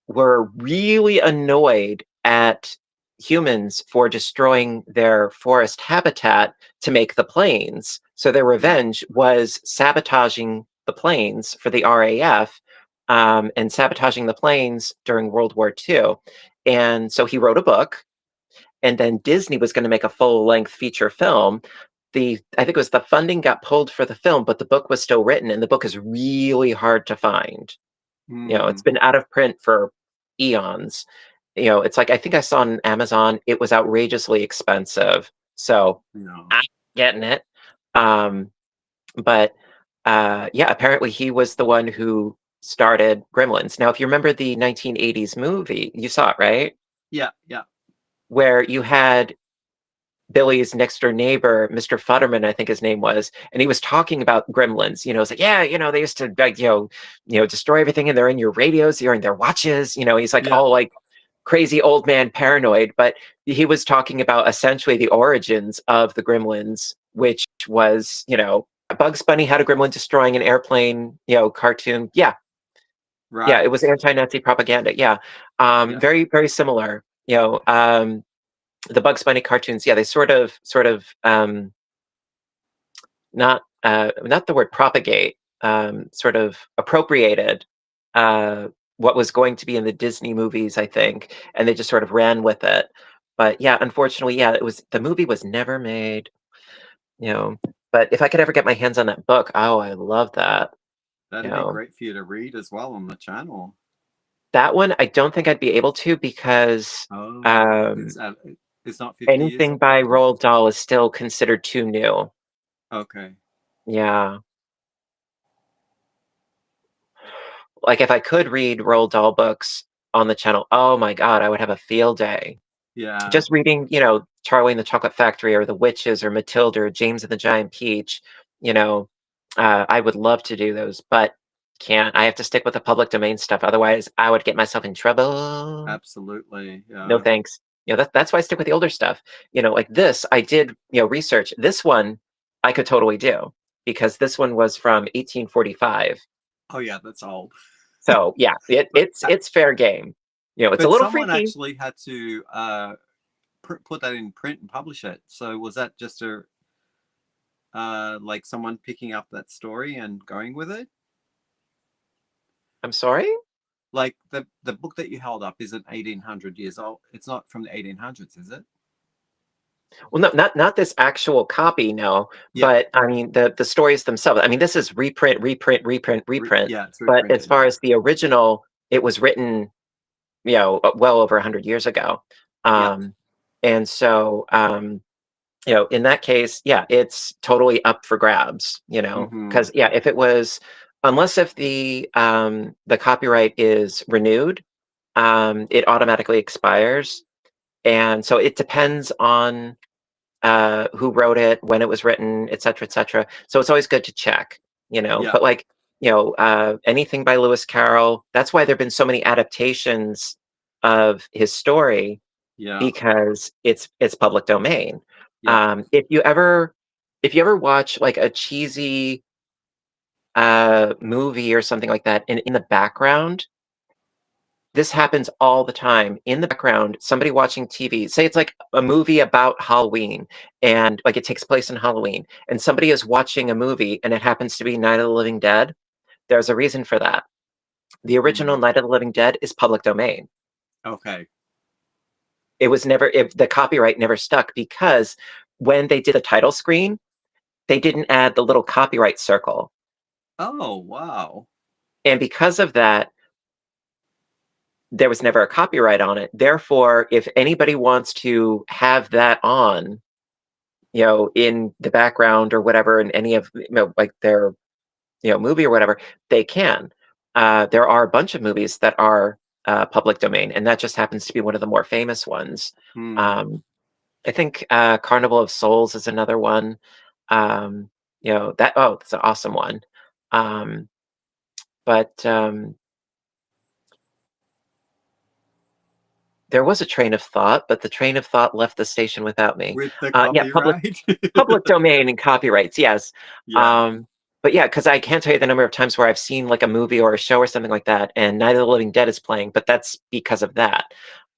were really annoyed at humans for destroying their forest habitat to make the planes. So their revenge was sabotaging the planes for the RAF, and sabotaging the planes during World War II. And so he wrote a book, and then Disney was going to make a full-length feature film. I think it was the funding got pulled for the film, but the book was still written, and the book is really hard to find. You know, it's been out of print for eons. it's like I think I saw on Amazon it was outrageously expensive, so No. I'm getting it. But yeah, apparently he was the one who started Gremlins. Now, if you remember the 1980s movie, you saw it, right? Yeah, yeah. Where you had Billy's next door neighbor, Mr. Futterman, I think his name was, and he was talking about gremlins. It's like, yeah, they used to like, destroy everything, and they're in your radios, they're in their watches. He's like Yeah. all like crazy old man paranoid, but he was talking about essentially the origins of the gremlins, which was, Bugs Bunny had a gremlin destroying an airplane, cartoon. Yeah. Right. Yeah, it was anti-Nazi propaganda. Yeah. Yeah. Very, very similar. The Bugs Bunny cartoons, yeah, they sort of not the word propagate, sort of appropriated what was going to be in the Disney movies, I think, and they just sort of ran with it. But yeah, unfortunately, yeah, the movie was never made, But if I could ever get my hands on that book, oh, I love that. That'd be great for you to read as well on the channel. That one, I don't think I'd be able to because it's not 50 years anything old? by Roald Dahl is still considered too new. Okay. Yeah. Like if I could read Roald Dahl books on the channel, oh my God, I would have a field day. Yeah. Just reading, Charlie and the Chocolate Factory or The Witches or Matilda or James and the Giant Peach, I would love to do those, but can't. I have to stick with the public domain stuff. Otherwise, I would get myself in trouble. Absolutely. Yeah. No thanks. That's why I stick with the older stuff. Like this, I did, research. This one I could totally do because this one was from 1845. Oh yeah, that's old. So yeah, it's fair game. It's a But little someone freaky. actually had to put that in print and publish it. So was that just like someone picking up that story and going with it? I'm sorry? Like the book that you held up isn't 1800 years old. It's not from the 1800s, is it? Well, no, not this actual copy, no. Yeah. But I mean the stories themselves. I mean, this is reprint. Yeah, it's But as reprinted. far as the original, it was written, well over 100 years ago. Yeah. And so in that case, yeah, it's totally up for grabs, Mhm. because yeah, if the copyright is renewed, it automatically expires. And so it depends on who wrote it, when it was written, et cetera, et cetera. So it's always good to check, Yeah. but like, anything by Lewis Carroll, that's why there've been so many adaptations of his story, Yeah. because it's public domain. Yeah. If you ever watch like a cheesy movie or something like that, and in the background, this happens all the time. In the background, somebody watching TV, say it's like a movie about Halloween, and like it takes place in Halloween, and somebody is watching a movie and it happens to be Night of the Living Dead. There's a reason for that. The original Night of the Living Dead is public domain. Okay. It was never, the copyright never stuck because when they did the title screen, they didn't add the little copyright circle. Oh, wow. And because of that, there was never a copyright on it. Therefore, if anybody wants to have that on, in the background or whatever, in any of like their movie or whatever, they can. There are a bunch of movies that are public domain, and that just happens to be one of the more famous ones. I think Carnival of Souls is another one. It's an awesome one. But there was a train of thought, but the train of thought left the station without me. With the Yeah, copyright? public domain and copyrights, yes. Yeah. But yeah, because I can't tell you the number of times where I've seen like a movie or a show or something like that, and Night of the Living Dead is playing, but that's because of that.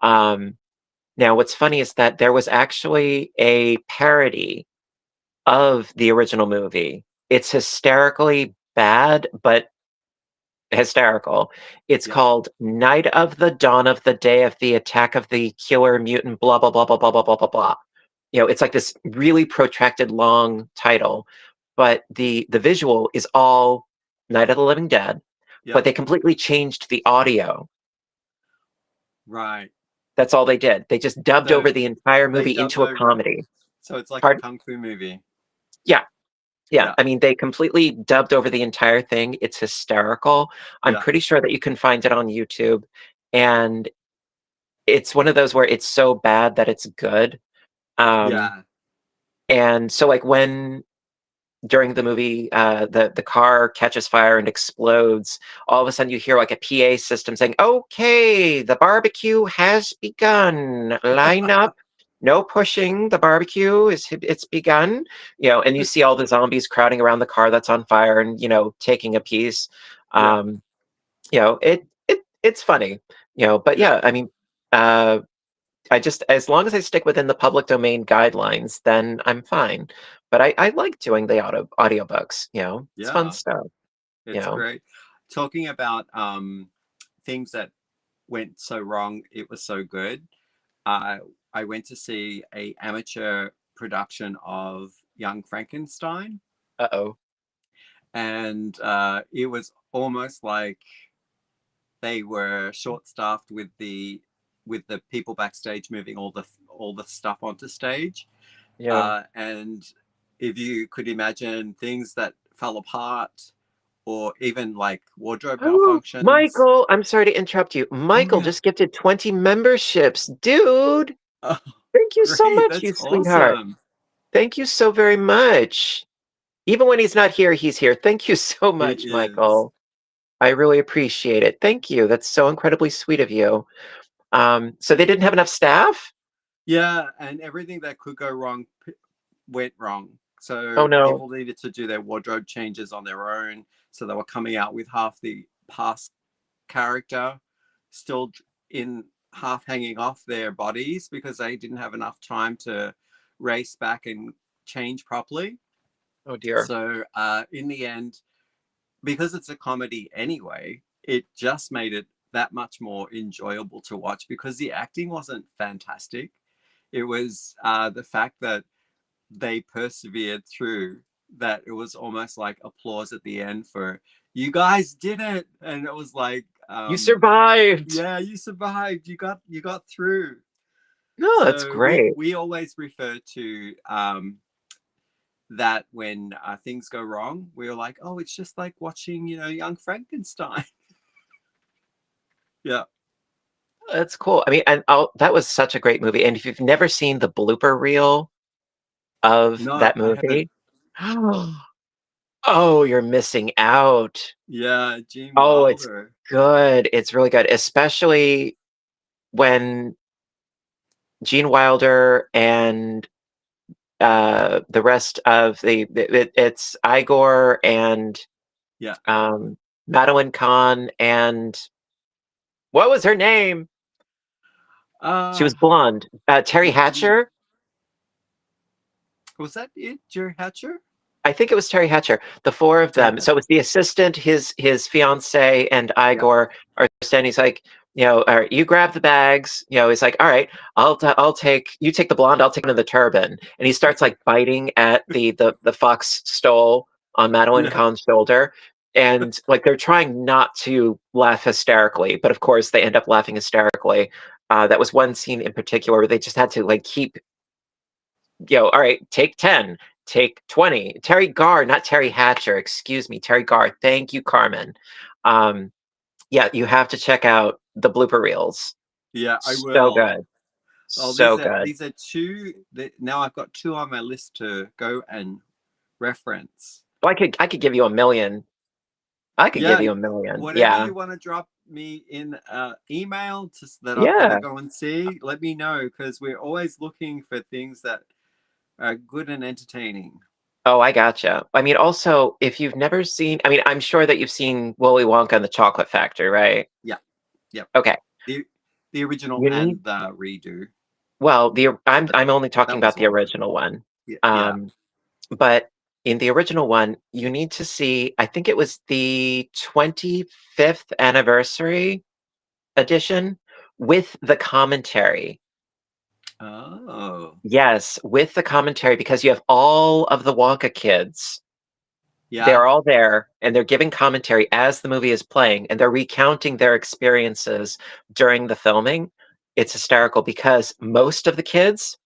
Now, what's funny is that there was actually a parody of the original movie. It's hysterically bad, but hysterical. It's Yeah. called Night of the Dawn of the Day of the Attack of the Killer Mutant, blah, blah, blah, blah, blah, blah, blah, blah, blah. It's like this really protracted long title, but the visual is all Night of the Living Dead, Yeah. but they completely changed the audio. Right. That's all they did. They just dubbed So over the entire they movie dubbed into a over it. comedy. So it's like Pardon? a kung fu movie. Yeah. Yeah. I mean, they completely dubbed over the entire thing. It's hysterical. I'm Yeah. pretty sure that you can find it on YouTube. And it's one of those where it's so bad that it's good. Yeah. And so like when during the movie the car catches fire and explodes, all of a sudden you hear like a PA system saying, "Okay, the barbecue has begun. Line up. No pushing. The barbecue it's begun." And you see all the zombies crowding around the car that's on fire and taking a piece. Yeah. It's funny. But yeah, I mean, I just, as long as I stick within the public domain guidelines, then I'm fine. But I like doing the audiobooks, it's fun Yeah. stuff. It's great. Talking about things that went so wrong, it was so good. I went to see a amateur production of Young Frankenstein, Uh-oh. and it was almost like they were short-staffed with the people backstage moving all the stuff onto stage. Yeah. And if you could imagine things that fell apart, or even like wardrobe malfunctions. Michael, I'm sorry to interrupt you. Michael yeah. just gifted 20 memberships. Dude, Oh, thank you so great. much, That's you sweetheart. awesome. Thank you so very much. Even when he's not here, he's here. Thank you so much, It is. Michael. I really appreciate it. Thank you. That's so incredibly sweet of you. So they didn't have enough staff? Yeah, and everything that could go wrong went wrong. So Oh, no. people needed to do their wardrobe changes on their own. So they were coming out with half the past character still in half hanging off their bodies because they didn't have enough time to race back and change properly. Oh, dear. So in the end, because it's a comedy anyway, it just made it that much more enjoyable to watch because the acting wasn't fantastic. It was the fact that they persevered through, that it was almost like applause at the end for, "You guys did it." And it was like, You survived. yeah, you survived, you got through. No, that's So great. we always refer to that when things go wrong, we're like, "Oh, it's just like watching Young Frankenstein." Yeah. That's cool. I mean, and that was such a great movie. And if you've never seen the blooper reel of No, that I haven't. movie, oh, you're missing out. Yeah, Gene Oh, it's Wilder. good. It's really good, especially when Gene Wilder and the rest of it's Igor and Yeah. Madeline Kahn and what was her name? She was blonde. Terry Hatcher. Was that it, Jerry Hatcher? I think it was Terry Hatcher. The four of them. So it was the assistant, his fiance, and Igor are standing. He's like, all right, you grab the bags. He's like, all right, I'll take you take the blonde. I'll take one of the turban. And he starts like biting at the fox stole on Madeline Kahn's shoulder. And like they're trying not to laugh hysterically, but of course they end up laughing hysterically. That was one scene in particular where they just had to like keep, all right, take 10. Take 20. Terry Garr, not Terry Hatcher. Excuse me, Terry Garr. Thank you, Carmen. Yeah, you have to check out the blooper reels. Yeah, I will. So good. Oh, So good. These are two. Now I've got two on my list to go and reference. Well, I could give you a million. I could give you a million. Whatever you want to drop me in email that I've got to go and see, let me know, because we're always looking for things that are good and entertaining. Oh, I gotcha. I mean, also, if you've never seen, I mean, I'm sure that you've seen Willy Wonka and the Chocolate Factory, right? Yeah. Yep. Okay. The original and the redo. Well, I'm only talking about the original one. Yeah. But in the original one, you need to see, I think it was the 25th anniversary edition with the commentary. Oh. Yes, with the commentary, because you have all of the Wonka kids. Yeah. They're all there, and they're giving commentary as the movie is playing, and they're recounting their experiences during the filming. it's hysterical because most of the kids,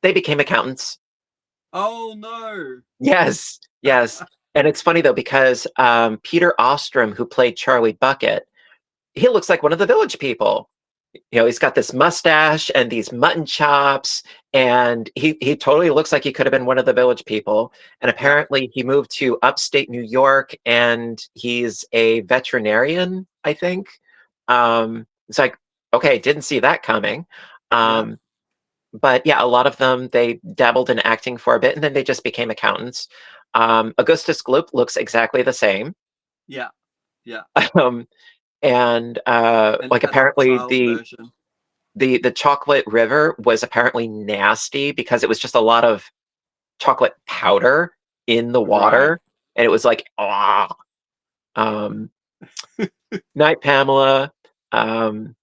they became accountants. Oh no. Yes, yes. And it's funny though, because Peter Ostrom, who played Charlie Bucket, he looks like one of the Village People. He's got this mustache and these mutton chops, and he totally looks like he could have been one of the Village People. And apparently he moved to upstate New York, and he's a veterinarian, I think. It's like, okay, didn't see that coming. But yeah, a lot of them, they dabbled in acting for a bit, and then they just became accountants. Augustus Gloop looks exactly the same. Yeah. Yeah. And And like as a apparently child the version. the chocolate river was apparently nasty because it was just a lot of chocolate powder in the water, and it was like, ah. Night Pamela, and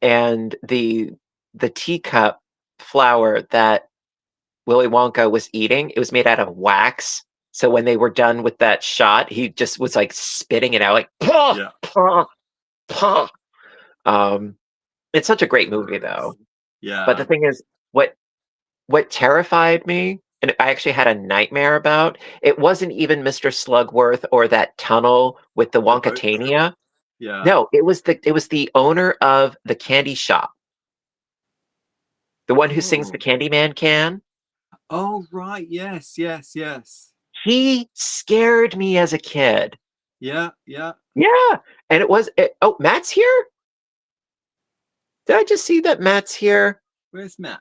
the teacup flour that Willy Wonka was eating, it was made out of wax. So when they were done with that shot, he just was like spitting it out, like, pah, Yeah. pah, pah. It's such a great movie, though. Yeah. But the thing is, what terrified me, and I actually had a nightmare about, it wasn't even Mr. Slugworth or that tunnel with the Wonkatania. Yeah. No, it was the owner of the candy shop. The one who sings the Candyman can. Oh right, yes, yes, yes. He scared me as a kid. Yeah, yeah. Yeah, and oh, Matt's here? Did I just see that Matt's here? Where's Matt?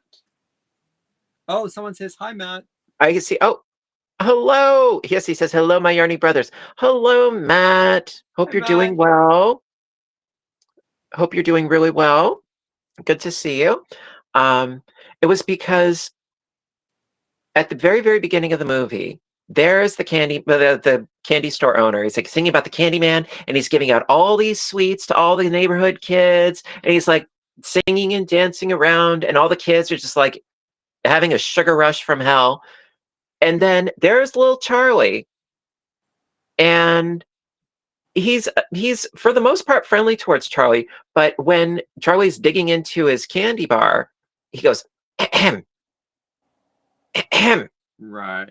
Oh, someone says hi, Matt. I can see. Oh, hello. Yes, he says hello, my Yarny brothers. Hello, Matt. Hope you're doing well. Hope you're doing really well. Good to see you. It was because at the very, very beginning of the movie, there's the candy store owner. He's like singing about the Candyman, and he's giving out all these sweets to all the neighborhood kids, and he's like singing and dancing around, and all the kids are just like having a sugar rush from hell. And then there's little Charlie, and he's for the most part friendly towards Charlie, but when Charlie's digging into his candy bar, he goes, ahem, ahem. Right.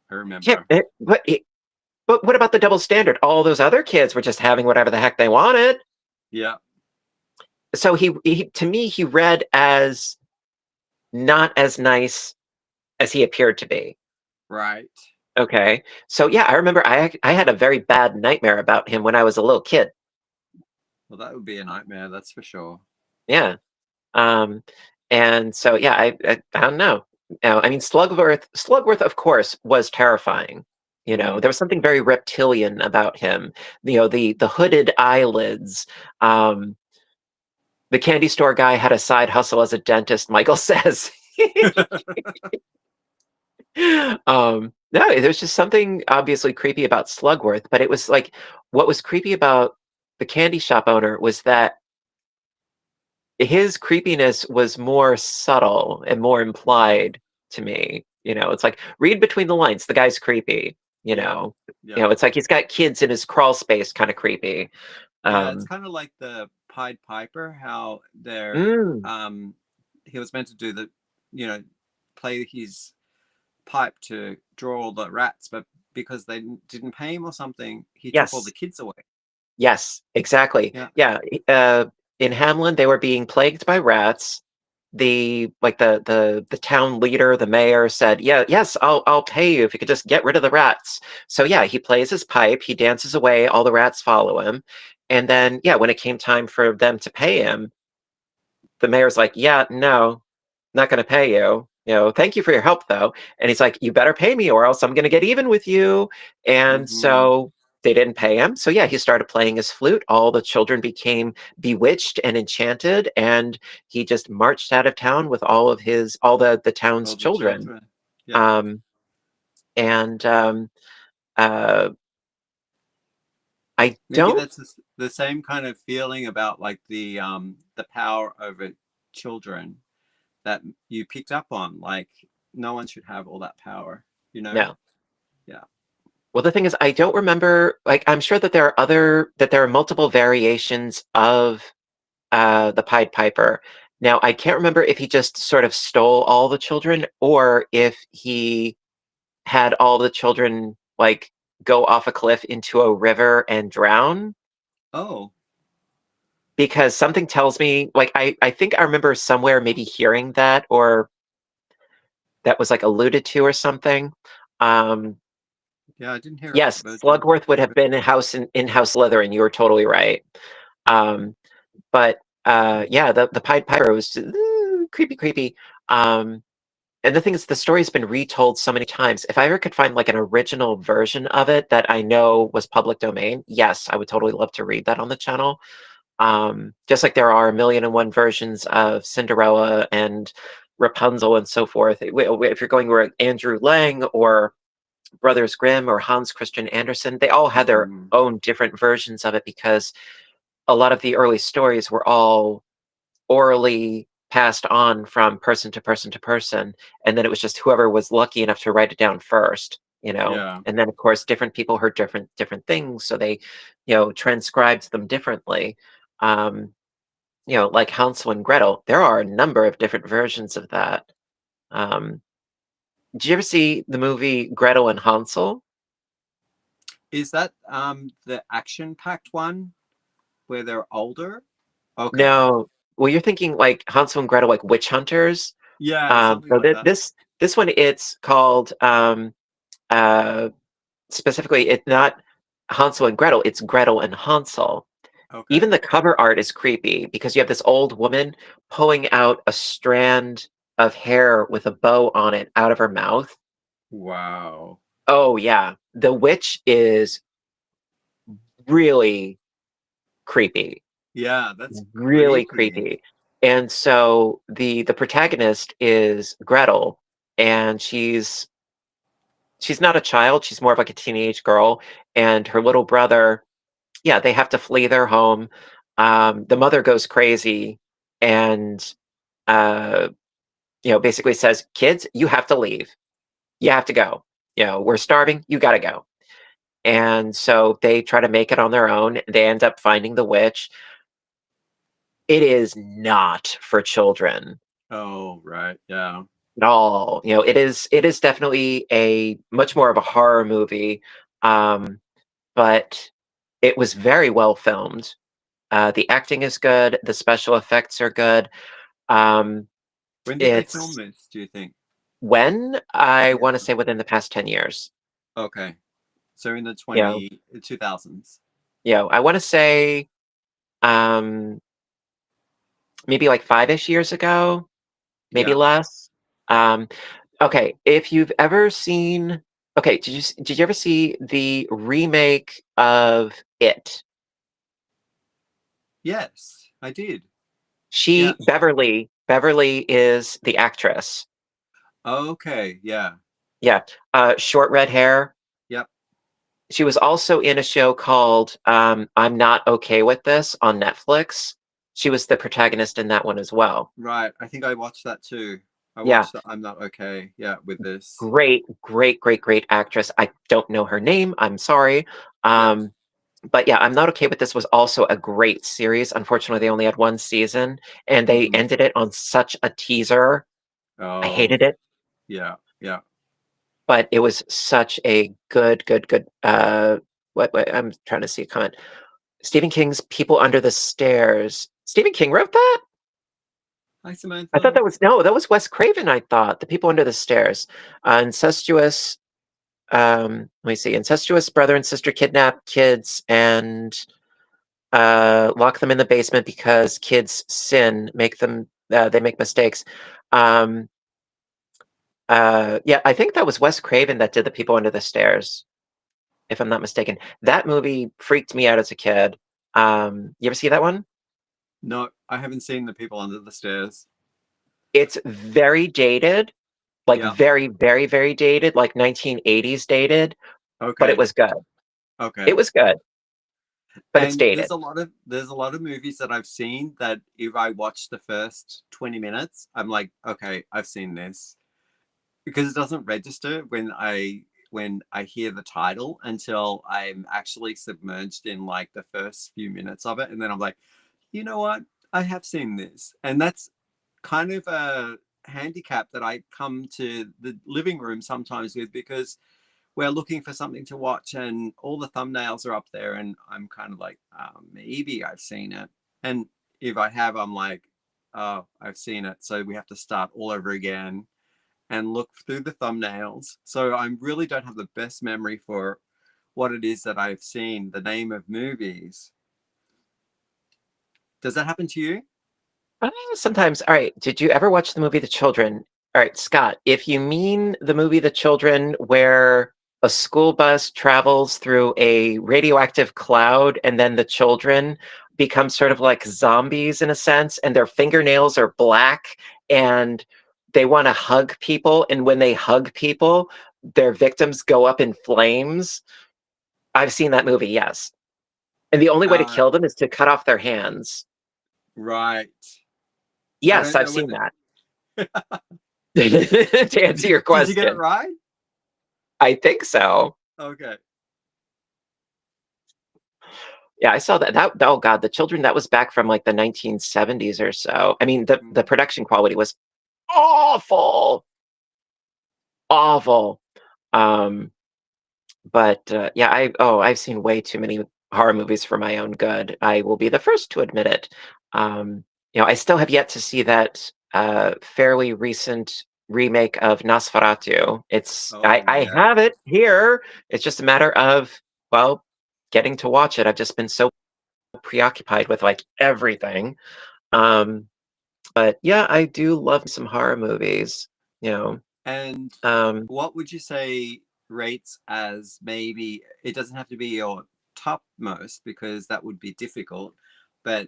I remember. But what about the double standard? All those other kids were just having whatever the heck they wanted. Yeah. So he to me, he read as not as nice as he appeared to be. Right. Okay. So yeah, I remember I had a very bad nightmare about him when I was a little kid. Well, that would be a nightmare, that's for sure. Yeah. And so yeah, I don't know. I mean, Slugworth, of course, was terrifying. There was something very reptilian about him. The hooded eyelids. The candy store guy had a side hustle as a dentist, Michael says. No, there's just something obviously creepy about Slugworth, but it was like what was creepy about the candy shop owner was that his creepiness was more subtle and more implied to me. It's like read between the lines. The guy's creepy. Yeah. It's like he's got kids in his crawl space, kind of creepy. Yeah, it's kind of like the Pied Piper, how they're he was meant to do play his pipe to draw all the rats, but because they didn't pay him or something, he took all the kids away. Yes, exactly. Yeah. In Hamlin, they were being plagued by rats. The town leader, the mayor, said, yes, I'll pay you if you could just get rid of the rats. So yeah, he plays his pipe, he dances away, all the rats follow him. And then when it came time for them to pay him, the mayor's like, yeah, no, not going to pay you. Thank you for your help, though. And he's like, you better pay me or else I'm going to get even with you. And so they didn't pay him. So yeah, he started playing his flute. All the children became bewitched and enchanted. And he just marched out of town with all the town's children. Yeah. Maybe that's the same kind of feeling about like the power over children that you picked up on. Like no one should have all that power, No. Yeah. Well, the thing is, I don't remember. Like, I'm sure that there are multiple variations of the Pied Piper. Now, I can't remember if he just sort of stole all the children or if he had all the children like go off a cliff into a river and drown. Oh, Because something tells me, like, I think I remember somewhere maybe hearing that, or that was like alluded to or something. yeah, I didn't hear Yes, it. Slugworth would have been in-house Slytherin. You were totally right. Um, but yeah, the Pied Piper was just, creepy, creepy. And the thing is, the story's been retold so many times. If I ever could find like an original version of it that I know was public domain, yes, I would totally love to read that on the channel. Just like there are a million and one versions of Cinderella and Rapunzel and so forth. If you're going with Andrew Lang or Brothers Grimm or Hans Christian Andersen, they all had their own different versions of it because a lot of the early stories were all orally passed on from person to person to person, and then it was just whoever was lucky enough to write it down first, Yeah. and then of course different people heard different things, so they transcribed them differently. um like Hansel and Gretel, there are a number of different versions of that. Did you ever see the movie Gretel and Hansel? Is that the action-packed one where they're older? Okay. No. Well, you're thinking like Hansel and Gretel, like witch hunters. Yeah, something So like that. this one, it's called uh specifically, it's not Hansel and Gretel, it's Gretel and Hansel. Okay. Even the cover art is creepy because you have this old woman pulling out a strand of hair with a bow on it out of her mouth. Wow. Oh yeah, the witch is really creepy. Yeah, that's Really creepy. creepy. And so the protagonist is Gretel, and she's not a child, she's more of like a teenage girl, and her little brother, yeah, they have to flee their home. The mother goes crazy and uh, basically says, "Kids, you have to leave. You have to go. We're starving, you gotta go." And so they try to make it on their own. They end up finding the witch. It is not for children Oh, right. Yeah. at all. It is definitely a much more of a horror movie, but it was very well filmed. The acting is good. The special effects are good. Um, When did they film it's this, do you think? when I Yeah. want to say within the past 10 years. Okay. So in the You know, 2000s. I want to say um, maybe like 5-ish years ago, maybe Yeah. less. Um, okay, if you've ever seen, okay, did you ever see the remake of It? Yes, I did. She Yes. Beverly is the actress. Okay. Yeah. Yeah, short red hair. Yep. She was also in a show called I'm Not Okay with This on Netflix. She was the protagonist in that one as well. Right. I think I watched that too. I Yeah, watched that. I'm not okay. Yeah, with this. great, great, great, great actress. I don't know her name. I'm sorry. Yep. But yeah, I'm Not Okay with This was also a great series. Unfortunately, they only had one season, and they Mhm. ended it on such a teaser. I Oh, hated it, yeah. Yeah. but it was such a good, good, good. What I'm trying to see a comment. Stephen King's People Under the Stairs. Stephen King wrote that? Hi, I thought Samantha. that was no, that was Wes Craven. I thought The People Under the Stairs, incestuous. Let me see. Incestuous brother and sister kidnap kids and lock them in the basement because kids sin, make them they make mistakes. Um, yeah, I think that was Wes Craven that did The People Under the Stairs, if I'm not mistaken. That movie freaked me out as a kid. You ever see that one? No, I haven't seen The People Under the Stairs. It's very dated, like Yeah. very, very, very dated, like 1980s dated, but it Okay. was good. It Okay. was good, but it's And dated. there's a lot of movies that I've seen that if I watch the first 20 minutes, I'm like, okay, I've seen this. Because it doesn't register when I hear the title until I'm actually submerged in like the first few minutes of it. And then I'm like, you know what? I have seen this, and that's kind of a handicap that I come to the living room sometimes with, because we're looking for something to watch and all the thumbnails are up there, and I'm kind of like, maybe I've seen it. And if I have, I'm like, oh, I've seen it. So we have to start all over again and look through the thumbnails. So I really don't have the best memory for what it is that I've seen, the name of movies. Does that happen to you? Sometimes. All right. Did you ever watch the movie The Children? All right, Scott, if you mean the movie The Children, where a school bus travels through a radioactive cloud and then the children become sort of like zombies in a sense, and their fingernails are black and they want to hug people. And when they hug people, their victims go up in flames. I've seen that movie, yes. And the only way to kill them is to cut off their hands. Right. Yes, I've seen that. To answer your question. Did you get it right? I think so. Okay. Yeah, I saw that. Oh God, The Children, that was back from like the 1970s or so. I mean, the production quality was awful. Awful. But yeah, I've seen way too many horror movies for my own good. I will be the first to admit it. I still have yet to see that fairly recent remake of Nosferatu. I have it here. It's just a matter of, well, getting to watch it. I've just been so preoccupied with like everything. But yeah, I do love some horror movies, And what would you say rates as, maybe it doesn't have to be your topmost because that would be difficult, but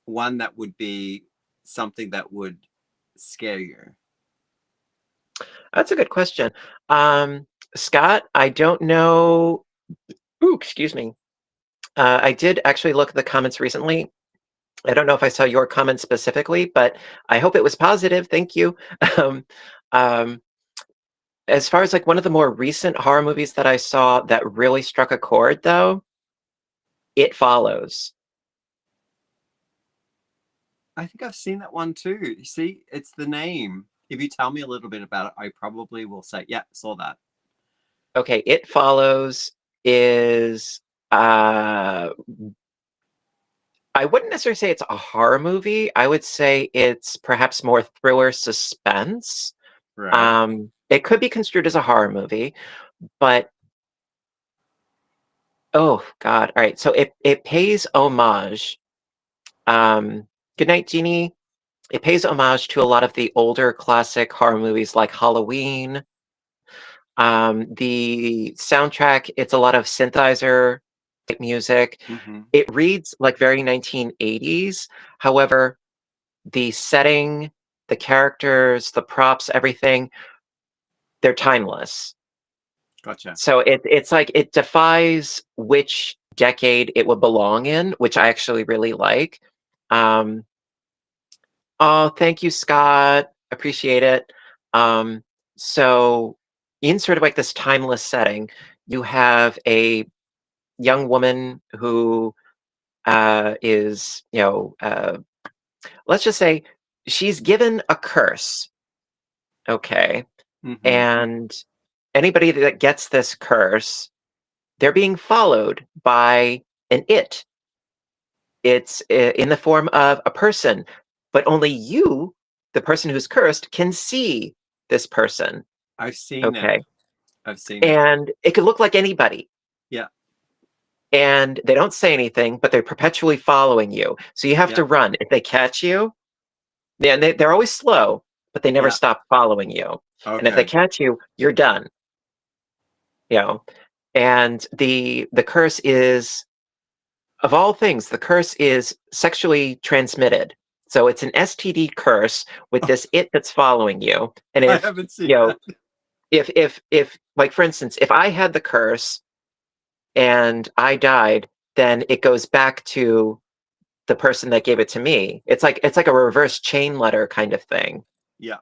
one that would be something that would scare you? That's a good question. Scott, I don't know. Ooh, excuse me. I did actually look at the comments recently. I don't know if I saw your comment specifically, but I hope it was positive. Thank you. As far as like one of the more recent horror movies that I saw that really struck a chord, though, It Follows. I think I've seen that one too. You see, it's the name. If you tell me a little bit about it, I probably will say, yeah, saw that. Okay, It Follows is I wouldn't necessarily say it's a horror movie. I would say it's perhaps more thriller suspense. Right. It could be construed as a horror movie, but oh God. All right. So it pays homage. Good night, Jeannie. It pays homage to a lot of the older classic horror movies like Halloween. The soundtrack, it's a lot of synthesizer type music. It reads like very 1980s. However, the setting, the characters, the props, everything, they're timeless. Gotcha. So it's like it defies which decade it would belong in, which I actually really like. Oh, thank you, Scott. Appreciate it. So in sort of like this timeless setting, you have a young woman who is, let's just say she's given a curse. Okay. And anybody that gets this curse, they're being followed by an it. It's in the form of a person, but only you, the person who's cursed, can see this person. I've seen it. I've seen it. And it could look like anybody. Yeah. And they don't say anything, but they're perpetually following you. So you have to run. If they catch you, and they're always slow, but they never stop following you. Okay. And if they catch you, you're done. And the curse is, of all things, the curse is sexually transmitted. So it's an STD curse with this it that's following you. And if I haven't seen that. if like for instance, if I had the curse and I died, then it goes back to the person that gave it to me. It's like a reverse chain letter kind of thing. Yeah.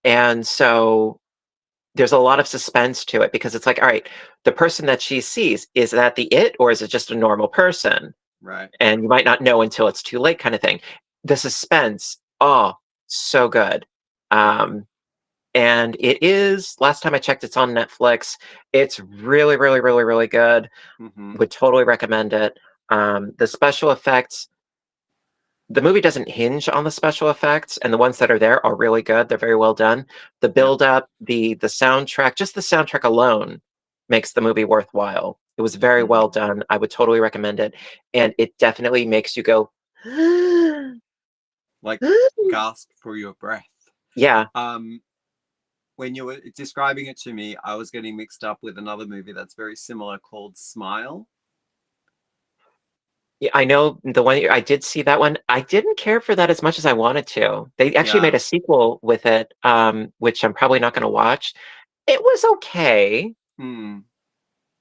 And so there's a lot of suspense to it because it's like, all right, the person that she sees, is that the it or is it just a normal person? Right. and you might not know until it's too late, kind of thing. The suspense, oh, so good. And it is, last time I checked, it's on Netflix. It's really, really, really, really good. Mm-hmm. Would totally recommend it. The special effects, the movie doesn't hinge on the special effects, and the ones that are there are really good. They're very well done. The build up, the soundtrack, just the soundtrack alone makes the movie worthwhile. It was very well done. I would totally recommend it. And it definitely makes you go, Like gasp for your breath. yeah. When you were describing it to me, I was getting mixed up with another movie that's very similar called Smile. Yeah, I know the one, I did see that one. I didn't care for that as much as I wanted to. They actually made a sequel with it, which I'm probably not going to watch. It was okay.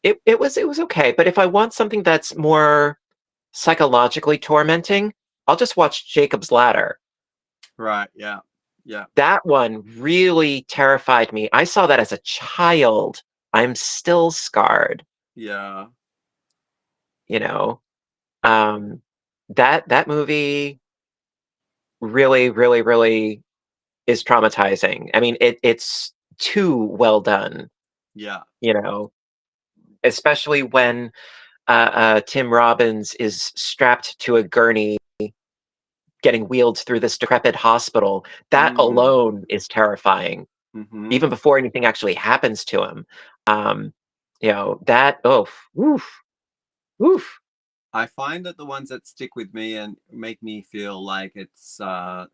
It was okay. But if I want something that's more psychologically tormenting, I'll just watch Jacob's Ladder. Right. Yeah. Yeah. That one really terrified me. I saw that as a child. I'm still scarred. Yeah. You know, that movie really, really, really is traumatizing. I mean, it's too well done. Yeah. You know, especially when Tim Robbins is strapped to a gurney, getting wheeled through this decrepit hospital. That alone is terrifying. Even before anything actually happens to him. You know, that, oof. I find that the ones that stick with me and make me feel like it's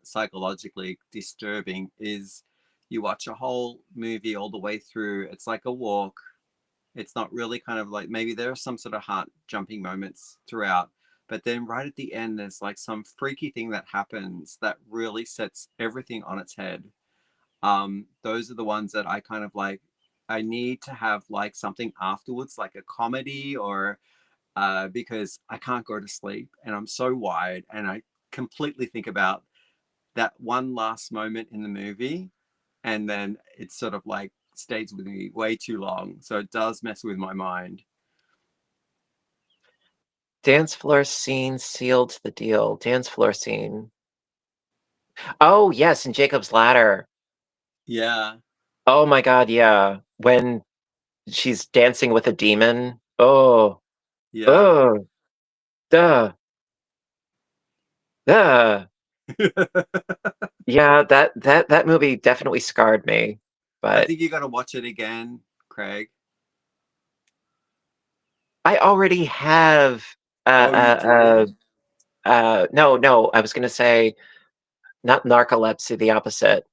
psychologically disturbing is you watch a whole movie all the way through. It's like a walk. It's not really kind of like, maybe there are some sort of heart jumping moments throughout, but then right at the end, there's like some freaky thing that happens that really sets everything on its head. Those are the ones that I kind of like, I need to have like something afterwards, like a comedy or because I can't go to sleep and I'm so wired and I completely think about that one last moment in the movie and then it sort of like stays with me way too long. So it does mess with my mind. Dance floor scene sealed the deal. Dance floor scene. Oh, yes, in Jacob's Ladder. Yeah. Oh my God, yeah. When she's dancing with a demon. Oh, Yeah. duh. Yeah, that movie definitely scarred me. I But think you got to watch it again, Craig. I already have Oh, you did? no, I was gonna say not narcolepsy, the opposite,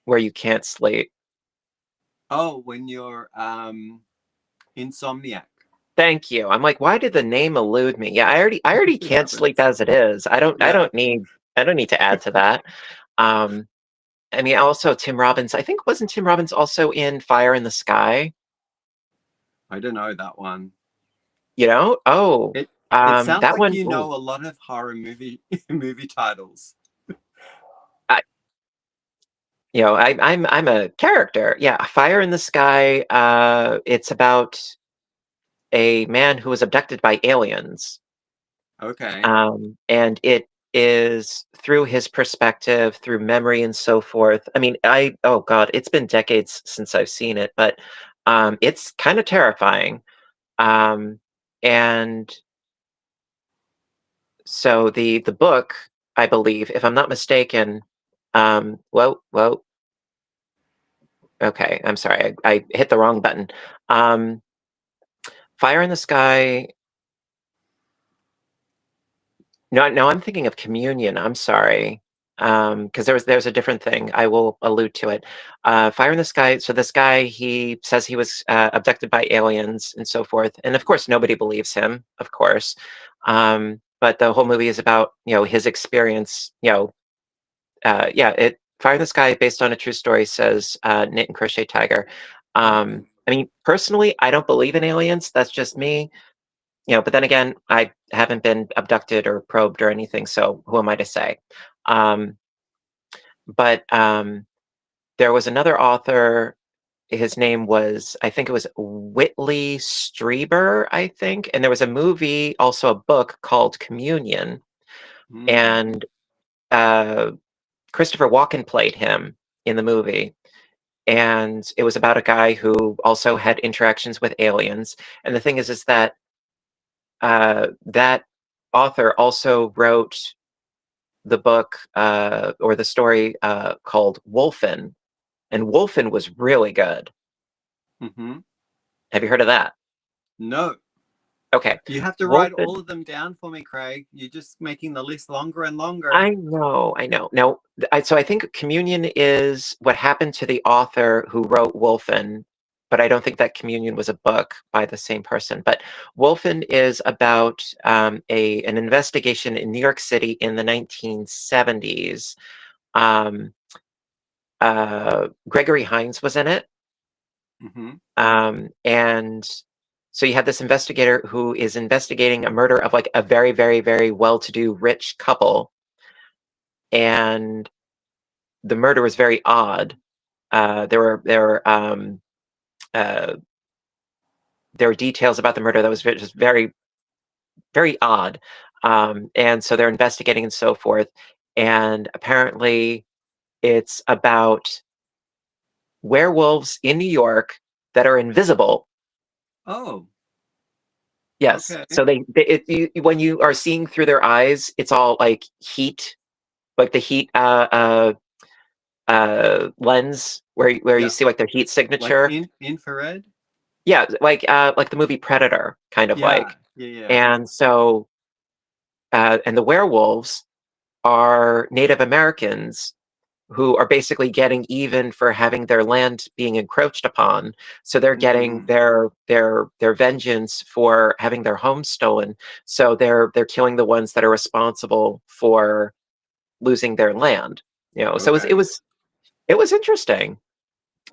where you can't sleep. Oh, when you're insomniac. Thank you. I'm like, why did the name elude me? Yeah, I already It can't sleep happens. as it is. I Yeah. don't need to add to that. I mean, also Tim Robbins. I think wasn't Tim Robbins also in Fire in the Sky? I don't know that one. You know? Oh, It sounds that like one. you Ooh, know a lot of horror movie titles. I, you know, I'm a character. Yeah, Fire in the Sky. It's about a man who was abducted by aliens. Okay. And it is through his perspective, through memory and so forth. I mean, oh God, it's been decades since I've seen it, but it's kind of terrifying. And so the book, I believe, if I'm not mistaken, whoa, okay, I'm sorry, I hit the wrong button. Fire in the Sky. No, I'm thinking of Communion. I'm sorry. Because there's a different thing. I will allude to it. Fire in the Sky. So this guy, he says he was abducted by aliens and so forth, and of course nobody believes him. Of course, but the whole movie is about his experience. Yeah. It Fire in the Sky, based on a true story, says Knit and Crochet Tiger. I mean, personally, I don't believe in aliens. That's just me. But then again, I haven't been abducted or probed or anything, so who am I to say? Um, but there was another author. His name was, I think it was Whitley Strieber, I think, and there was a movie, also a book called Communion, and Christopher Walken played him in the movie. And it was about a guy who also had interactions with aliens. And the thing is that that author also wrote the book or the story called Wolfen, and Wolfen was really good. Have you heard of that? No. Okay. You have to write all of them down for me, Craig. You're just making the list longer and longer. I know. Now, so I think Communion is what happened to the author who wrote Wolfen, but I don't think that Communion was a book by the same person. But Wolfen is about an investigation in New York City in the 1970s. Gregory Hines was in it. And so you have this investigator who is investigating a murder of like a very, very, very well-to-do rich couple. And the murder was very odd. There were details about the murder that was just very, very odd. And so they're investigating and so forth. And apparently it's about werewolves in New York that are invisible. Oh. Yes. Okay. So when you are seeing through their eyes, it's all like heat, like the heat lens where you see like their heat signature. Like infrared? Yeah, like the movie Predator, kind of like. Yeah. And so and the werewolves are Native Americans who are basically getting even for having their land being encroached upon. So they're getting their vengeance for having their homes stolen. So they're killing the ones that are responsible for losing their land. You know, so it was interesting.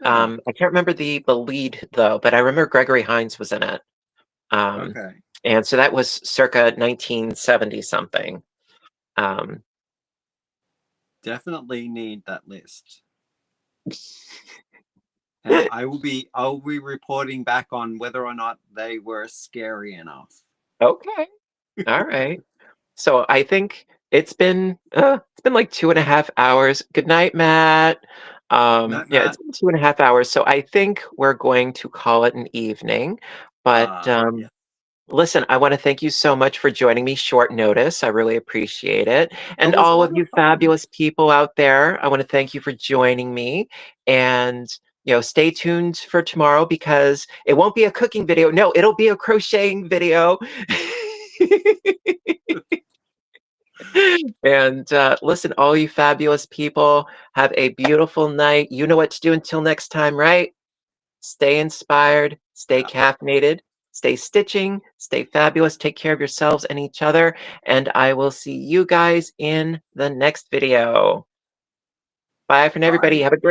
I can't remember the lead though, but I remember Gregory Hines was in it. And so that was circa 1970 something. Definitely need that list. And I'll be reporting back on whether or not they were scary enough. Okay. All right. So I think it's been like 2.5 hours. Good night, Matt. Matt. It's been 2.5 hours. So I think we're going to call it an evening. But listen, I want to thank you so much for joining me short notice. I really appreciate it. And all of you fabulous people out there, I want to thank you for joining me. And stay tuned for tomorrow because it won't be a cooking video. No, it'll be a crocheting video. And listen, all you fabulous people, have a beautiful night. You know what to do until next time, right? Stay inspired, stay caffeinated, stay stitching, stay fabulous, take care of yourselves and each other, and I will see you guys in the next video. Bye for now, everybody. Have a great